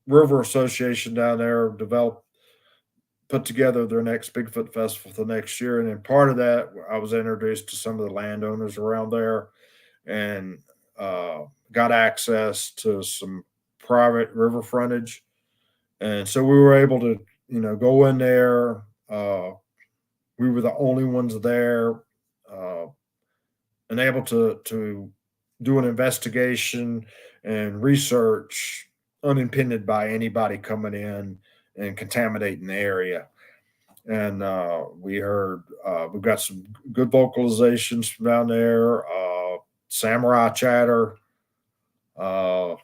River Association down there put together their next Bigfoot festival for the next year, and then part of that, I was introduced to some of the landowners around there, and got access to some private river frontage, and so we were able to go in there. We were the only ones there, uh, and able to do an investigation and research unimpeded by anybody coming in and contaminating the area. And we've got some good vocalizations from down there. Samurai chatter. Uh,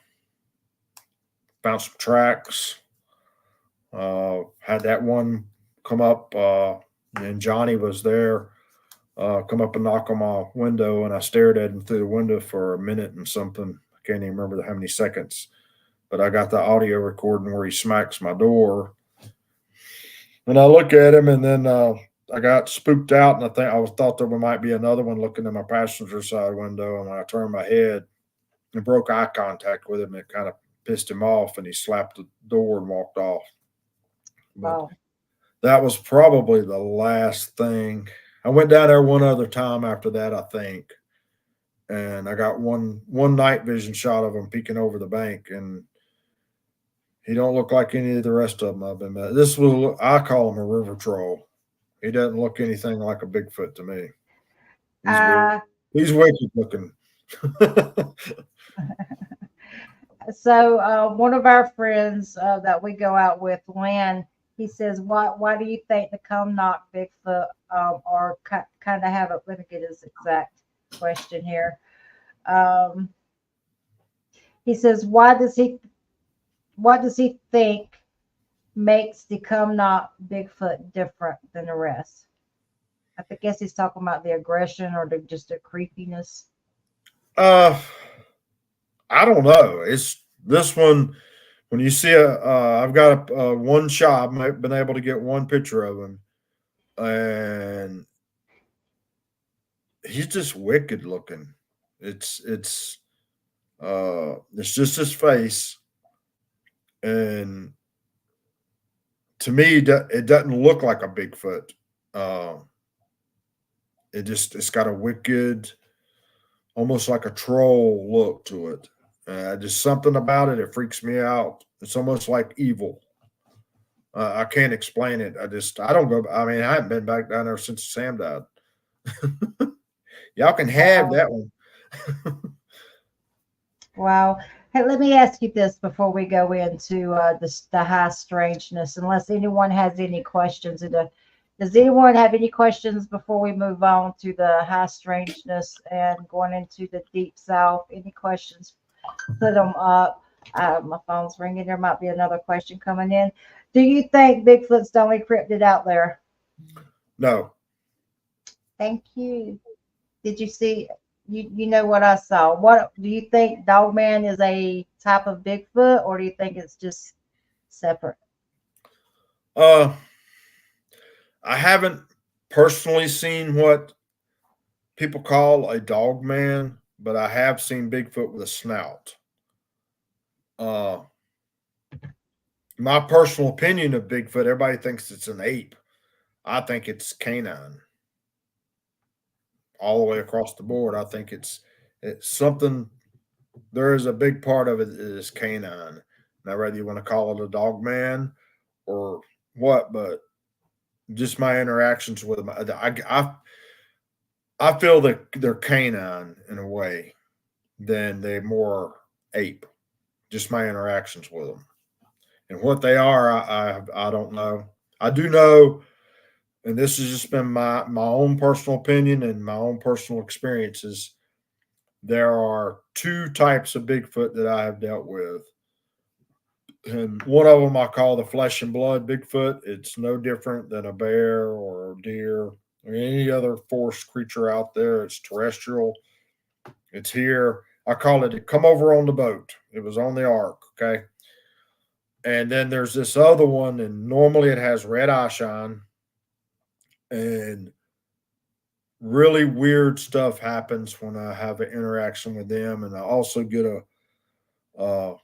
Found some tracks. Had that one come up, and Johnny was there. Come up and knock on my window, and I stared at him through the window for a minute and something. I can't even remember how many seconds, but I got the audio recording where he smacks my door, and I look at him, and then I got spooked out, and I thought there might be another one looking in my passenger side window, and when I turned my head and broke eye contact with him, it kind of pissed him off, and he slapped the door and walked off. But Oh, that was probably the last thing. I went down there one other time after that, I think, and I got one night vision shot of him peeking over the bank, and he don't look like any of the rest of them I've been met. I call him a river troll. He doesn't look anything like a Bigfoot to me. He's weird. uh, He's wicked looking. so one of our friends that we go out with, Lynn, he says, why do you think the come knock Bigfoot or kind of have it? Let me get his exact question here. Um, he says, what does he think makes the come knock Bigfoot different than the rest? Guess he's talking about the aggression or just the creepiness. uh, I don't know. It's this one. When you see I've got one shot. I've been able to get one picture of him, and he's just wicked looking. It's just his face, and to me, it doesn't look like a Bigfoot. Uh, it's got a wicked, almost like a troll look to it. Just something about it. It freaks me out. It's almost like evil. I can't explain it. I don't go. I mean, I haven't been back down there since Sam died. Y'all can have Wow. that one. Wow. Hey, let me ask you this before we go into the high strangeness, unless anyone has any questions. Does anyone have any questions before we move on to the high strangeness and going into the deep south? Any questions? Put them up. My phone's ringing. There might be another question coming in. Do you think Bigfoot's the only cryptid out there? No. Thank you. Did you see? You know what I saw. What do you think? Dogman is a type of Bigfoot, or do you think it's just separate? Uh, I haven't personally seen what people call a dog man, but I have seen Bigfoot with a snout. Uh, my personal opinion of Bigfoot, everybody thinks it's an ape. I think it's canine all the way across the board. I think it's something. There is a big part of it is canine. Now, whether you want to call it a dog man or what, but just my interactions with them, I feel that they're canine in a way than they're more ape. Just my interactions with them and what they are, I don't know. I do know, and this has just been my own personal opinion and my own personal experiences. There are two types of Bigfoot that I have dealt with. And one of them I call the flesh and blood Bigfoot. It's no different than a bear or a deer or any other forest creature out there. It's terrestrial. It's here. I call it come over on the boat. It was on the ark. Okay. And then there's this other one, and normally it has red eye shine. And really weird stuff happens when I have an interaction with them, and I also get a uh,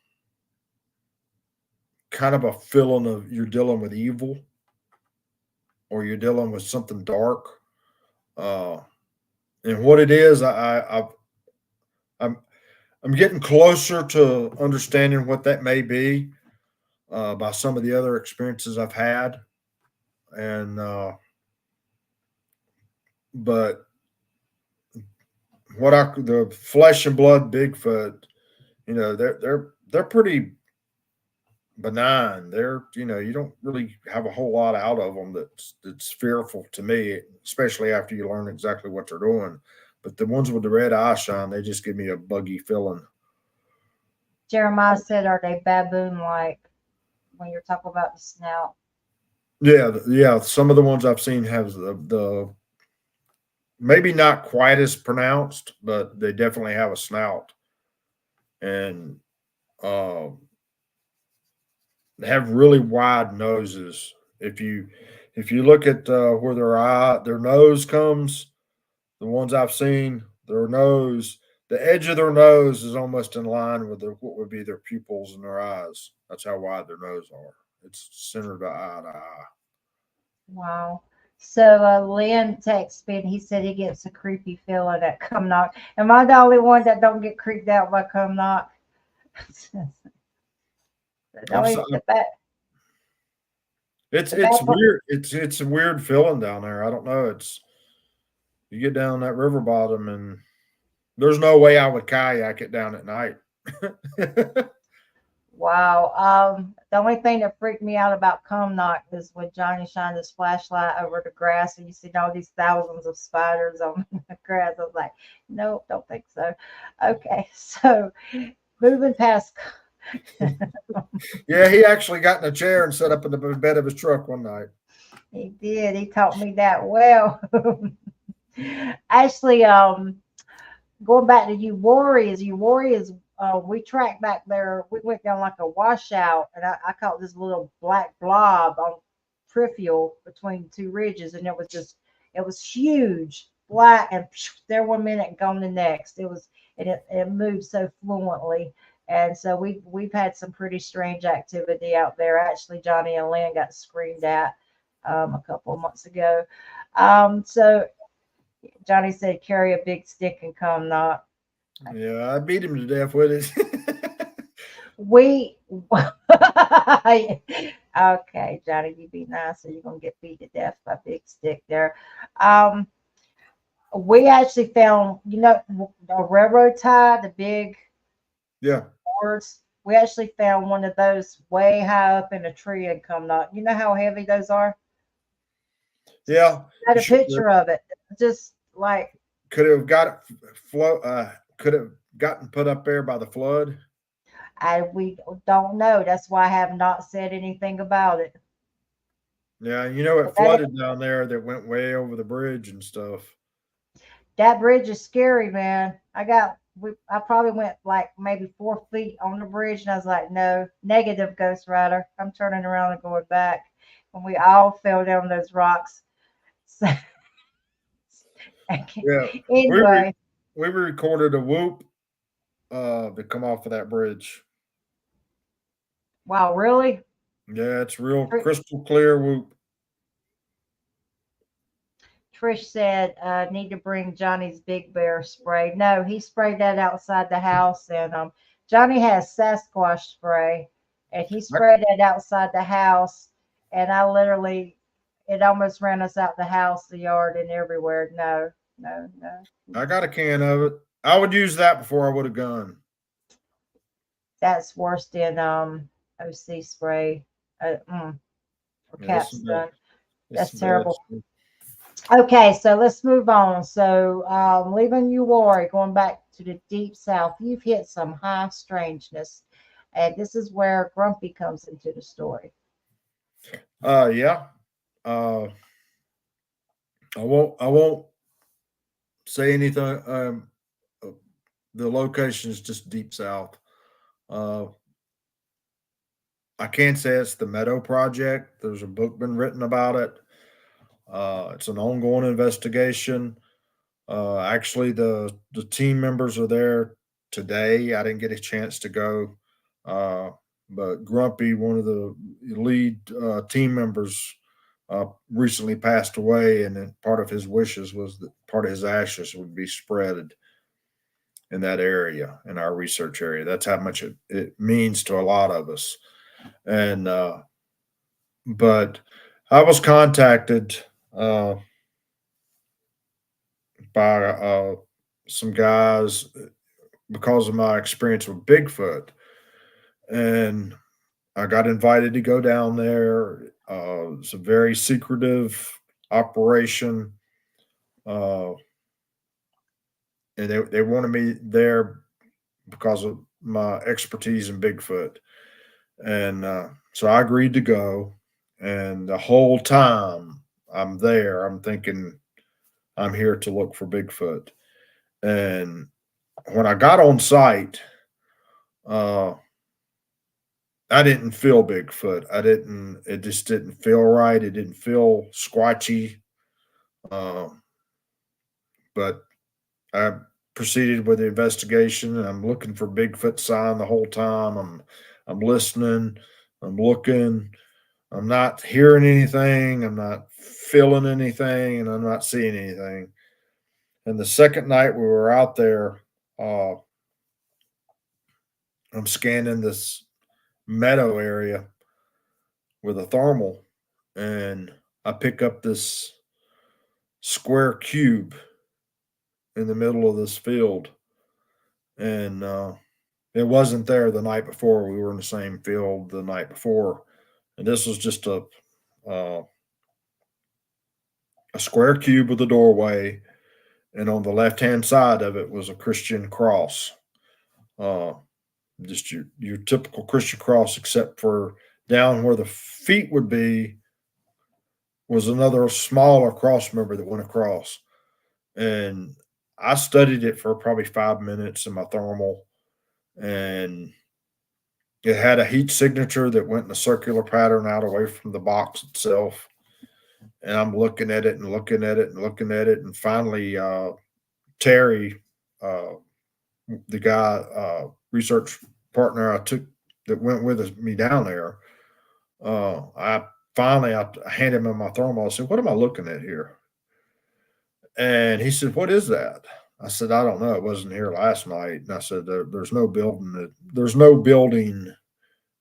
kind of a feeling of you're dealing with evil or you're dealing with something dark. Uh, and what it is, I'm I'm getting closer to understanding what that may be by some of the other experiences I've had, and but the flesh and blood Bigfoot, they're pretty benign. They're you don't really have a whole lot out of them that's fearful to me, especially after you learn exactly what they're doing. But the ones with the red eye shine, they just give me a buggy feeling. Jeremiah said, "Are they baboon-like?" When you're talking about the snout. Yeah. Some of the ones I've seen have the maybe not quite as pronounced, but they definitely have a snout, and uh, they have really wide noses. If you look at where their nose comes, the ones I've seen, the edge of their nose is almost in line with what would be their pupils and their eyes. That's how wide their nose are. It's centered eye to eye. Wow. So Lynn texted me and he said he gets a creepy feeling at come knock. Am I the only one that don't get creeped out by come knock? I'm Don't so, even, the it's bad part, weird. It's a weird feeling down there. I don't know. It's you get down that river bottom, and there's no way I would kayak it down at night. wow. The only thing that freaked me out about come knock is when Johnny shined his flashlight over the grass and you see all these thousands of spiders on the grass. I was like, nope, don't think so. Okay, so moving past. Yeah, he actually got in a chair and sat up in the bed of his truck one night. He did. He taught me that well. Actually, going back to you warriors, we tracked back there. We went down like a washout, and I caught this little black blob on peripheral between two ridges, and it was huge, black, and there one minute and gone the next. It moved so fluently. And so we've had some pretty strange activity out there. Actually, Johnny and Lynn got screamed at a couple of months ago. So Johnny said, carry a big stick and come not. Yeah, I beat him to death with it. We okay, Johnny, you be nice, or you're gonna get beat to death by a big stick there. Um, we actually found, a railroad tie, the big Yeah, boards. We actually found one of those way high up in a tree and come not. You know how heavy those are? yeah. I had a picture of it. Just like Could have got it float. Could have gotten put up there by the flood. we don't know. That's why I have not said anything about it. Yeah, it That flooded down there. That went way over the bridge and stuff. That bridge is scary, man. I probably went like maybe 4 feet on the bridge, and I was like, no, negative, Ghost Rider. I'm turning around and going back. And we all fell down those rocks. So, Yeah, we re- anyway, we recorded a whoop to come off of that bridge. wow, really? Yeah, it's real crystal clear whoop. Trish said, need to bring Johnny's Big Bear spray. No, he sprayed that outside the house. And Johnny has Sasquatch spray, and he I, sprayed that outside the house. And it almost ran us out the house, the yard, and everywhere. No, no, no. I got a can of it. I would use that before I would have gone. That's worse than OC spray or Yeah, this is bad. capstone. This That's is bad. terrible. Okay, so let's move on. So, leaving you, Lori, going back to the deep south, you've hit some high strangeness, and this is where Grumpy comes into the story. Yeah. Uh, I won't say anything. Uh, the location is just deep south. Uh, I can't say it's the Meadow Project. There's a book been written about it. It's an ongoing investigation. Actually, the team members are there today. I didn't get a chance to go, uh, but Grumpy, one of the lead team members, recently passed away, and then part of his wishes was that part of his ashes would be spread in that area, in our research area. That's how much it means to a lot of us. And but I was contacted uh, by some guys because of my experience with Bigfoot, and I got invited to go down there. It's a very secretive operation, uh, and they wanted me there because of my expertise in Bigfoot, and so I agreed to go. And the whole time I'm there, I'm thinking I'm here to look for Bigfoot. And when I got on site, uh, I didn't feel Bigfoot. I didn't. It just didn't feel right. It didn't feel squatchy. Uh, but I proceeded with the investigation. And I'm looking for Bigfoot sign the whole time. I'm listening. I'm looking. I'm not hearing anything. I'm not feeling anything, and I'm not seeing anything. And the second night we were out there, uh, I'm scanning this meadow area with a thermal, and I pick up this square cube in the middle of this field, and it wasn't there the night before. We were in the same field the night before, and this was just uh, a square cube with a doorway, and on the left hand side of it was a Christian cross, uh, just your typical Christian cross, except for down where the feet would be was another smaller cross member that went across. And I studied it for probably 5 minutes in my thermal, and it had a heat signature that went in a circular pattern out away from the box itself. And I'm looking at it and looking at it and looking at it, and finally, Terry, uh, the guy, research partner I took that went with me down there, I finally I handed him my thermal. I said, "What am I looking at here?" And he said, "What is that?" I said, "I don't know. It wasn't here last night." And I said, "There's no building. There's no building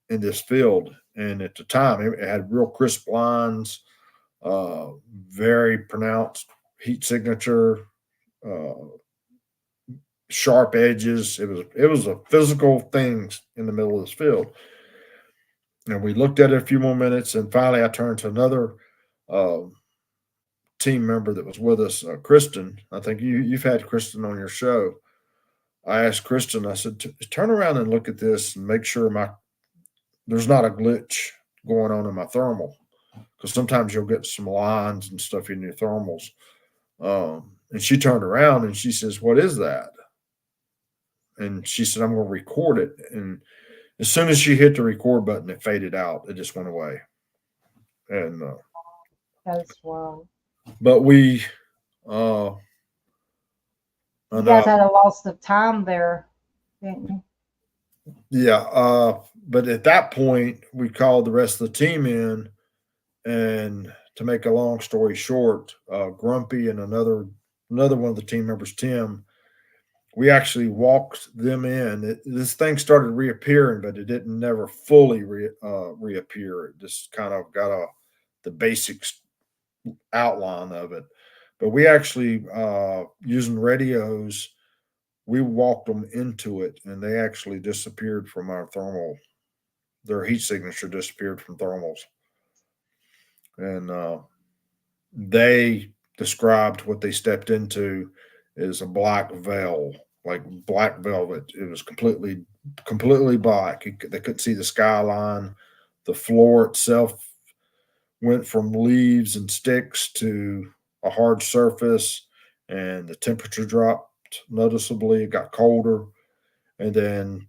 in this field." And at the time, it had real crisp lines, uh, very pronounced heat signature, uh, sharp edges. It was a physical thing in the middle of this field. And we looked at it a few more minutes, and finally, I turned to another uh, team member that was with us, Kristen. I think you've had Kristen on your show. I asked Kristen. I said, "Turn around and look at this and make sure there's not a glitch going on in my thermal, because sometimes you'll get some lines and stuff in your thermals." And she turned around and she says, "What is that?" And she said, "I'm going to record it." And as soon as she hit the record button, it faded out. It just went away. And That's wild. but we, uh, You and guys had a loss of time there, didn't you? yeah, but at that point, we called the rest of the team in, and to make a long story short, Grumpy and another one of the team members, Tim, we actually walked them in. This thing started reappearing, but it didn't never fully reappear. It just kind of got the basics outline of it. But we actually, using radios, we walked them into it, and they actually disappeared from our thermal. Their heat signature disappeared from thermals, and they described what they stepped into as a black veil, like black velvet. It was completely black. They couldn't see the skyline. The floor itself went from leaves and sticks to a hard surface, and the temperature dropped noticeably. It got colder, and then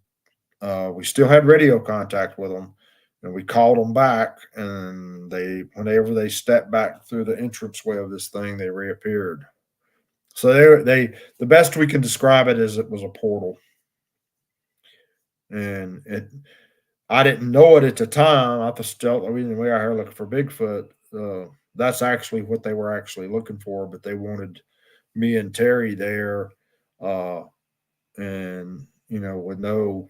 we still had radio contact with them, and we called them back. And whenever they stepped back through the entranceway of this thing, they reappeared. So the best we can describe it is it was a portal, and I didn't know it at the time. I was still we were out here looking for Bigfoot. That's actually what they were actually looking for, but they wanted me and Terry there, uh, and with no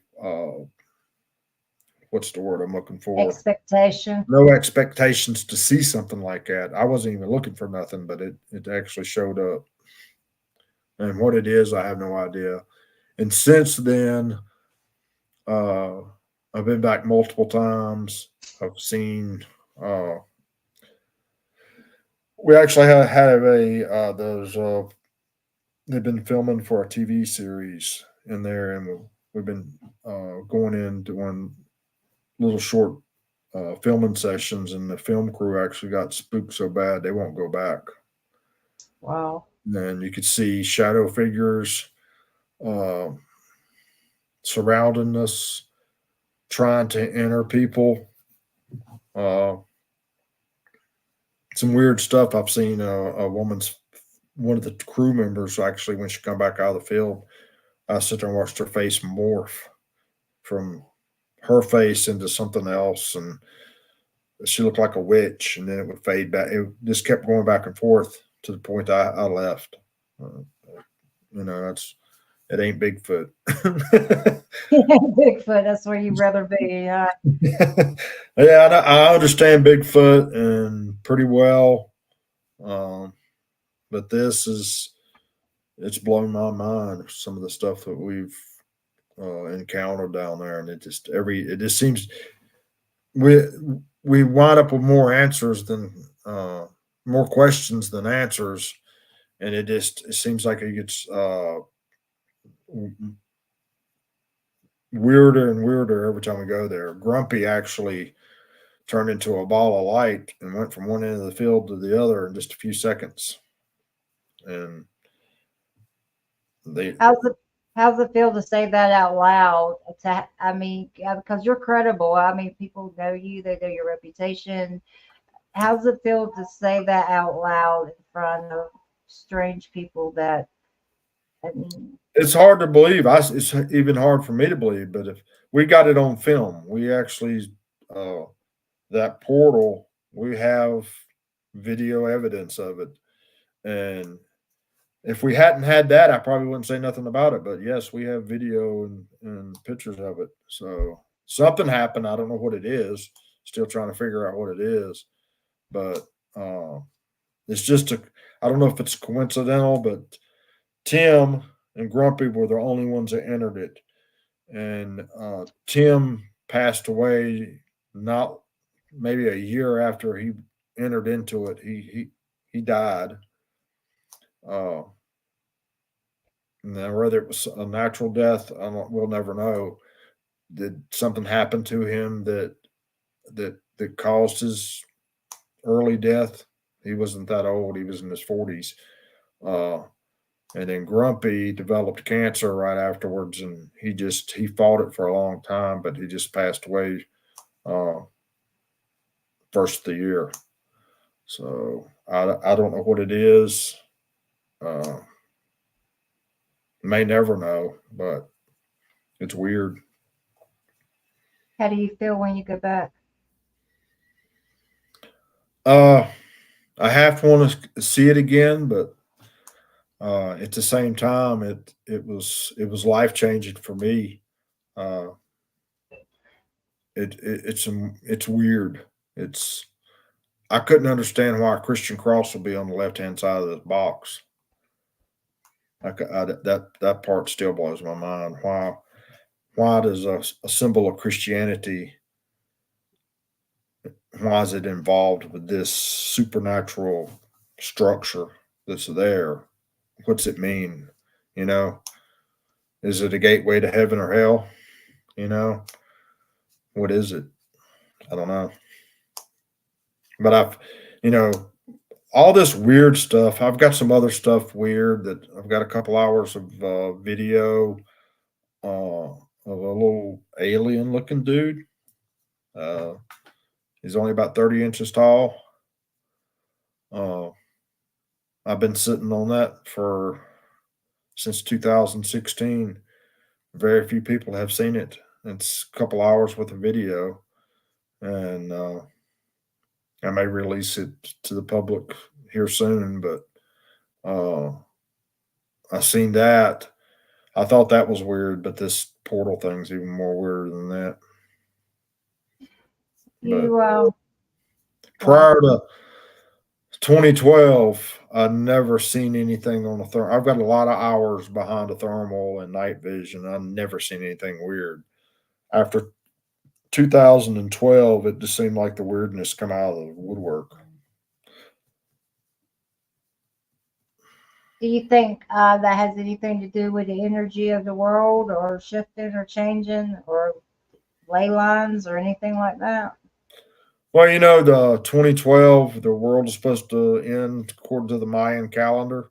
what's the word I'm looking for? Expectation. No expectations to see something like that. I wasn't even looking for nothing, but it actually showed up. And what it is, I have no idea. And since then, uh, I've been back multiple times. I've seen. We actually have a those. They've been filming for a TV series in there, and we've been going in doing little short filming sessions, and the film crew actually got spooked so bad they won't go back. Wow. And you could see shadow figures uh, surrounding us, trying to enter people. Uh, some weird stuff I've seen. One of the crew members actually, when she come back out of the field, I sit there and watched her face morph from her face into something else, and she looked like a witch, and then it would fade back. It just kept going back and forth to the point I left. Uh, that's it ain't Bigfoot. Bigfoot, that's where you'd rather be. Yeah, I understand Bigfoot and pretty well, um, but it's blown my mind. Some of the stuff that we've encountered down there, and it just seems we we wind up with more questions than answers, and it seems like it gets weirder and weirder every time we go there. Grumpy actually turned into a ball of light and went from one end of the field to the other in just a few seconds. And they How's it how's it feel to say that out loud? I mean, yeah, because you're credible. I mean, people know you, they know your reputation. How's it feel to say that out loud in front of strange people that I mean, it's hard to believe. It's even hard for me to believe. But if we got it on film, we actually uh, that portal. We have video evidence of it, and if we hadn't had that, I probably wouldn't say nothing about it. But yes, we have video and pictures of it. So something happened. I don't know what it is. Still trying to figure out what it is. But uh, it's just I don't know if it's coincidental, but Tim and Grumpy were the only ones that entered it. And Tim passed away not maybe a year after he entered into it. He died. Uh, Now, whether it was a natural death, we'll never know. Did something happen to him that caused his early death? He wasn't that old; he was in his 40s. Uh, and then Grumpy developed cancer right afterwards, and he fought it for a long time, but he just passed away uh, first of the year. So I don't know what it is. Uh, may never know, but it's weird. how do you feel when you go back? Uh, I have to want to see it again, but at the same time, it was life changing for me. Uh, it's weird. It's I couldn't understand why a Christian cross would be on the left hand side of this box. That part still blows my mind. Why does a symbol of Christianity? Why is it involved with this supernatural structure that's there? What's it mean? You know, is it a gateway to heaven or hell? You know, what is it? I don't know. But you know, all this weird stuff. I've got some other stuff weird that I've got a couple hours of video of a little alien looking dude. Uh, he's only about 30 inches tall. Uh, I've been sitting on that for since 2016. Very few people have seen it. It's a couple hours with a video, and I may release it to the public here soon. But uh, I seen that. I thought that was weird, but this portal thing's even more weird than that. But You well, prior to 2012, I'd never seen anything on the thermal. I've got a lot of hours behind a thermal and night vision. I've never seen anything weird. After 2012, it just seemed like the weirdness come out of the woodwork. do you think that has anything to do with the energy of the world, or shifting, or changing, or ley lines, or anything like that? Well, the 2012, the world is supposed to end according to the Mayan calendar.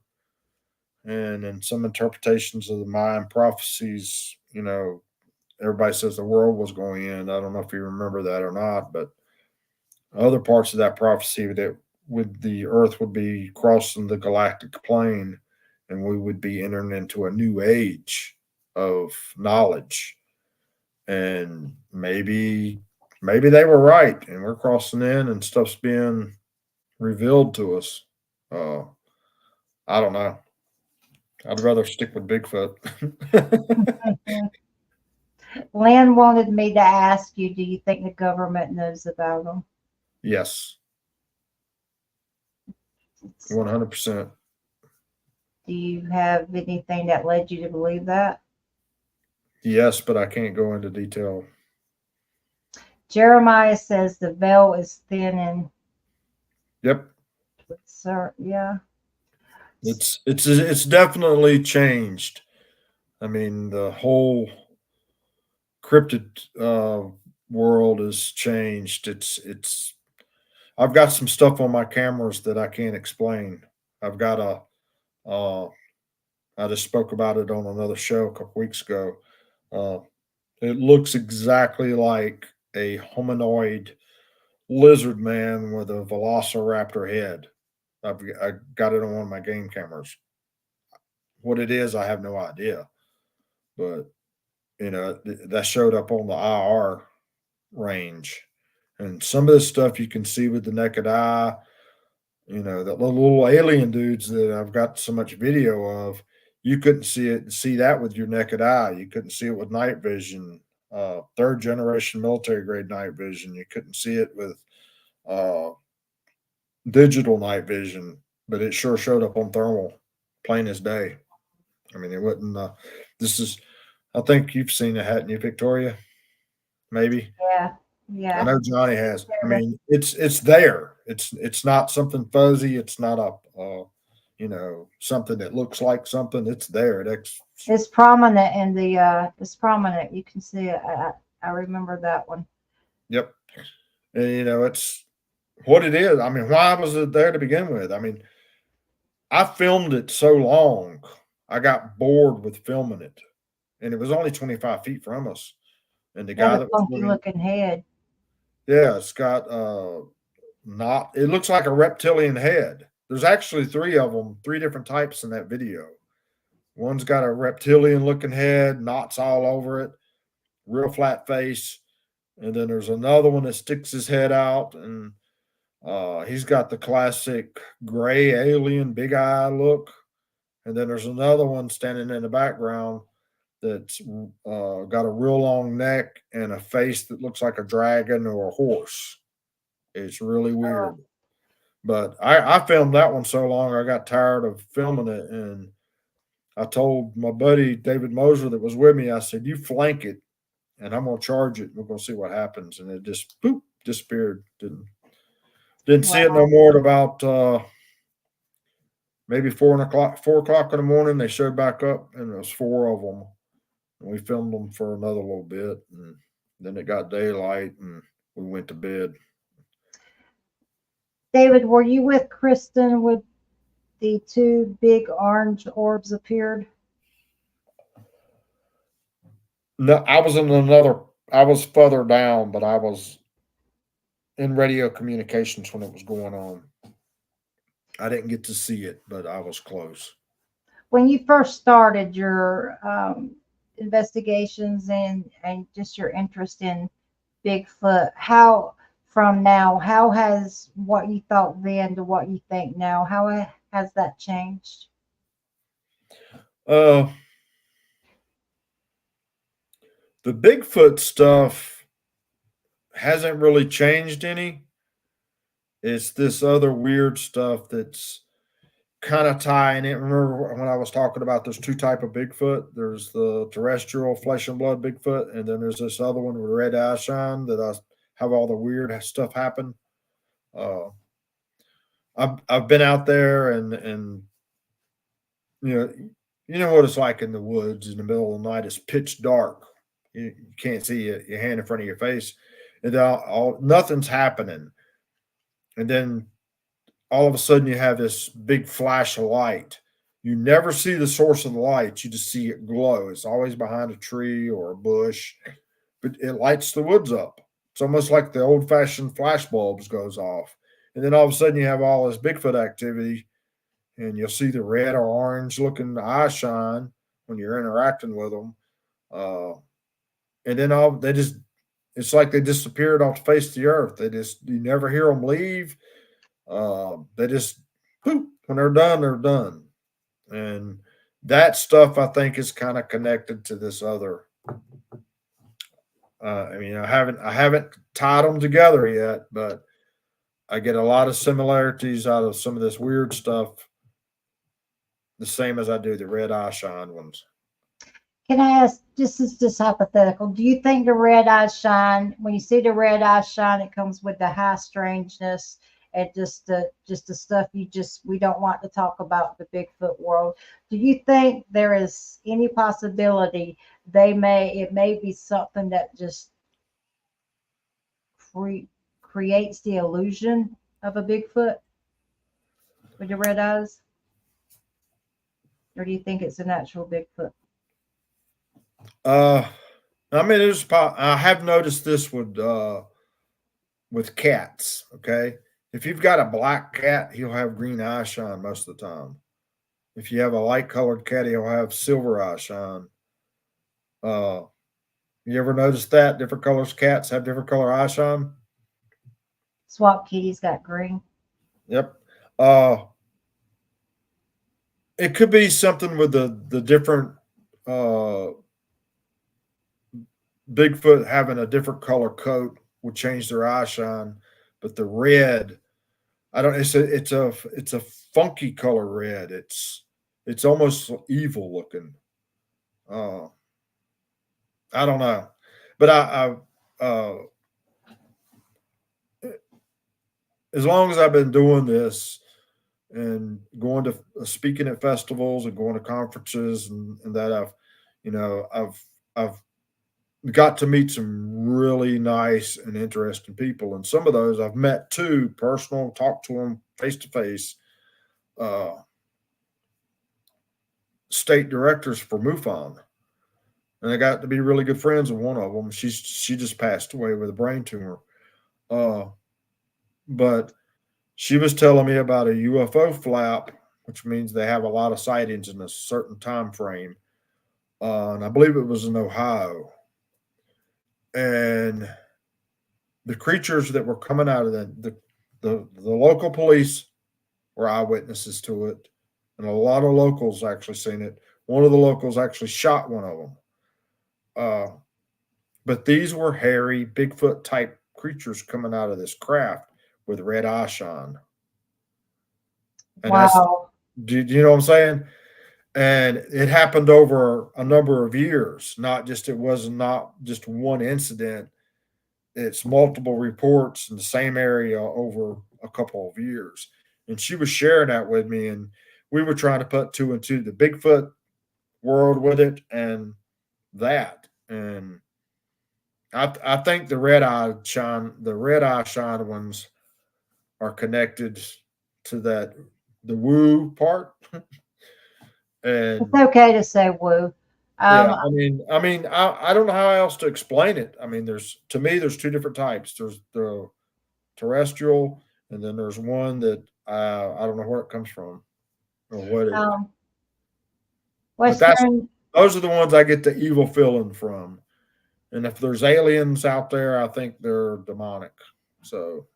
And in some interpretations of the Mayan prophecies, everybody says the world was going to end. I don't know if you remember that or not, but other parts of that prophecy that the Earth would be crossing the galactic plane, and we would be entering into a new age of knowledge. And maybe they were right, and we're crossing in, and stuff's being revealed to us. Uh, I don't know. I'd rather stick with Bigfoot. Lynn wanted me to ask you, do you think the government knows about them? Yes, 100%. Do you have anything that led you to believe that? Yes, but I can't go into detail. Jeremiah says the veil is thinning. Yep, Sir, yeah. it's definitely changed. I mean, the whole cryptid world has changed. It's. I've got some stuff on my cameras that I can't explain. I've got a. Uh, I just spoke about it on another show a couple weeks ago. Uh, it looks exactly like a humanoid lizard man with a velociraptor head. I got it on one of my game cameras. What it is, I have no idea. But that showed up on the IR range, and some of this stuff you can see with the naked eye. That little alien dudes that I've got so much video of. You couldn't see that with your naked eye. You couldn't see it with night vision. Third generation military grade night vision. You couldn't see it with uh, digital night vision, but it sure showed up on thermal, plain as day. I mean, it wasn't. This is. I think you've seen it, hadn't you, Victoria? Maybe. Yeah, I yeah. know Johnny has. I mean, it's there. It's not something fuzzy. It's not something that looks like something. It's there. It's prominent in the. It's prominent. You can see it. I remember that one. Yep. And it's what it is. I mean, why was it there to begin with? I mean, I filmed it so long, I got bored with filming it, and it was only 25 feet from us. And the It had guy a that was funky with me, looking head. yeah, it's got not. It looks like a reptilian head. There's actually three of them, three different types in that video. One's got a reptilian looking head, knots all over it, real flat face, and then there's another one that sticks his head out, and he's got the classic gray alien big eye look. And then there's another one standing in the background that's got a real long neck and a face that looks like a dragon or a horse. It's really Oh, weird. But I filmed that one so long I got tired of filming it, and I told my buddy David Moser that was with me, I said, "You flank it, and I'm gonna charge it. And we're gonna see what happens." And it just boop disappeared. Didn't see it no wow. more at about maybe 4 o'clock in the morning. They showed back up, and there was four of them. And we filmed them for another little bit, and then it got daylight, and we went to bed. David, were you with Kristen when the two big orange orbs appeared? No, I was in another. I was further down, but I was in radio communications when it was going on. I didn't get to see it, but I was close. When you first started your investigations and just your interest in Bigfoot, how from now, how has what you thought then to what you think now, how has that changed? Uh, the Bigfoot stuff hasn't really changed any. It's this other weird stuff that's kind of tying it. Remember when I was talking about there's two type of Bigfoot? There's the terrestrial flesh and blood Bigfoot, and then there's this other one with red eye shine that I have all the weird stuff happen. Uh, I've been out there and you know you know what it's like in the woods in the middle of the night. It's pitch dark. You can't see your hand in front of your face, and nothing's happening. And then all of a sudden you have this big flash of light. You never see the source of the light. You just see it glow. It's always behind a tree or a bush, but it lights the woods up. It's almost like the old fashioned flash bulbs goes off. And then all of a sudden you have all this Bigfoot activity and you'll see the red or orange looking eye shine when you're interacting with them. Uh, and then they just, it's like they disappeared off the face of the earth. You never hear them leave. They just poop when they're done. They're done, and that stuff I think is kind of connected to this other. I mean, I haven't tied them together yet, but I get a lot of similarities out of some of this weird stuff, the same as I do the red eye shine ones. Can I ask, this is just hypothetical, do you think the red eyes shine, when you see the red eyes shine, it comes with the high strangeness and just the stuff we don't want to talk about the Bigfoot world. Do you think there is any possibility it may be something that just cre- creates the illusion of a Bigfoot with the red eyes? Or do you think it's a natural Bigfoot? Uh, I mean, I have noticed this with cats. Okay, if you've got a black cat, he'll have green eye shine most of the time. If you have a light colored cat, he'll have silver eye shine. Uh, you ever notice that different colors cats have different color eye shine? Swamp kitty's got green. Yep. Uh, it could be something with the different uh, Bigfoot having a different color coat would change their eye shine, but the red, I don't. It's a funky color red. It's almost evil looking. Uh, I don't know, but as long as I've been doing this and going to speaking at festivals and going to conferences and that I've got to meet some really nice and interesting people, and some of those I've met too, personal, talked to them face to face. State directors for MUFON, and I got to be really good friends with one of them. She just passed away with a brain tumor, uh, but she was telling me about a UFO flap, which means they have a lot of sightings in a certain time frame, and I believe it was in Ohio, and the creatures that were coming out of the local police were eyewitnesses to it, and a lot of locals actually seen it. One of the locals actually shot one of them. Uh, but these were hairy Bigfoot type creatures coming out of this craft with red eye shine, and Wow. do you know what I'm saying? And it happened over a number of years. It was not just one incident. It's multiple reports in the same area over a couple of years. And she was sharing that with me, and we were trying to put two and two, the Bigfoot world with it and that. And I think the red eye shine ones are connected to the woo part. It's And okay to say woo. yeah, Um, I don't know how else to explain it. I mean, there's two different types. There's the terrestrial, and then there's one that I don't know where it comes from or what it. Um, But Western those are the ones I get the evil feeling from. And if there's aliens out there, I think they're demonic. So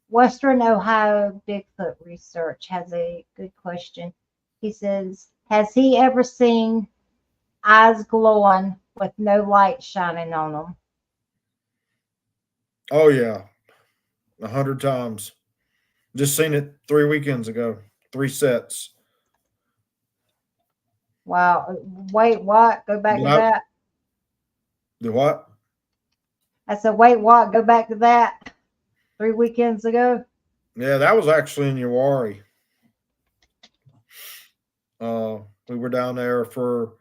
Western Ohio Bigfoot Research has a good question. He says, has he ever seen eyes glowing with no light shining on them? oh yeah, 100 times. Just seen it 3 weekends ago. 3 sets. Wow. Wait, what? Go back But to that. the what? I said, wait, what? Go back to that. 3 weekends ago. Yeah, that was actually in Uwari. We were down there for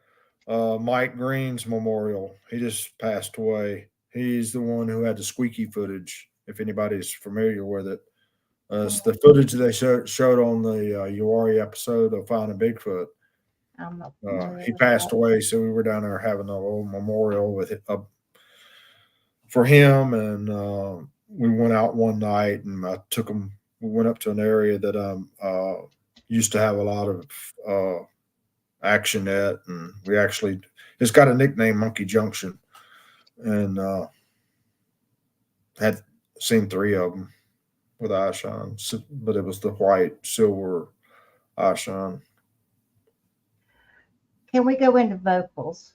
Mike Green's memorial. He just passed away. He's the one who had the squeaky footage. If anybody's familiar with it, it's the footage they showed on the Uwari episode of Finding Bigfoot. I'm not familiar He with passed that. away, so we were down there having a little memorial with it, for him, and we went out one night, and I took him. We went up to an area that used to have a lot of action at, and we actually it's got a nickname, Monkey Junction, and had seen 3 of them with eye shine, but it was the white silver eye shine. Can we go into vocals?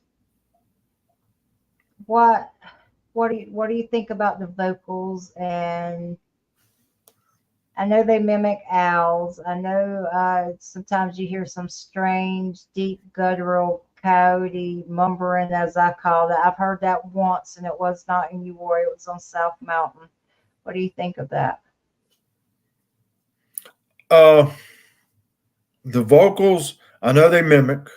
What what do you think about the vocals? And I know they mimic owls. I know sometimes you hear some strange, deep, guttural, coyote mumbling, as I call it. I've heard that once, and it was not in Uwar. It was on South Mountain. What do you think of that? Uh, the vocals, I know they mimic.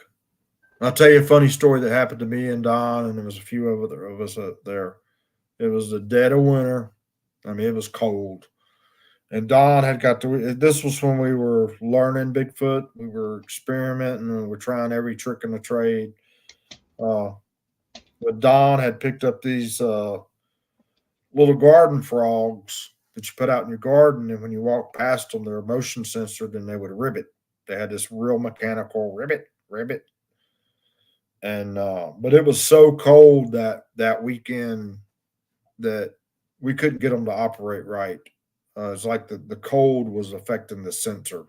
I'll tell you a funny story that happened to me and Don, and there was a few of us up there. It was the dead of winter. I mean, it was cold. And Don had got to, this was when we were learning Bigfoot. We were experimenting and we were trying every trick in the trade. Uh, but Don had picked up these little garden frogs that you put out in your garden. And when you walk past them, they're motion censored and they would ribbit. They had this real mechanical ribbit, ribbit. And, but it was so cold that weekend that we couldn't get them to operate right. It's like the cold was affecting the sensor.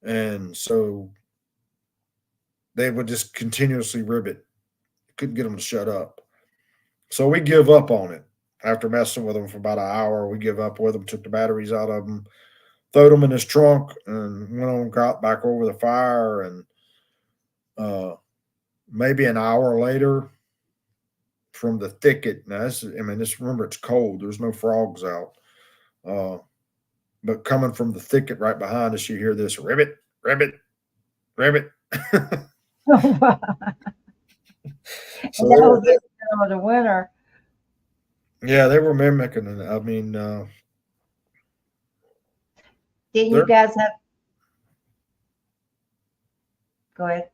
And so they would just continuously ribbit. Couldn't get them to shut up. So we give up on it. After messing with them for about an hour, we give up with them, took the batteries out of them, throwed them in his trunk, and went on, got back over the fire. And maybe an hour later, from the thicket, now this is, I mean, this, remember, it's cold. There's no frogs out. But coming from the thicket right behind us, you hear this ribbit, ribbit, ribbit. So That was in the middle of the winter. yeah, they were mimicking it. I mean, Didn't you guys have? Go ahead.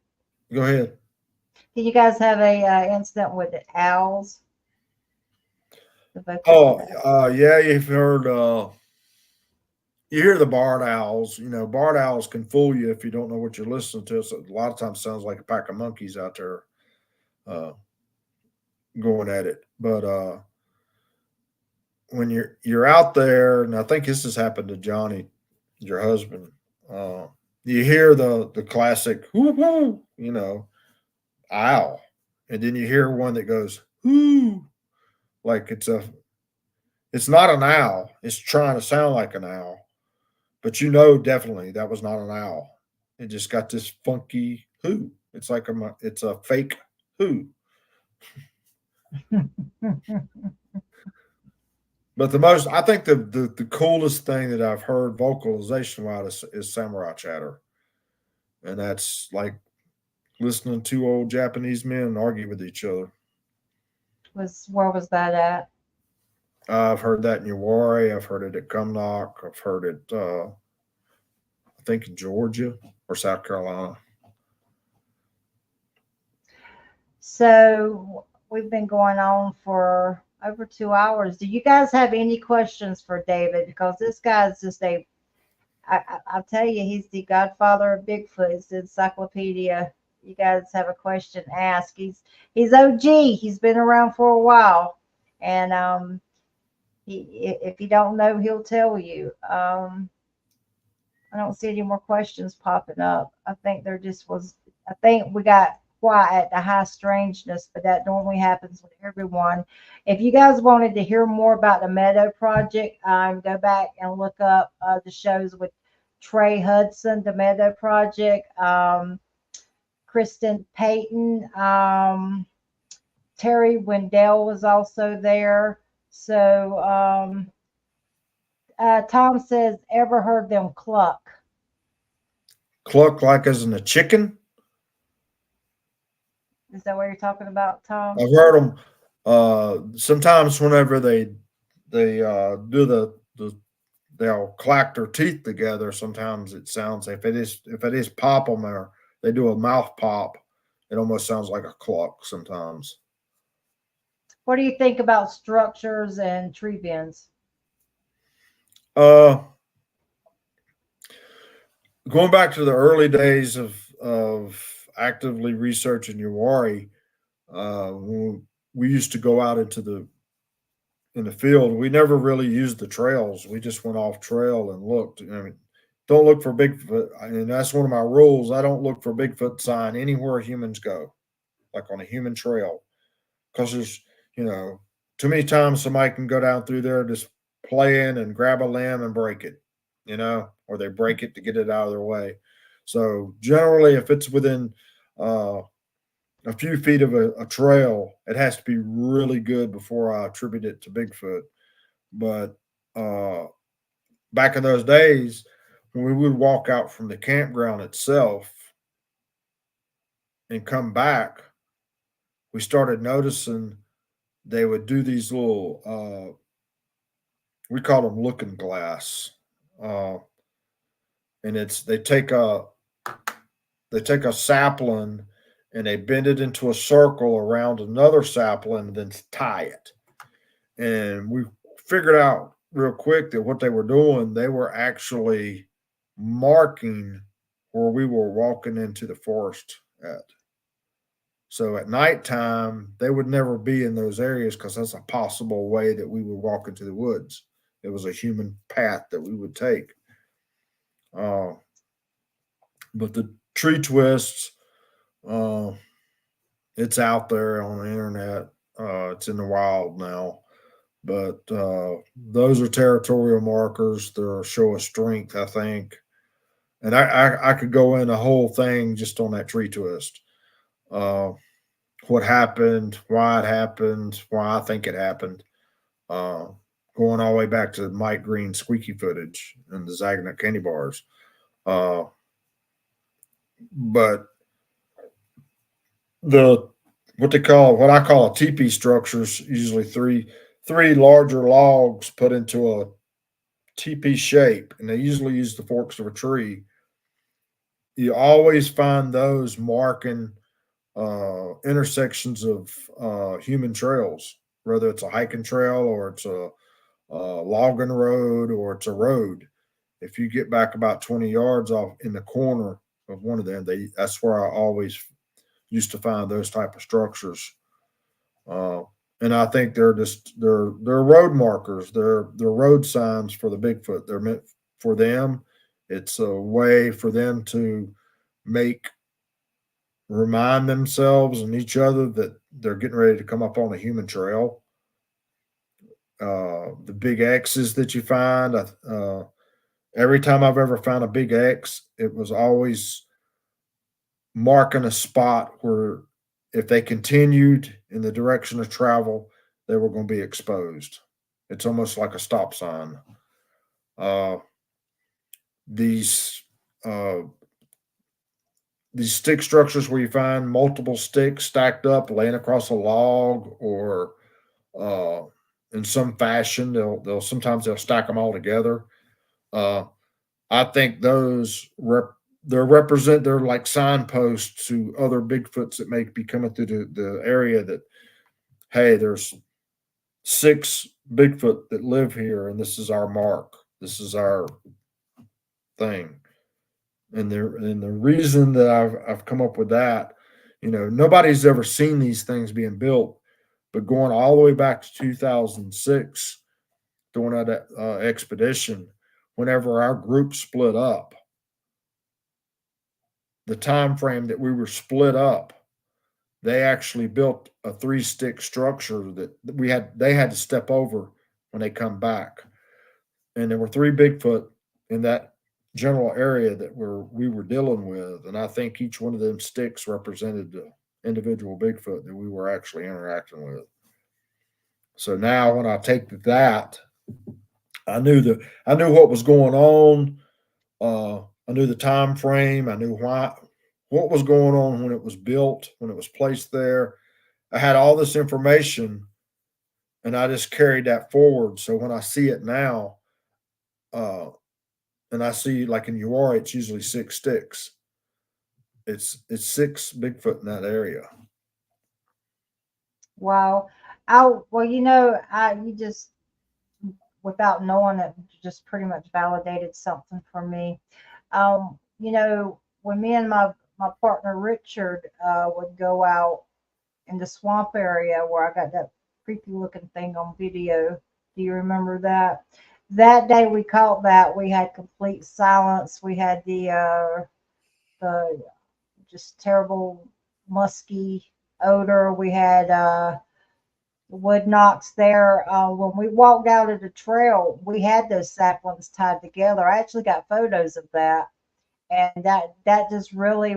go ahead. Did you guys have a incident with the owls? The vocals Oh, of the yeah, you've heard. You hear the barred owls. You know, barred owls can fool you if you don't know what you're listening to. So a lot of times, it sounds like a pack of monkeys out there uh, going at it. But when you're out there, and I think this has happened to Johnny, your husband. You hear the classic whoo whoo, you know, owl, and then you hear one that goes whoo, like it's not an owl. It's trying to sound like an owl, but you know definitely that was not an owl. It just got this funky whoo. It's like it's a fake whoo. But I think the coolest thing that I've heard vocalization wise is samurai chatter, and that's like listening to two old Japanese men argue with each other. Where was that at? I've heard that in Uwari. I've heard it at Cumnock. I've heard it, I think, in Georgia or South Carolina. So we've been going on for over 2 hours. Do you guys have any questions for David? Because this guy's just a I'll tell you, he's the godfather of Bigfoot. It's the encyclopedia. You guys have a question, ask. He's OG. He's been around for a while, and if you don't know, he'll tell you. I don't see any more questions popping up. I think there just was. I think we got quiet at the high strangeness, but that normally happens with everyone. If you guys wanted to hear more about the Meadow Project, go back and look up the shows with Trey Hudson, the Meadow Project, Kristen Payton, Terry Wendell was also there. So Tom says, ever heard them cluck? Cluck like as in a chicken? Is that what you're talking about, Tom? I've heard them sometimes whenever they do they'll clack their teeth together. Sometimes it sounds if it is pop them or they do a mouth pop, it almost sounds like a cluck sometimes. What do you think about structures and tree bends? Going back to the early days of actively researching Uwari, we used to go out in the field. We never really used the trails. We just went off trail and looked. I mean, don't look for Bigfoot. And that's one of my rules. I don't look for Bigfoot sign anywhere humans go, like on a human trail, because there's too many times somebody can go down through there just playing and grab a limb and break it, or they break it to get it out of their way. So generally, if it's within a few feet of a trail, it has to be really good before I attribute it to Bigfoot. But back in those days, when we would walk out from the campground itself and come back, we started noticing they would do these little, we call them looking glass, and they take a sapling and they bend it into a circle around another sapling and then tie it. And we figured out real quick that what they were doing, they were actually marking where we were walking into the forest at. So at nighttime, they would never be in those areas because that's a possible way that we would walk into the woods. It was a human path that we would take. But the tree twists, it's out there on the internet. It's in the wild now. But those are territorial markers. They're a show of strength, I think. And I could go in a whole thing just on that tree twist. What happened, why it happened, why I think it happened. Going all the way back to Mike Green's squeaky footage and the Zagnut candy bars. But what I call a teepee structures, usually three larger logs put into a teepee shape, and they usually use the forks of a tree. You always find those marking intersections of human trails, whether it's a hiking trail or it's a logging road or it's a road. If you get back about 20 yards off in the corner of one of them, that's where I always used to find those type of structures. And I think they're road markers. They're road signs for the Bigfoot. They're meant for them. It's a way for them to remind themselves and each other that they're getting ready to come up on a human trail. The big X's that you find, every time I've ever found a big X, it was always marking a spot where if they continued in the direction of travel, they were going to be exposed. It's almost like a stop sign. These stick structures where you find multiple sticks stacked up, laying across a log, or in some fashion, they'll sometimes stack them all together. I think those they're like signposts to other Bigfoots that may be coming through the area that, hey, there's 6 Bigfoot that live here, and this is our mark. This is thing. And the reason that I've come up with that, nobody's ever seen these things being built, but going all the way back to 2006 during that expedition, whenever our group split up, the time frame that we were split up, they actually built a 3-stick structure that they had to step over when they come back. And there were 3 Bigfoot in that general area that we were dealing with, and I think each one of them sticks represented the individual Bigfoot that we were actually interacting with. So now when I take that, I knew what was going on. I knew the time frame. I knew what was going on when it was built, when it was placed there. I had all this information, and I just carried that forward. So when I see it now, uh, and I see like in Uwharrie, it's usually 6 sticks. It's 6 Bigfoot in that area. Wow. Well, you just, without knowing it, just pretty much validated something for me. When me and my partner Richard would go out in the swamp area where I got that creepy looking thing on video. Do you remember that? That day we caught that, we had complete silence. We had the just terrible musky odor. We had wood knocks there. When we walked out of the trail, we had those saplings tied together. I actually got photos of that, and that just really,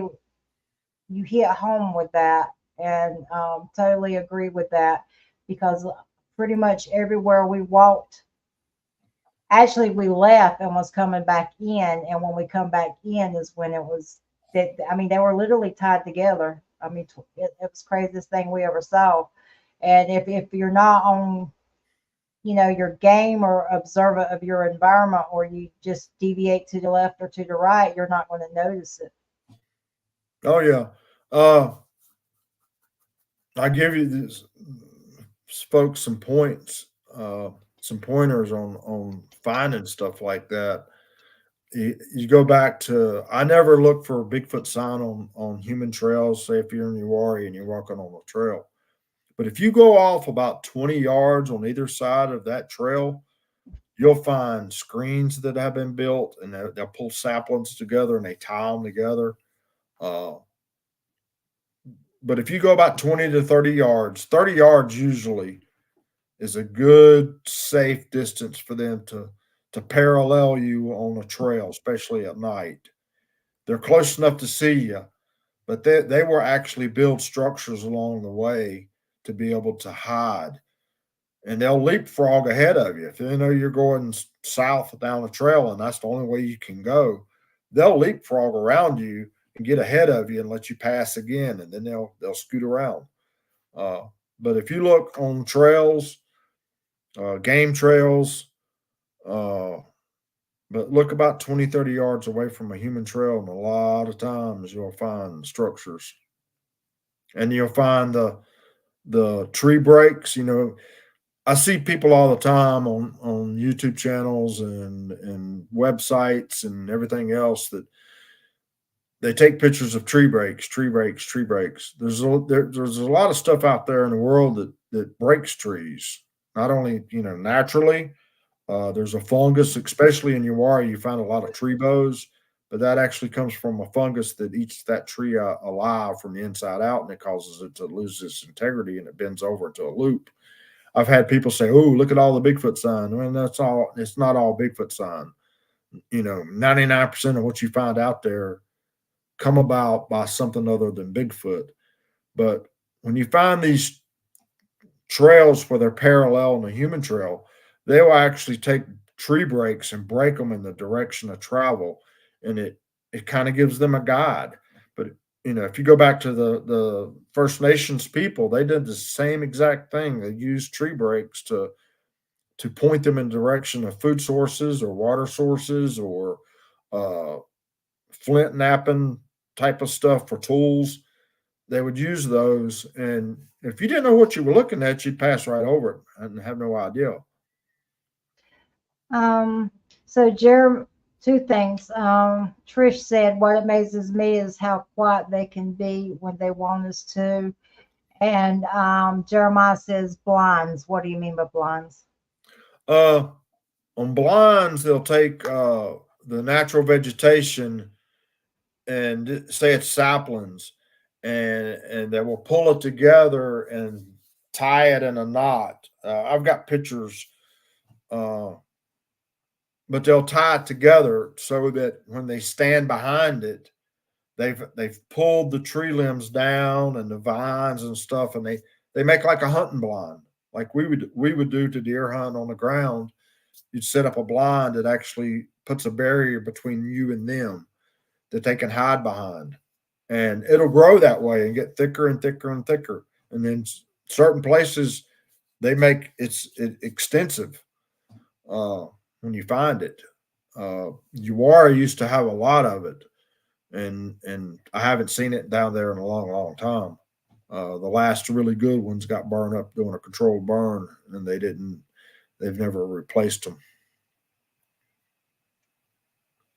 you hit home with that, and totally agree with that, because pretty much everywhere we walked, actually we left and was coming back in, and when we come back in is when it was that, I mean, they were literally tied together. I mean, it was craziest thing we ever saw. And if you're not on, your game or observant of your environment, or you just deviate to the left or to the right, you're not going to notice it. Oh yeah. Uh, I give you this folks some pointers on finding stuff like that. You go back to, I never look for a Bigfoot sign on human trails. Say if you're in Uwharrie and you're walking on a trail, but if you go off about 20 yards on either side of that trail, you'll find screens that have been built, and they'll pull saplings together and they tie them together. Uh, but if you go about 20 to 30 yards usually is a good safe distance for them to parallel you on a trail, especially at night. They're close enough to see you, but they will actually build structures along the way to be able to hide. And they'll leapfrog ahead of you. If they know you're going south down the trail and that's the only way you can go, they'll leapfrog around you and get ahead of you and let you pass again, and then they'll scoot around. Uh, but if you look on trails, game trails, uh, but look about 20, 30 yards away from a human trail, and a lot of times you'll find structures. And you'll find the tree breaks. I see people all the time on YouTube channels and websites and everything else that they take pictures of tree breaks, tree breaks, tree breaks. There's a lot of stuff out there in the world that breaks trees. Not only naturally, there's a fungus, especially in Uwharrie, you find a lot of tree bows, but that actually comes from a fungus that eats that tree alive from the inside out, and it causes it to lose its integrity and it bends over into a loop. I've had people say, "Oh, look at all the Bigfoot sign." Well, that's all. It's not all Bigfoot sign. 99% of what you find out there come about by something other than Bigfoot. But when you find these trails where they're parallel in a human trail, they will actually take tree breaks and break them in the direction of travel, and it kind of gives them a guide. But if you go back to the First Nations people, they did the same exact thing. They used tree breaks to point them in the direction of food sources or water sources or uh, flint knapping type of stuff for tools. They would use those, and if you didn't know what you were looking at, you'd pass right over it and have no idea. Um, so Jeremy, two things. Trish said, what amazes me is how quiet they can be when they want us to. And Jeremiah says blinds. What do you mean by blinds? Uh, on blinds, they'll take the natural vegetation and say it's saplings, and they will pull it together and tie it in a knot. I've got pictures, uh, but they'll tie it together so that when they stand behind it, they've pulled the tree limbs down and the vines and stuff, and they make like a hunting blind, like we would do to deer hunt on the ground. You'd set up a blind that actually puts a barrier between you and them that they can hide behind, and it'll grow that way and get thicker and thicker and thicker. And then certain places they make it extensive when you find it. Uwara used to have a lot of it, and I haven't seen it down there in a long, long time. The last really good ones got burned up doing a controlled burn, and they've never replaced them.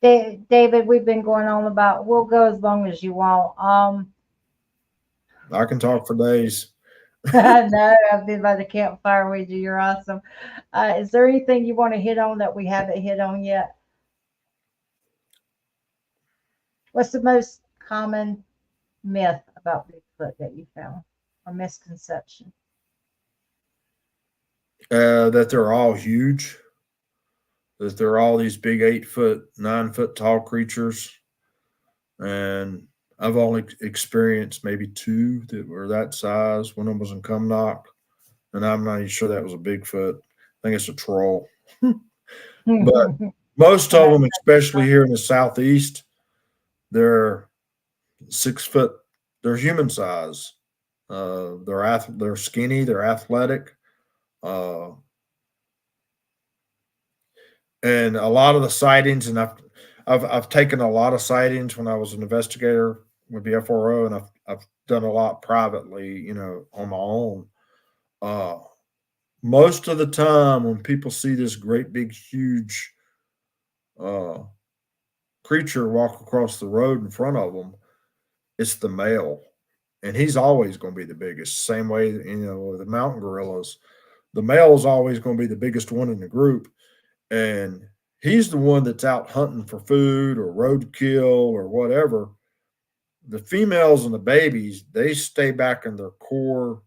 David, we've been going on about, we'll go as long as you want. I can talk for days. No, I've been by the campfire with you. You're awesome. Is there anything you want to hit on that we haven't hit on yet? What's the most common myth about Bigfoot that you found, or misconception? That they're all huge, that they're all these big 8 foot, 9 foot tall creatures. And I've only experienced maybe two that were that size. One of them was in Cumnock, and I'm not even sure that was a Bigfoot. I think it's a troll. But most of them, especially here in the southeast, they're 6 foot. They're human size. They're skinny. They're athletic. Uh, and a lot of the sightings, and I've taken a lot of sightings when I was an investigator with BFRO, and I've done a lot privately, on my own. Uh, Most of the time, when people see this great big huge uh, creature walk across the road in front of them, it's the male, and he's always going to be the biggest. Same way, with the mountain gorillas, the male is always going to be the biggest one in the group, and he's the one that's out hunting for food or roadkill or whatever. The females and the babies, they stay back in their core,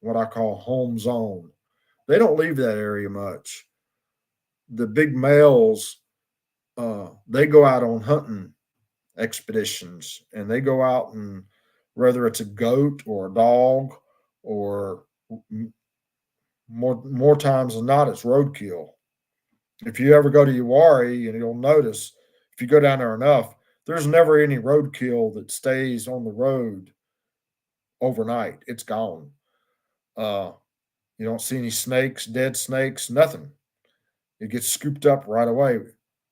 what I call home zone. They don't leave that area much. The big males, they go out on hunting expeditions, and they go out, and whether it's a goat or a dog, or more times than not, it's roadkill. If you ever go to Uwari, and you'll notice, if you go down there enough, there's never any roadkill that stays on the road overnight. It's gone. Uh, you don't see any snakes, dead snakes, nothing. It gets scooped up right away.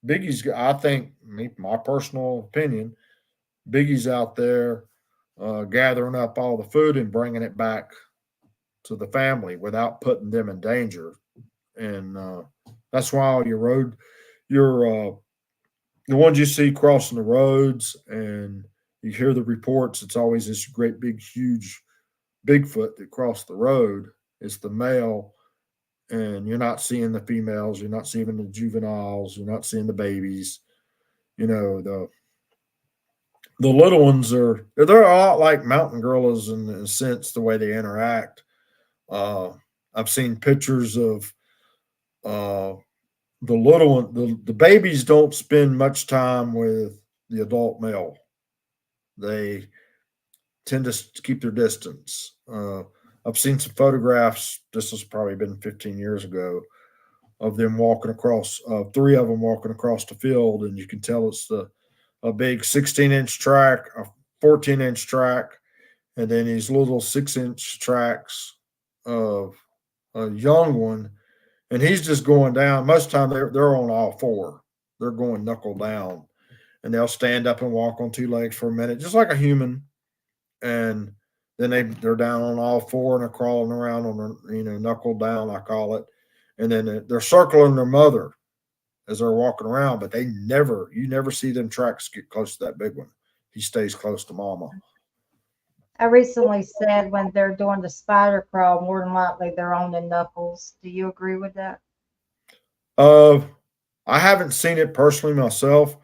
Biggie's, I think, my personal opinion, Biggie's out there gathering up all the food and bringing it back to the family without putting them in danger. And that's why all your the ones you see crossing the roads, and you hear the reports, it's always this great big huge Bigfoot that crossed the road. It's the male, and you're not seeing the females, you're not seeing the juveniles, you're not seeing the babies. The little ones they're a lot like mountain gorillas in a sense, the way they interact. Uh, I've seen pictures of uh, the little one. The babies don't spend much time with the adult male. They tend to keep their distance. I've seen some photographs. This has probably been 15 years ago, of them walking across. Three of them walking across the field, and you can tell it's a big 16-inch track, a 14-inch track, and then these little 6-inch tracks of a young one, and he's just going down. Most of the time they're on all four. They're going knuckle down, and they'll stand up and walk on two legs for a minute, just like a human, and then they're down on all four and they're crawling around on their knuckle down, I call it, and then they're circling their mother as they're walking around, but you never see them tracks get close to that big one. He stays close to mama. I recently said when they're doing the spider crawl, more than likely they're on the knuckles. Do you agree with that? Uh, I haven't seen it personally myself,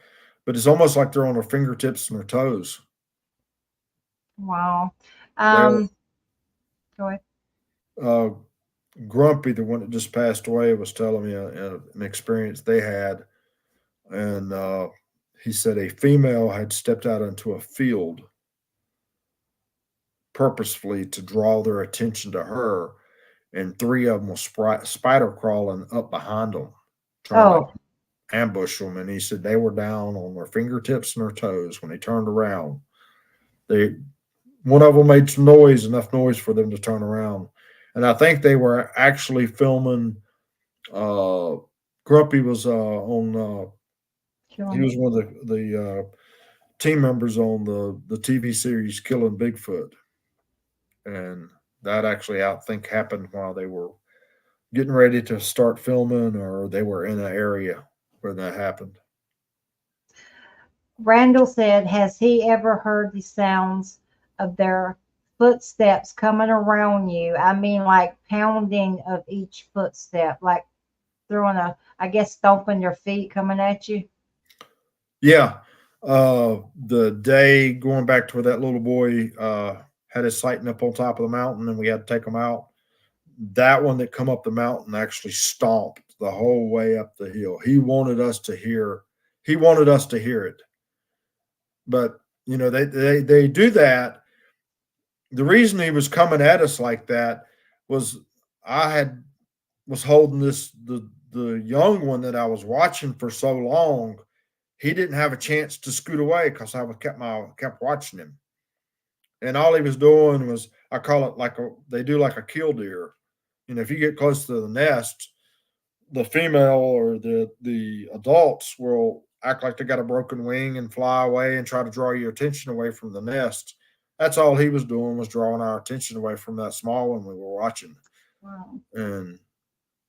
but it's almost like they're on their fingertips and their toes. Wow. They're Go ahead. uh, Grumpy, the one that just passed away, was telling me an experience they had, and he said a female had stepped out into a field purposefully to draw their attention to her, and three of them were spider crawling up behind them, trying to Oh, ambush them. And he said they were down on their fingertips and their toes when they turned around. They One of them made some noise, enough noise for them to turn around, and I think they were actually filming. Uh, Grumpy was on. He killing. was one of the team members on the TV series Killing Bigfoot, and that actually I think happened while they were getting ready to start filming, or they were in an area where that happened. Randall said, has he ever heard the sounds of their footsteps coming around you? I mean, like pounding of each footstep, like throwing I guess, stomping your feet coming at you. Yeah. The day going back to where that little boy had his sighting up on top of the mountain and we had to take him out, that one that come up the mountain actually stomped the whole way up the hill. He wanted us to hear it. But they do that. The reason he was coming at us like that was I had was holding the young one that I was watching for so long. He didn't have a chance to scoot away because I kept watching him, and all he was doing was, I call it like they do like a kill deer. If you get close to the nest, the female or the adults will act like they got a broken wing and fly away and try to draw your attention away from the nest. That's all he was doing, was drawing our attention away from that small one we were watching. Wow. And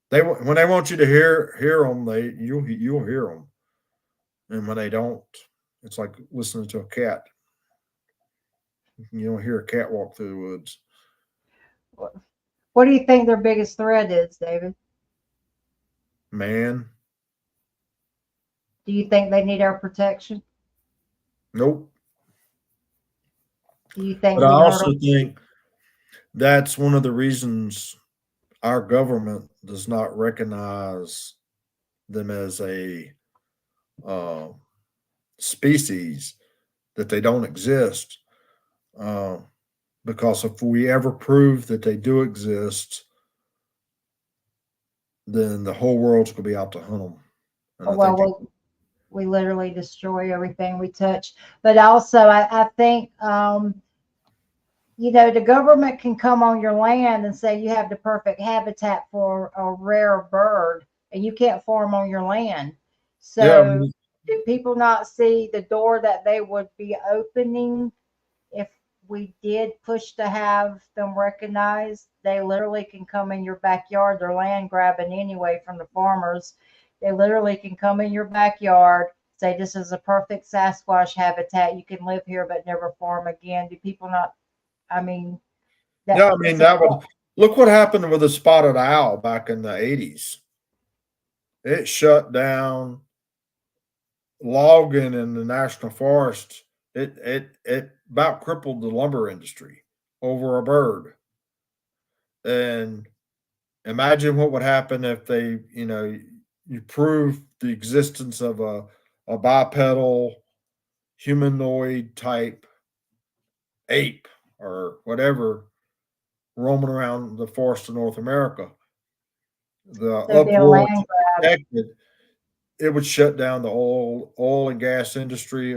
when they want you to hear them, you'll hear them, and when they don't, it's like listening to a cat. You don't hear a cat walk through the woods. What do you think their biggest threat is, David? Man, Do you think they need our protection? nope. Do you think But I we hurt also them? think that's one of the reasons our government does not recognize them as a uh, species, that they don't exist. Uh, because if we ever prove that they do exist, then the whole world's going to be out to hunt them. And Oh, I think, well, we literally destroy everything we touch. But also, I think, the government can come on your land and say you have the perfect habitat for a rare bird, and you can't farm on your land. yeah, I So, mean, do people not see the door that they would be opening if we did push to have them recognized? They literally can come in your backyard. They're land grabbing anyway from the farmers. They literally can come in your backyard, say this is a perfect Sasquatch habitat. You can live here but never farm again. Do people not? I mean, yeah, that I mean it's a that was look what happened with the spotted owl back in the '80s. It shut down logging in the national forest. It about crippled the lumber industry over a bird. And imagine what would happen if you prove the existence of a bipedal humanoid type ape or whatever roaming around the forest of North America. The there'd be a uproar land to grab. protect it, it would shut down the oil and gas industry.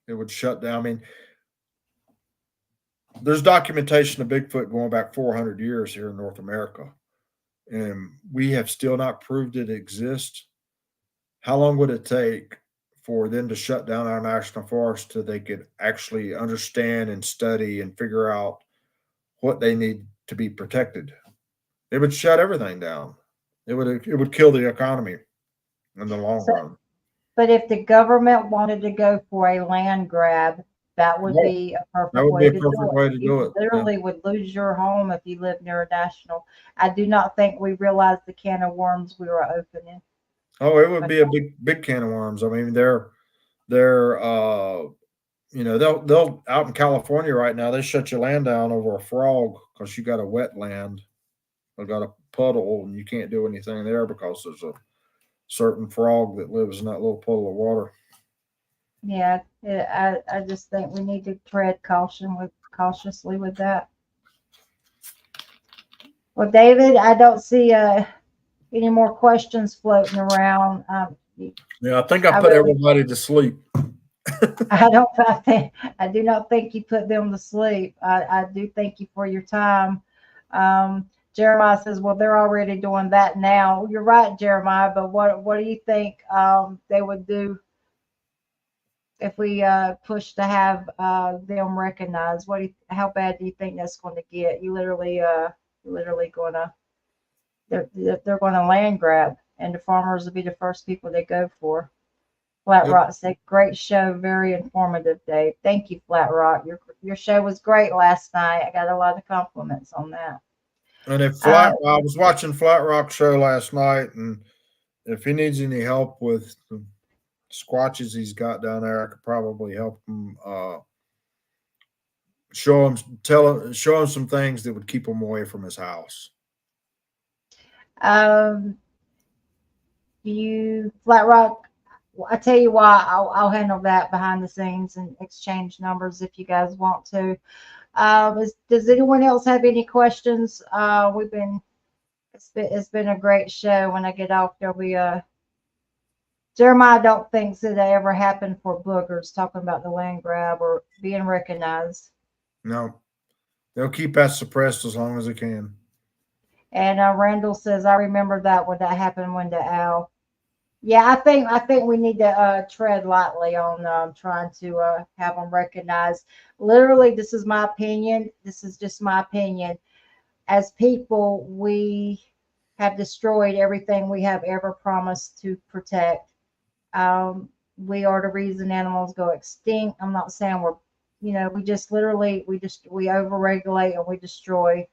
It would shut down. I mean, there's documentation of Bigfoot going back 400 years here in North America, and we have still not proved it exists. How long would it take for them to shut down our national forest till they could actually understand and study and figure out what they need to be protected? It would shut everything down. It would kill the economy. in the long So, run. but if the government wanted to go for a land grab, that would Yeah, be a that perfect would be way a to perfect do it. way to do You it. Yeah. literally would lose your home if you live near a national. I do not think we realized the can of worms we were opening. Oh, it would But be a big can of worms. I mean, they're they'll out in California right now. They shut your land down over a frog because you got a wetland or got a puddle and you can't do anything there because there's a certain frog that lives in that little puddle of water. yeah, I just think we need to tread cautiously with that. Well, David, I don't see any more questions floating around. Yeah, I think I I put really, everybody to sleep. I don't, I think, I do not think you put them to sleep. I do thank you for your time. Jeremiah says, well, they're already doing that now. You're right, Jeremiah, but what do you think they would do if we push to have them recognized? How bad do you think that's going to get? Literally going to, they're going to land grab, and the farmers will be the first people they go for. Flat Yep. Rock said, "Great show, very informative, Dave. Thank you, Flat Rock. Your show was great last night. I got a lot of compliments on that." And if Uh, I was watching Flat Rock show last night, and if he needs any help with the squatches he's got down there, I could probably help him. Show him some things that would keep him away from his house. um, Flat Rock. I tell you why. I'll handle that behind the scenes and exchange numbers if you guys want to. Does anyone else have any questions? It's been a great show. When I get off, there'll be a Jeremiah don't think that ever happened for boogers, talking about the land grab or being recognized. No, they'll keep that suppressed as long as they can. And Randall says, I remember that when that happened when the owl. Yeah, I think we need to tread lightly on trying to have them recognized. Literally, this is my opinion. This is just my opinion. As people, we have destroyed everything we have ever promised to protect. We are the reason animals go extinct. I'm not saying we just literally we overregulate and we destroy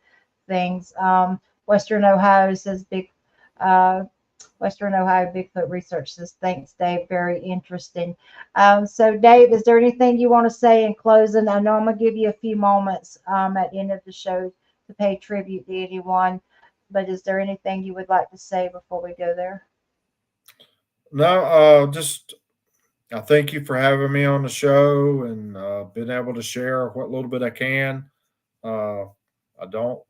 things. Western Ohio says uh, Western Ohio Bigfoot Research says, thanks, Dave. Very interesting. So, Dave, is there anything you want to say in closing? I know I'm going to give you a few moments at the end of the show to pay tribute to anyone, but is there anything you would like to say before we go there? No, just I thank you for having me on the show and being able to share what little bit I can. Uh, I don't.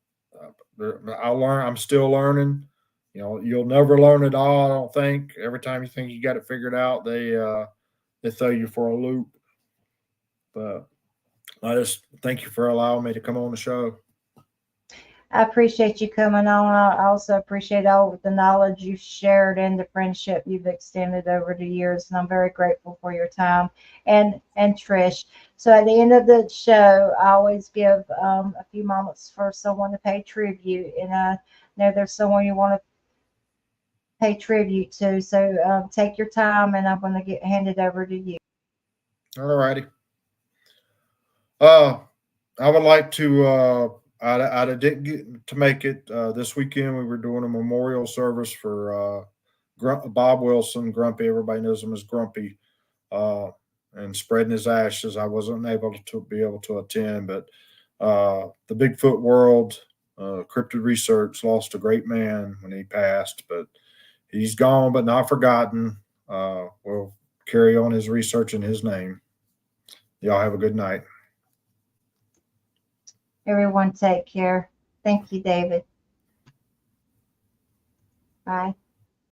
I'll learn. I'm still learning. You'll never learn it all. I don't think. Every time you think you got it figured out, they throw you for a loop. But I just thank you for allowing me to come on the show. I appreciate you coming on. I also appreciate all the knowledge you've shared and the friendship you've extended over the years. And I'm very grateful for your time and Trish. So at the end of the show, I always give a few moments for someone to pay tribute. And I know there's someone you want to pay tribute to. So take your time, and I'm going to get handed over to you. All righty. Uh, I would like to. I didn't get to make it this weekend. We were doing a memorial service for Bob Wilson, Grumpy. Everybody knows him as Grumpy, uh, and spreading his ashes. I wasn't able to be able to attend, but the Bigfoot world, cryptid research lost a great man when he passed, but he's gone, but not forgotten. We'll carry on his research in his name. Y'all have a good night. Everyone take care. Thank you, David. Bye.